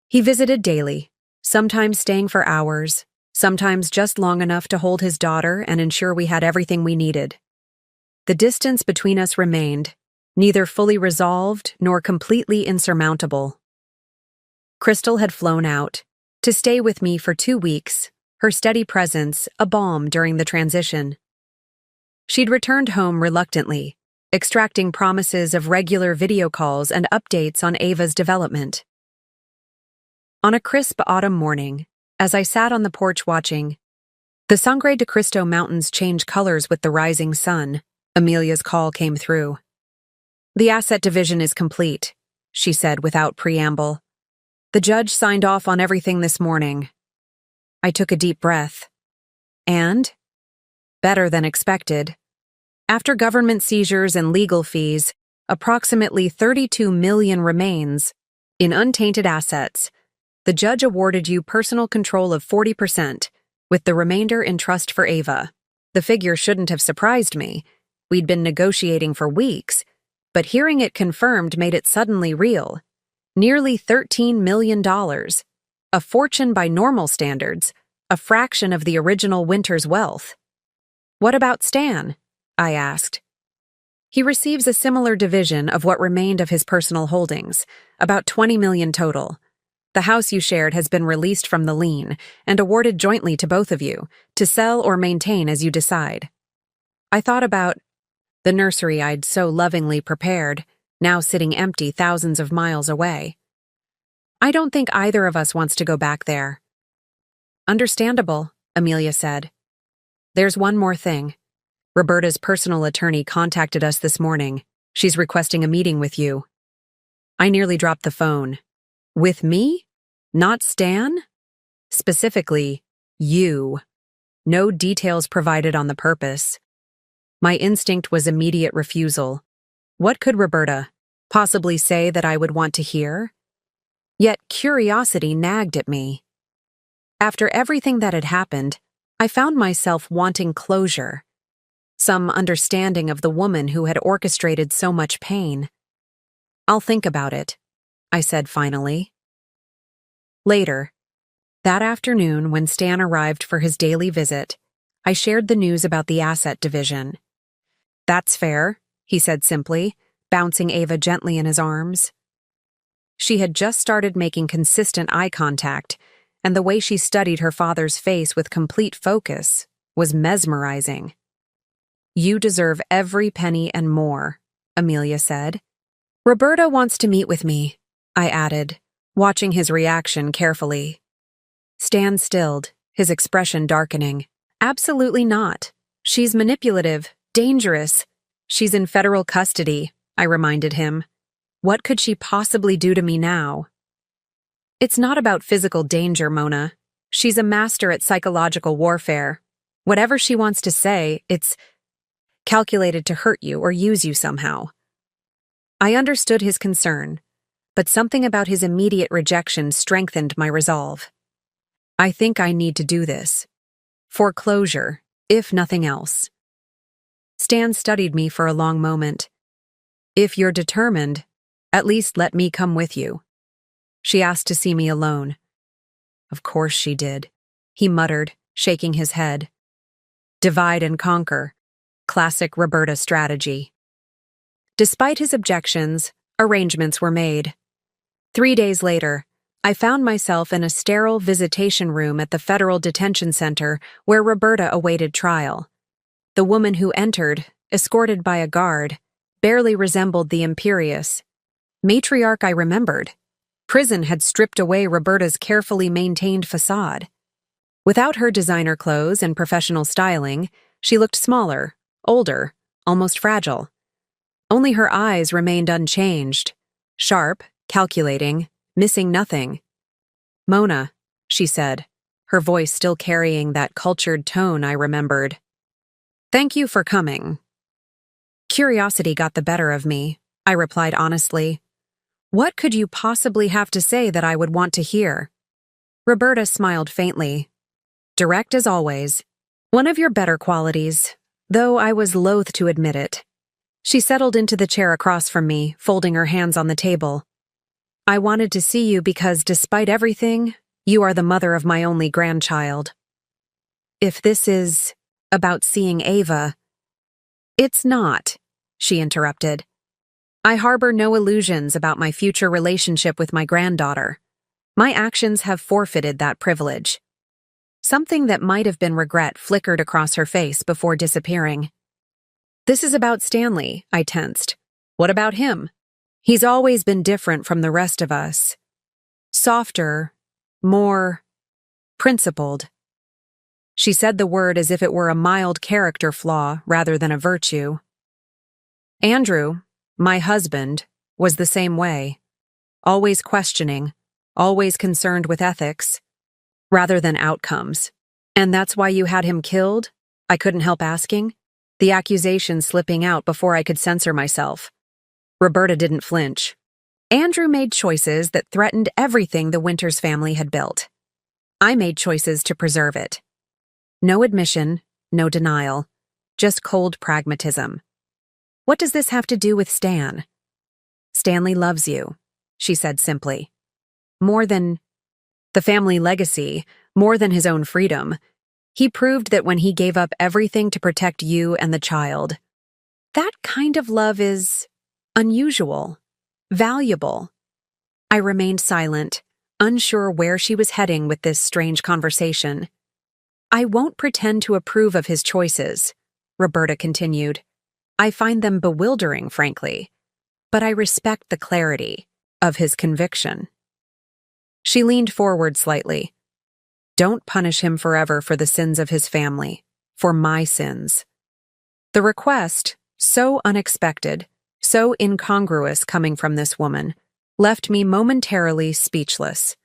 He visited daily, sometimes staying for hours, sometimes just long enough to hold his daughter and ensure we had everything we needed. The distance between us remained, neither fully resolved nor completely insurmountable. Crystal had flown out, to stay with me for 2 weeks, her steady presence a balm during the transition. She'd returned home reluctantly, extracting promises of regular video calls and updates on Ava's development. On a crisp autumn morning, as I sat on the porch watching the Sangre de Cristo Mountains change colors with the rising sun, Amelia's call came through. "The asset division is complete," she said without preamble. "The judge signed off on everything this morning." I took a deep breath. And? Better than expected. After government seizures and legal fees, approximately $32 million remains in untainted assets. The judge awarded you personal control of 40%, with the remainder in trust for Ava. The figure shouldn't have surprised me. We'd been negotiating for weeks, but hearing it confirmed made it suddenly real. Nearly $13 million. A fortune by normal standards, a fraction of the original Winters wealth. "What about Stan?" I asked. He receives a similar division of what remained of his personal holdings, about 20 million total. The house you shared has been released from the lien and awarded jointly to both of you, to sell or maintain as you decide. I thought about the nursery I'd so lovingly prepared, now sitting empty thousands of miles away. I don't think either of us wants to go back there. Understandable, Amelia said. There's one more thing. Roberta's personal attorney contacted us this morning. She's requesting a meeting with you. I nearly dropped the phone. With me? Not Stan? Specifically, you. No details provided on the purpose. My instinct was immediate refusal. What could Roberta possibly say that I would want to hear? Yet curiosity nagged at me. After everything that had happened, I found myself wanting closure. Some understanding of the woman who had orchestrated so much pain. I'll think about it, I said finally. Later, that afternoon when Stan arrived for his daily visit, I shared the news about the asset division. That's fair, he said simply, bouncing Ava gently in his arms. She had just started making consistent eye contact, and the way she studied her father's face with complete focus was mesmerizing. You deserve every penny and more, Amelia said. Roberta wants to meet with me, I added, watching his reaction carefully. Stan stilled, his expression darkening. Absolutely not. She's manipulative, dangerous. She's in federal custody, I reminded him. What could she possibly do to me now? It's not about physical danger, Mona. She's a master at psychological warfare. Whatever she wants to say, it's calculated to hurt you or use you somehow. I understood his concern, but something about his immediate rejection strengthened my resolve. I think I need to do this. For closure, if nothing else. Stan studied me for a long moment. If you're determined, at least let me come with you. She asked to see me alone. Of course she did, he muttered, shaking his head. Divide and conquer. Classic Roberta strategy. Despite his objections, arrangements were made. 3 days later, I found myself in a sterile visitation room at the Federal Detention Center where Roberta awaited trial. The woman who entered, escorted by a guard, barely resembled the imperious matriarch I remembered. Prison had stripped away Roberta's carefully maintained facade. Without her designer clothes and professional styling, she looked smaller, older, almost fragile. Only her eyes remained unchanged, sharp, calculating, missing nothing. Mona, she said, her voice still carrying that cultured tone I remembered. Thank you for coming. Curiosity got the better of me, I replied honestly. What could you possibly have to say that I would want to hear? Roberta smiled faintly. Direct as always. One of your better qualities, though I was loath to admit it. She settled into the chair across from me, folding her hands on the table. I wanted to see you because, despite everything, you are the mother of my only grandchild. If this is about seeing Ava, it's not, she interrupted. I harbor no illusions about my future relationship with my granddaughter. My actions have forfeited that privilege. Something that might have been regret flickered across her face before disappearing. This is about Stanley, I tensed. What about him? He's always been different from the rest of us. Softer, more principled. She said the word as if it were a mild character flaw rather than a virtue. Andrew, my husband, was the same way. Always questioning, always concerned with ethics, rather than outcomes. And that's why you had him killed? I couldn't help asking. The accusation slipping out before I could censor myself. Roberta didn't flinch. Andrew made choices that threatened everything the Winters family had built. I made choices to preserve it. No admission, no denial, just cold pragmatism. What does this have to do with Stan? Stanley loves you, she said simply. More than the family legacy, more than his own freedom. He proved that when he gave up everything to protect you and the child, That kind of love is unusual, valuable. I remained silent, unsure where she was heading with this strange conversation. I won't pretend to approve of his choices, Roberta continued. I find them bewildering, frankly, but I respect the clarity of his conviction. She leaned forward slightly. Don't punish him forever for the sins of his family, for my sins. The request, so unexpected, so incongruous coming from this woman, left me momentarily speechless.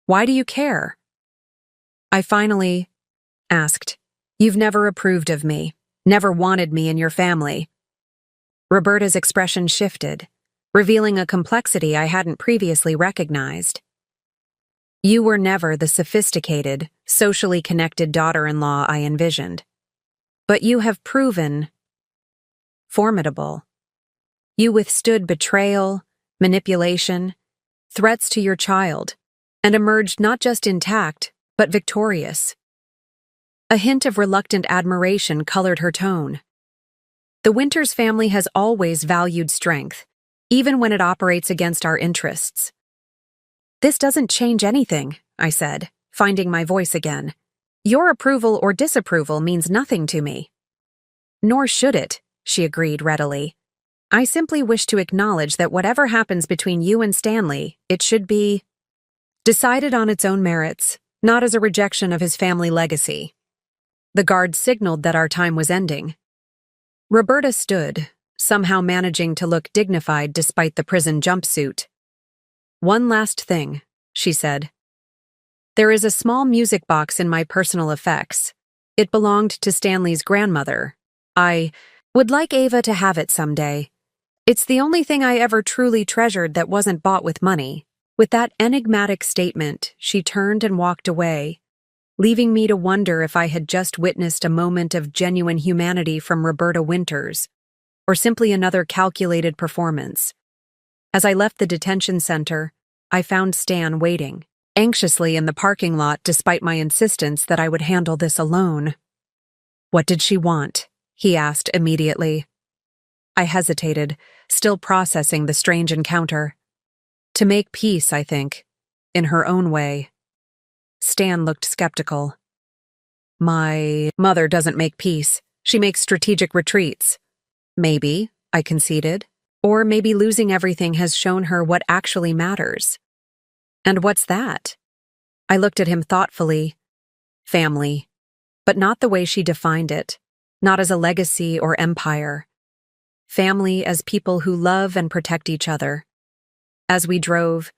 Why do you care? I finally asked. You've never approved of me, never wanted me in your family. Roberta's expression shifted, revealing a complexity I hadn't previously recognized. You were never the sophisticated, socially connected daughter-in-law I envisioned. But you have proven formidable. You withstood betrayal, manipulation, threats to your child, and emerged not just intact, but victorious. A hint of reluctant admiration colored her tone. The Winters family has always valued strength, even when it operates against our interests. This doesn't change anything, I said, finding my voice again. Your approval or disapproval means nothing to me. Nor should it, she agreed readily. I simply wish to acknowledge that whatever happens between you and Stanley, it should be decided on its own merits, not as a rejection of his family legacy. The guard signaled that our time was ending. Roberta stood, somehow managing to look dignified despite the prison jumpsuit. One last thing, she said. There is a small music box in my personal effects. It belonged to Stanley's grandmother. I would like Ava to have it someday. It's the only thing I ever truly treasured that wasn't bought with money. With that enigmatic statement, she turned and walked away, leaving me to wonder if I had just witnessed a moment of genuine humanity from Roberta Winters, or simply another calculated performance. As I left the detention center, I found Stan waiting, anxiously in the parking lot despite my insistence that I would handle this alone. What did she want? He asked immediately. I hesitated, still processing the strange encounter. To make peace, I think, in her own way. Stan looked skeptical. My mother doesn't make peace. She makes strategic retreats. Maybe, I conceded. Or maybe losing everything has shown her what actually matters. And what's that? I looked at him thoughtfully. Family. But not the way she defined it. Not as a legacy or empire. Family as people who love and protect each other. As we drove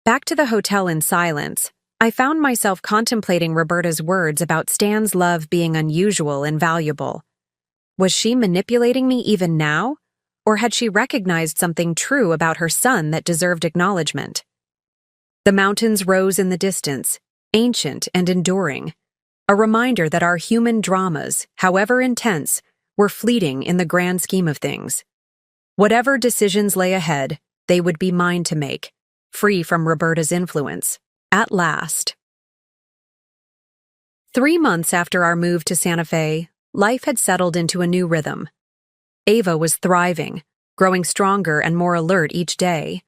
back to the hotel in silence, I found myself contemplating Roberta's words about Stan's love being unusual and valuable. Was she manipulating me even now? Or had she recognized something true about her son that deserved acknowledgement? The mountains rose in the distance, ancient and enduring, a reminder that our human dramas, however intense, were fleeting in the grand scheme of things. Whatever decisions lay ahead, they would be mine to make, free from Roberta's influence. At last. 3 months after our move to Santa Fe, life had settled into a new rhythm. Ava was thriving, growing stronger and more alert each day.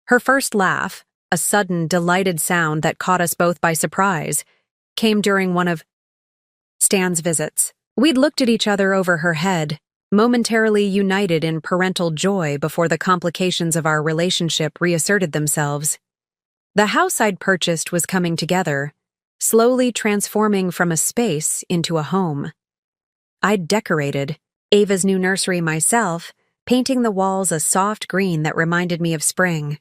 Her first laugh, a sudden, delighted sound that caught us both by surprise, came during one of Stan's visits. We'd looked at each other over her head, momentarily united in parental joy before the complications of our relationship reasserted themselves. The house I'd purchased was coming together, slowly transforming from a space into a home. I'd decorated Ava's new nursery myself, painting the walls a soft green that reminded me of spring.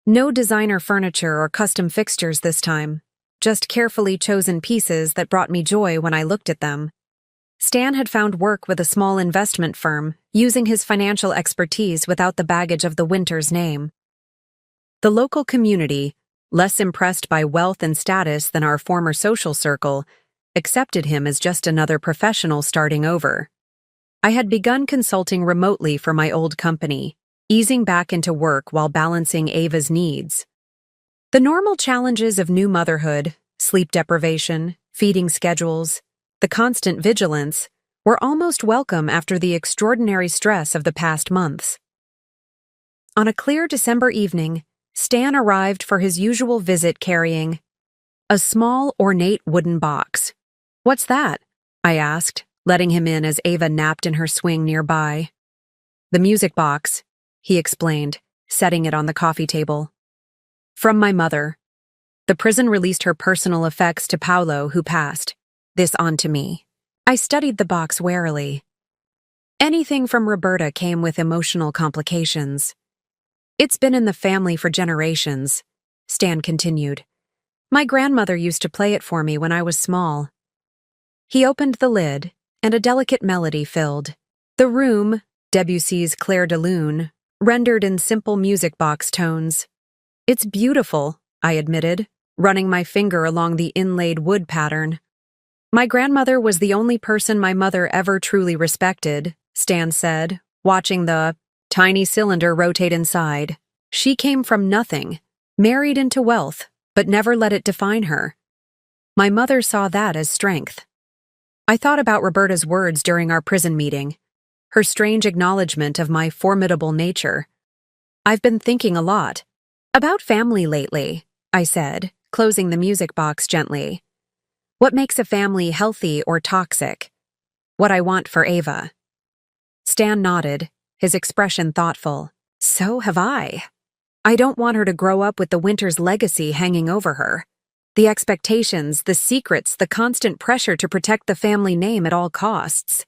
No designer furniture or custom fixtures this time, just carefully chosen pieces that brought me joy when I looked at them. Stan had found work with a small investment firm, using his financial expertise without the baggage of the Winters name. The local community, less impressed by wealth and status than our former social circle, accepted him as just another professional starting over. I had begun consulting remotely for my old company, easing back into work while balancing Ava's needs. The normal challenges of new motherhood, sleep deprivation, feeding schedules, the constant vigilance, were almost welcome after the extraordinary stress of the past months. On a clear December evening, Stan arrived for his usual visit carrying a small, ornate wooden box. "What's that?" I asked, letting him in as Ava napped in her swing nearby. "The music box," he explained, setting it on the coffee table. "From my mother. The prison released her personal effects to Paolo, who passed. This on to me." I studied the box warily. Anything from Roberta came with emotional complications. "It's been in the family for generations," Stan continued. "My grandmother used to play it for me when I was small." He opened the lid, and a delicate melody filled the room, Debussy's Clair de Lune, rendered in simple music box tones. "It's beautiful," I admitted, running my finger along the inlaid wood pattern. "My grandmother was the only person my mother ever truly respected," Stan said, watching the tiny cylinder rotate inside. "She came from nothing, married into wealth, but never let it define her. My mother saw that as strength." I thought about Roberta's words during our prison meeting, her strange acknowledgement of my formidable nature. "I've been thinking a lot about family lately," I said, closing the music box gently. "What makes a family healthy or toxic? What I want for Ava." Stan nodded, his expression thoughtful. "So have I. I don't want her to grow up with the Winters legacy hanging over her. The expectations, the secrets, the constant pressure to protect the family name at all costs."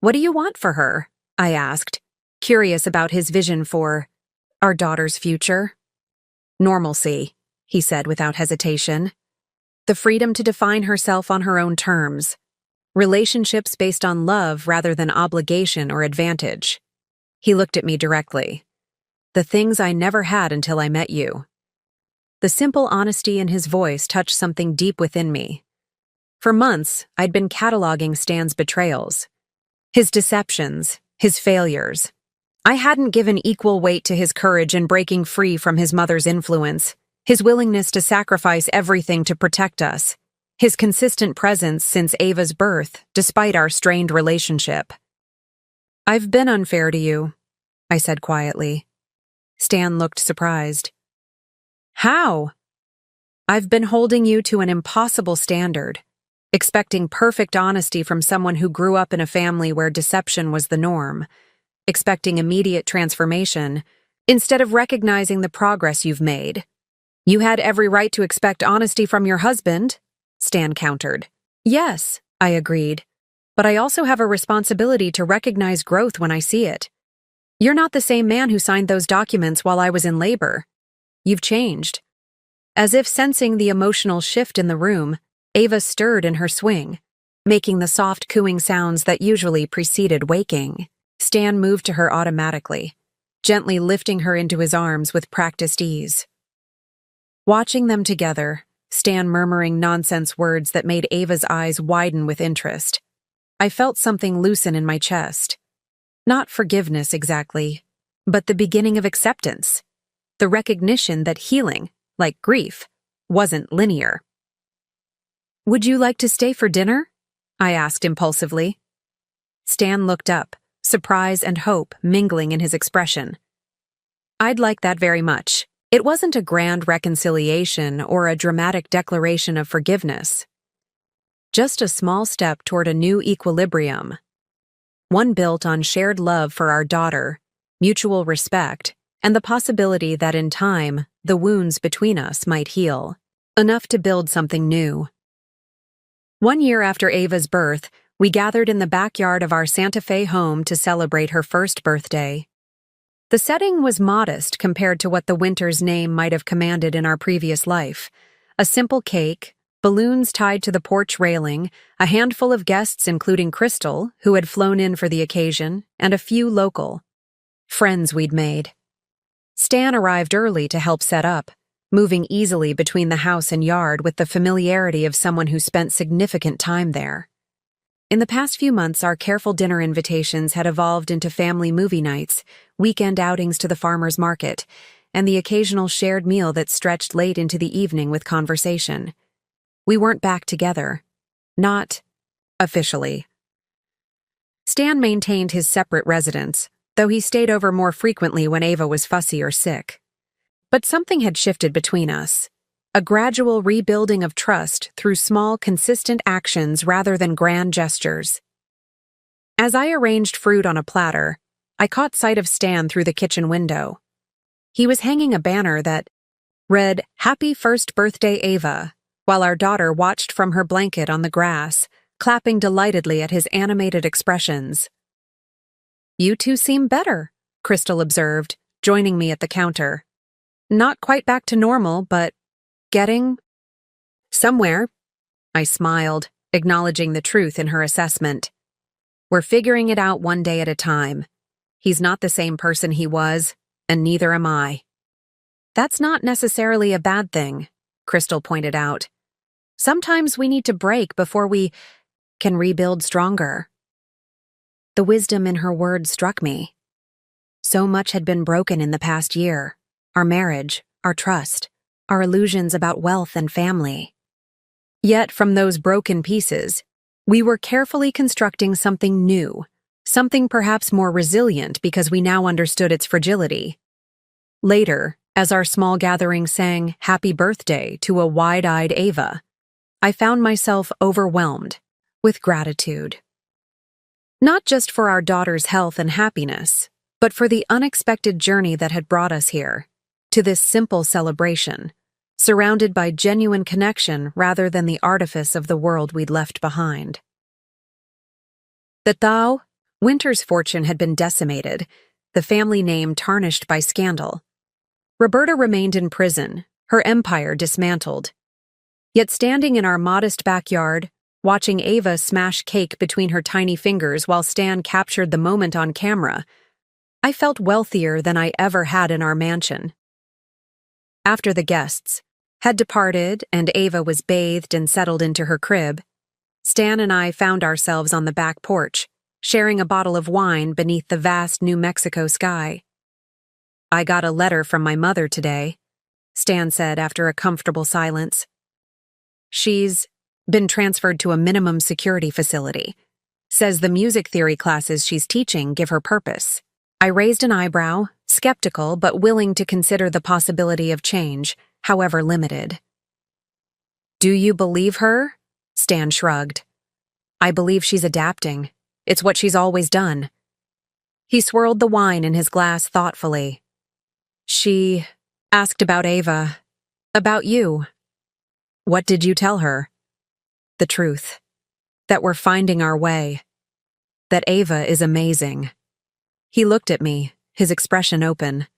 "What do you want for her?" I asked, curious about his vision for our daughter's future. "Normalcy," he said without hesitation. "The freedom to define herself on her own terms. Relationships based on love rather than obligation or advantage." He looked at me directly. "The things I never had until I met you." The simple honesty in his voice touched something deep within me. For months, I'd been cataloging Stan's betrayals, his deceptions, his failures. I hadn't given equal weight to his courage in breaking free from his mother's influence, his willingness to sacrifice everything to protect us, his consistent presence since Ava's birth, despite our strained relationship. "I've been unfair to you," I said quietly. Stan looked surprised. "How?" "I've been holding you to an impossible standard, expecting perfect honesty from someone who grew up in a family where deception was the norm, expecting immediate transformation, instead of recognizing the progress you've made." "You had every right to expect honesty from your husband," Stan countered. "Yes," I agreed, "but I also have a responsibility to recognize growth when I see it. You're not the same man who signed those documents while I was in labor. You've changed." As if sensing the emotional shift in the room, Ava stirred in her swing, making the soft cooing sounds that usually preceded waking. Stan moved to her automatically, gently lifting her into his arms with practiced ease. Watching them together, Stan murmuring nonsense words that made Ava's eyes widen with interest, I felt something loosen in my chest. Not forgiveness exactly, but the beginning of acceptance. The recognition that healing, like grief, wasn't linear. "Would you like to stay for dinner?" I asked impulsively. Stan looked up, surprise and hope mingling in his expression. "I'd like that very much." It wasn't a grand reconciliation or a dramatic declaration of forgiveness. Just a small step toward a new equilibrium. One built on shared love for our daughter, mutual respect, and the possibility that in time, the wounds between us might heal, enough to build something new. 1 year after Ava's birth, we gathered in the backyard of our Santa Fe home to celebrate her first birthday. The setting was modest compared to what the Winters name might have commanded in our previous life. A simple cake, balloons tied to the porch railing, a handful of guests including Crystal, who had flown in for the occasion, and a few local friends we'd made. Stan arrived early to help set up, moving easily between the house and yard with the familiarity of someone who spent significant time there. In the past few months, our careful dinner invitations had evolved into family movie nights, weekend outings to the farmer's market, and the occasional shared meal that stretched late into the evening with conversation. We weren't back together. Not officially. Stan maintained his separate residence, though he stayed over more frequently when Ava was fussy or sick. But something had shifted between us. A gradual rebuilding of trust through small, consistent actions rather than grand gestures. As I arranged fruit on a platter, I caught sight of Stan through the kitchen window. He was hanging a banner that read, "Happy First Birthday, Ava," while our daughter watched from her blanket on the grass, clapping delightedly at his animated expressions. "You two seem better," Crystal observed, joining me at the counter. "Not quite back to normal, but getting somewhere." I smiled, acknowledging the truth in her assessment. "We're figuring it out one day at a time. He's not the same person he was, and neither am I." "That's not necessarily a bad thing," Crystal pointed out. "Sometimes we need to break before we can rebuild stronger." The wisdom in her words struck me. So much had been broken in the past year. Our marriage, our trust, our illusions about wealth and family. Yet from those broken pieces, we were carefully constructing something new, something perhaps more resilient because we now understood its fragility. Later, as our small gathering sang "Happy Birthday" to a wide-eyed Ava, I found myself overwhelmed with gratitude. Not just for our daughter's health and happiness, but for the unexpected journey that had brought us here, to this simple celebration, surrounded by genuine connection rather than the artifice of the world we'd left behind. The Thao, Winter's fortune had been decimated, the family name tarnished by scandal. Roberta remained in prison, her empire dismantled. Yet standing in our modest backyard, watching Ava smash cake between her tiny fingers while Stan captured the moment on camera, I felt wealthier than I ever had in our mansion. After the guests had departed and Ava was bathed and settled into her crib, Stan and I found ourselves on the back porch, sharing a bottle of wine beneath the vast New Mexico sky. "I got a letter from my mother today," Stan said after a comfortable silence. "She's been transferred to a minimum security facility. Says the music theory classes she's teaching give her purpose." I raised an eyebrow, skeptical but willing to consider the possibility of change, however limited. "Do you believe her?" Stan shrugged. "I believe she's adapting. It's what she's always done." He swirled the wine in his glass thoughtfully. "She asked about Ava, about you." "What did you tell her?" "The truth. That we're finding our way. That Ava is amazing." He looked at me, his expression open.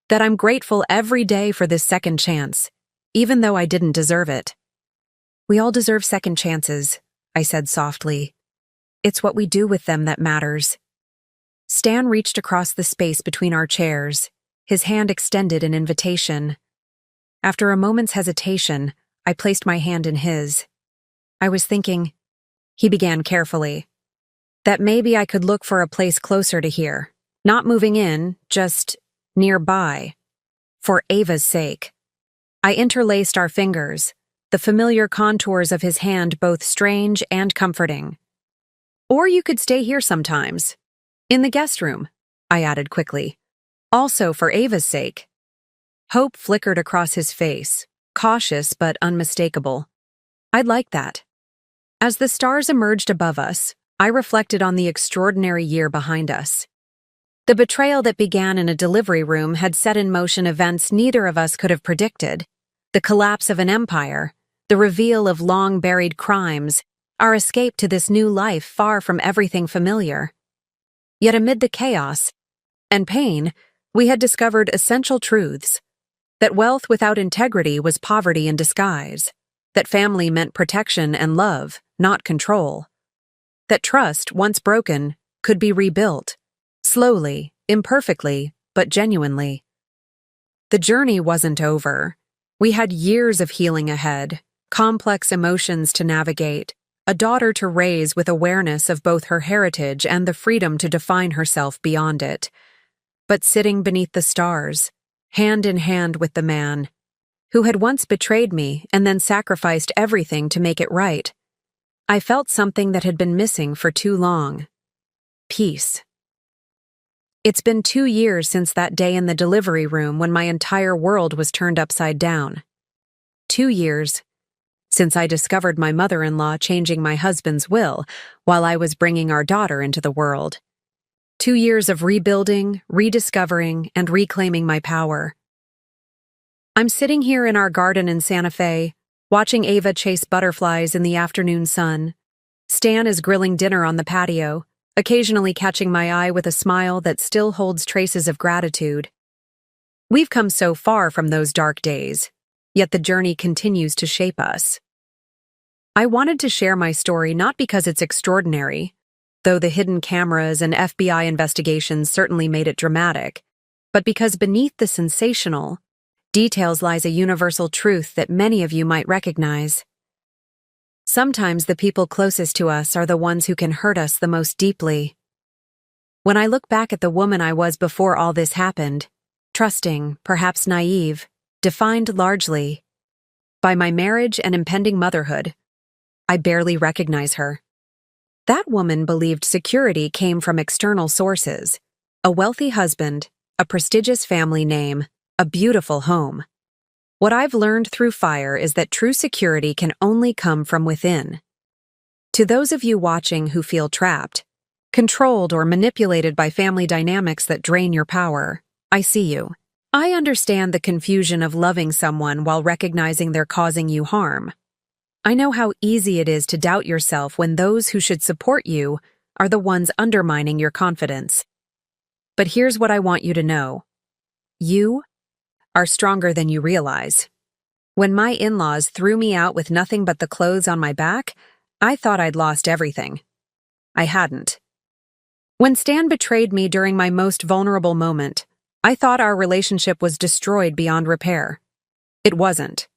"That I'm grateful every day for this second chance, even though I didn't deserve it." "We all deserve second chances," I said softly. "It's what we do with them that matters." Stan reached across the space between our chairs, his hand extended in invitation. After a moment's hesitation, I placed my hand in his. "I was thinking," he began carefully, "that maybe I could look for a place closer to here, not moving in, just nearby, for Ava's sake." I interlaced our fingers, the familiar contours of his hand both strange and comforting. "Or you could stay here sometimes. In the guest room," I added quickly. "Also for Ava's sake." Hope flickered across his face, cautious but unmistakable. "I'd like that." As the stars emerged above us, I reflected on the extraordinary year behind us. The betrayal that began in a delivery room had set in motion events neither of us could have predicted. The collapse of an empire, the reveal of long-buried crimes, our escape to this new life far from everything familiar. Yet amid the chaos and pain, we had discovered essential truths. That wealth without integrity was poverty in disguise. That family meant protection and love, not control. That trust, once broken, could be rebuilt. Slowly, imperfectly, but genuinely. The journey wasn't over. We had years of healing ahead, complex emotions to navigate, a daughter to raise with awareness of both her heritage and the freedom to define herself beyond it. But sitting beneath the stars, hand in hand with the man, who had once betrayed me and then sacrificed everything to make it right, I felt something that had been missing for too long. peace. It's been 2 years since that day in the delivery room when my entire world was turned upside down. 2 years since I discovered my mother-in-law changing my husband's will while I was bringing our daughter into the world. 2 years of rebuilding, rediscovering, and reclaiming my power. I'm sitting here in our garden in Santa Fe, watching Ava chase butterflies in the afternoon sun. Stan is grilling dinner on the patio, occasionally catching my eye with a smile that still holds traces of gratitude. We've come so far from those dark days, yet the journey continues to shape us. I wanted to share my story not because it's extraordinary, though the hidden cameras and FBI investigations certainly made it dramatic, but because beneath the sensational details lies a universal truth that many of you might recognize. Sometimes the people closest to us are the ones who can hurt us the most deeply. When I look back at the woman I was before all this happened, trusting, perhaps naive, defined largely by my marriage and impending motherhood, I barely recognize her. That woman believed security came from external sources: a wealthy husband, a prestigious family name, a beautiful home. What I've learned through fire is that true security can only come from within. To those of you watching who feel trapped, controlled, or manipulated by family dynamics that drain your power, I see you. I understand the confusion of loving someone while recognizing they're causing you harm. I know how easy it is to doubt yourself when those who should support you are the ones undermining your confidence. But here's what I want you to know. You are stronger than you realize. When my in-laws threw me out with nothing but the clothes on my back, I thought I'd lost everything. I hadn't. When Stan betrayed me during my most vulnerable moment, I thought our relationship was destroyed beyond repair. It wasn't.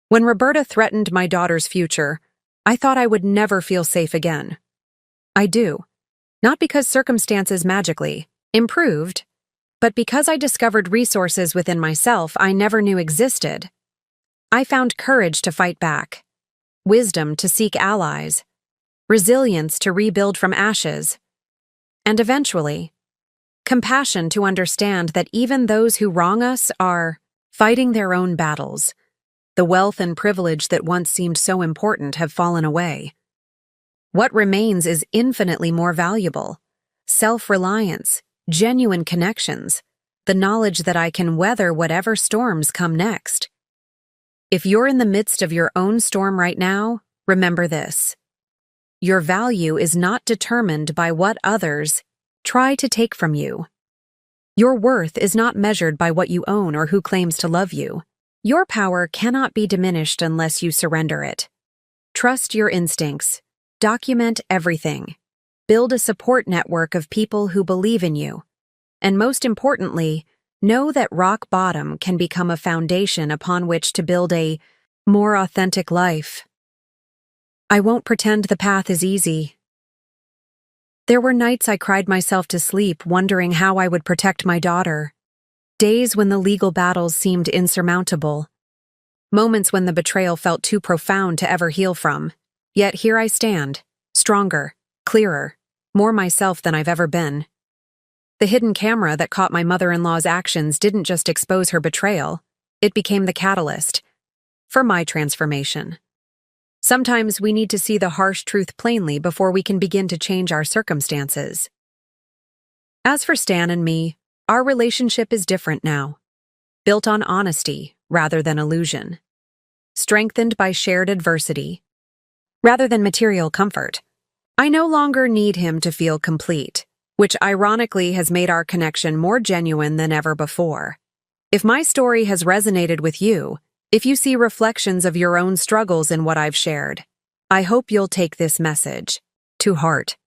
When Roberta threatened my daughter's future, I thought I would never feel safe again. I do. Not because circumstances magically improved, but because I discovered resources within myself I never knew existed. I found courage to fight back, wisdom to seek allies, resilience to rebuild from ashes, and eventually, compassion to understand that even those who wrong us are fighting their own battles. The wealth and privilege that once seemed so important have fallen away. What remains is infinitely more valuable: self-reliance, genuine connections, the knowledge that I can weather whatever storms come next. If you're in the midst of your own storm right now, remember this. Your value is not determined by what others try to take from you. Your worth is not measured by what you own or who claims to love you. Your power cannot be diminished unless you surrender it. Trust your instincts. Document everything. Build a support network of people who believe in you. And most importantly, know that rock bottom can become a foundation upon which to build a more authentic life. I won't pretend the path is easy. There were nights I cried myself to sleep wondering how I would protect my daughter. Days when the legal battles seemed insurmountable. Moments when the betrayal felt too profound to ever heal from. Yet here I stand, stronger, clearer, more myself than I've ever been. The hidden camera that caught my mother-in-law's actions didn't just expose her betrayal, it became the catalyst for my transformation. Sometimes we need to see the harsh truth plainly before we can begin to change our circumstances. As for Stan and me, our relationship is different now, built on honesty rather than illusion, strengthened by shared adversity rather than material comfort. I no longer need him to feel complete, which ironically has made our connection more genuine than ever before. If my story has resonated with you, if you see reflections of your own struggles in what I've shared, I hope you'll take this message to heart.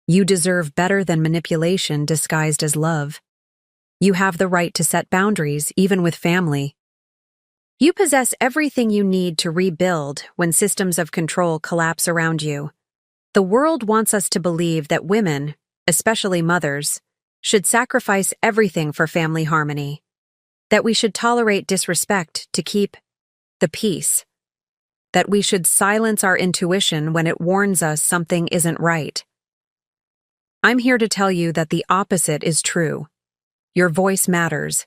You deserve better than manipulation disguised as love. You have the right to set boundaries, even with family. You possess everything you need to rebuild when systems of control collapse around you. The world wants us to believe that women, especially mothers, should sacrifice everything for family harmony, that we should tolerate disrespect to keep the peace, that we should silence our intuition when it warns us something isn't right. I'm here to tell you that the opposite is true. Your voice matters.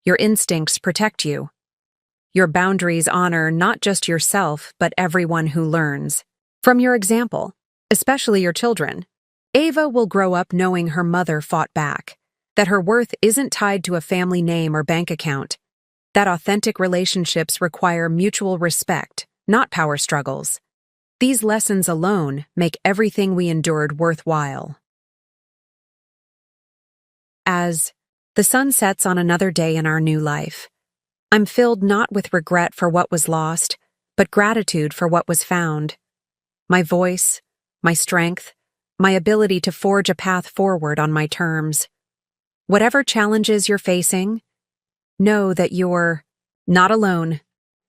Your instincts protect you. Your boundaries honor not just yourself, but everyone who learns. From your example, especially your children, Ava will grow up knowing her mother fought back, that her worth isn't tied to a family name or bank account, that authentic relationships require mutual respect, not power struggles. These lessons alone make everything we endured worthwhile. As the sun sets on another day in our new life, I'm filled not with regret for what was lost, but gratitude for what was found. My voice, my strength, my ability to forge a path forward on my terms. Whatever challenges you're facing, know that you're not alone.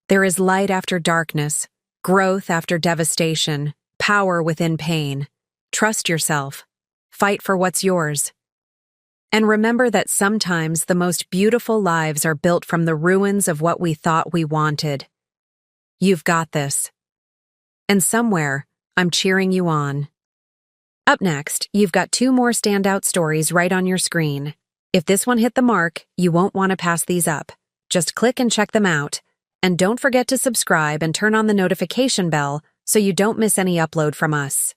There is light after darkness, growth after devastation, power within pain. Trust yourself. Fight for what's yours. And remember that sometimes the most beautiful lives are built from the ruins of what we thought we wanted. You've got this. And somewhere, I'm cheering you on. Up next, you've got 2 more standout stories right on your screen. If this one hit the mark, you won't want to pass these up. Just click and check them out. And don't forget to subscribe and turn on the notification bell so you don't miss any upload from us.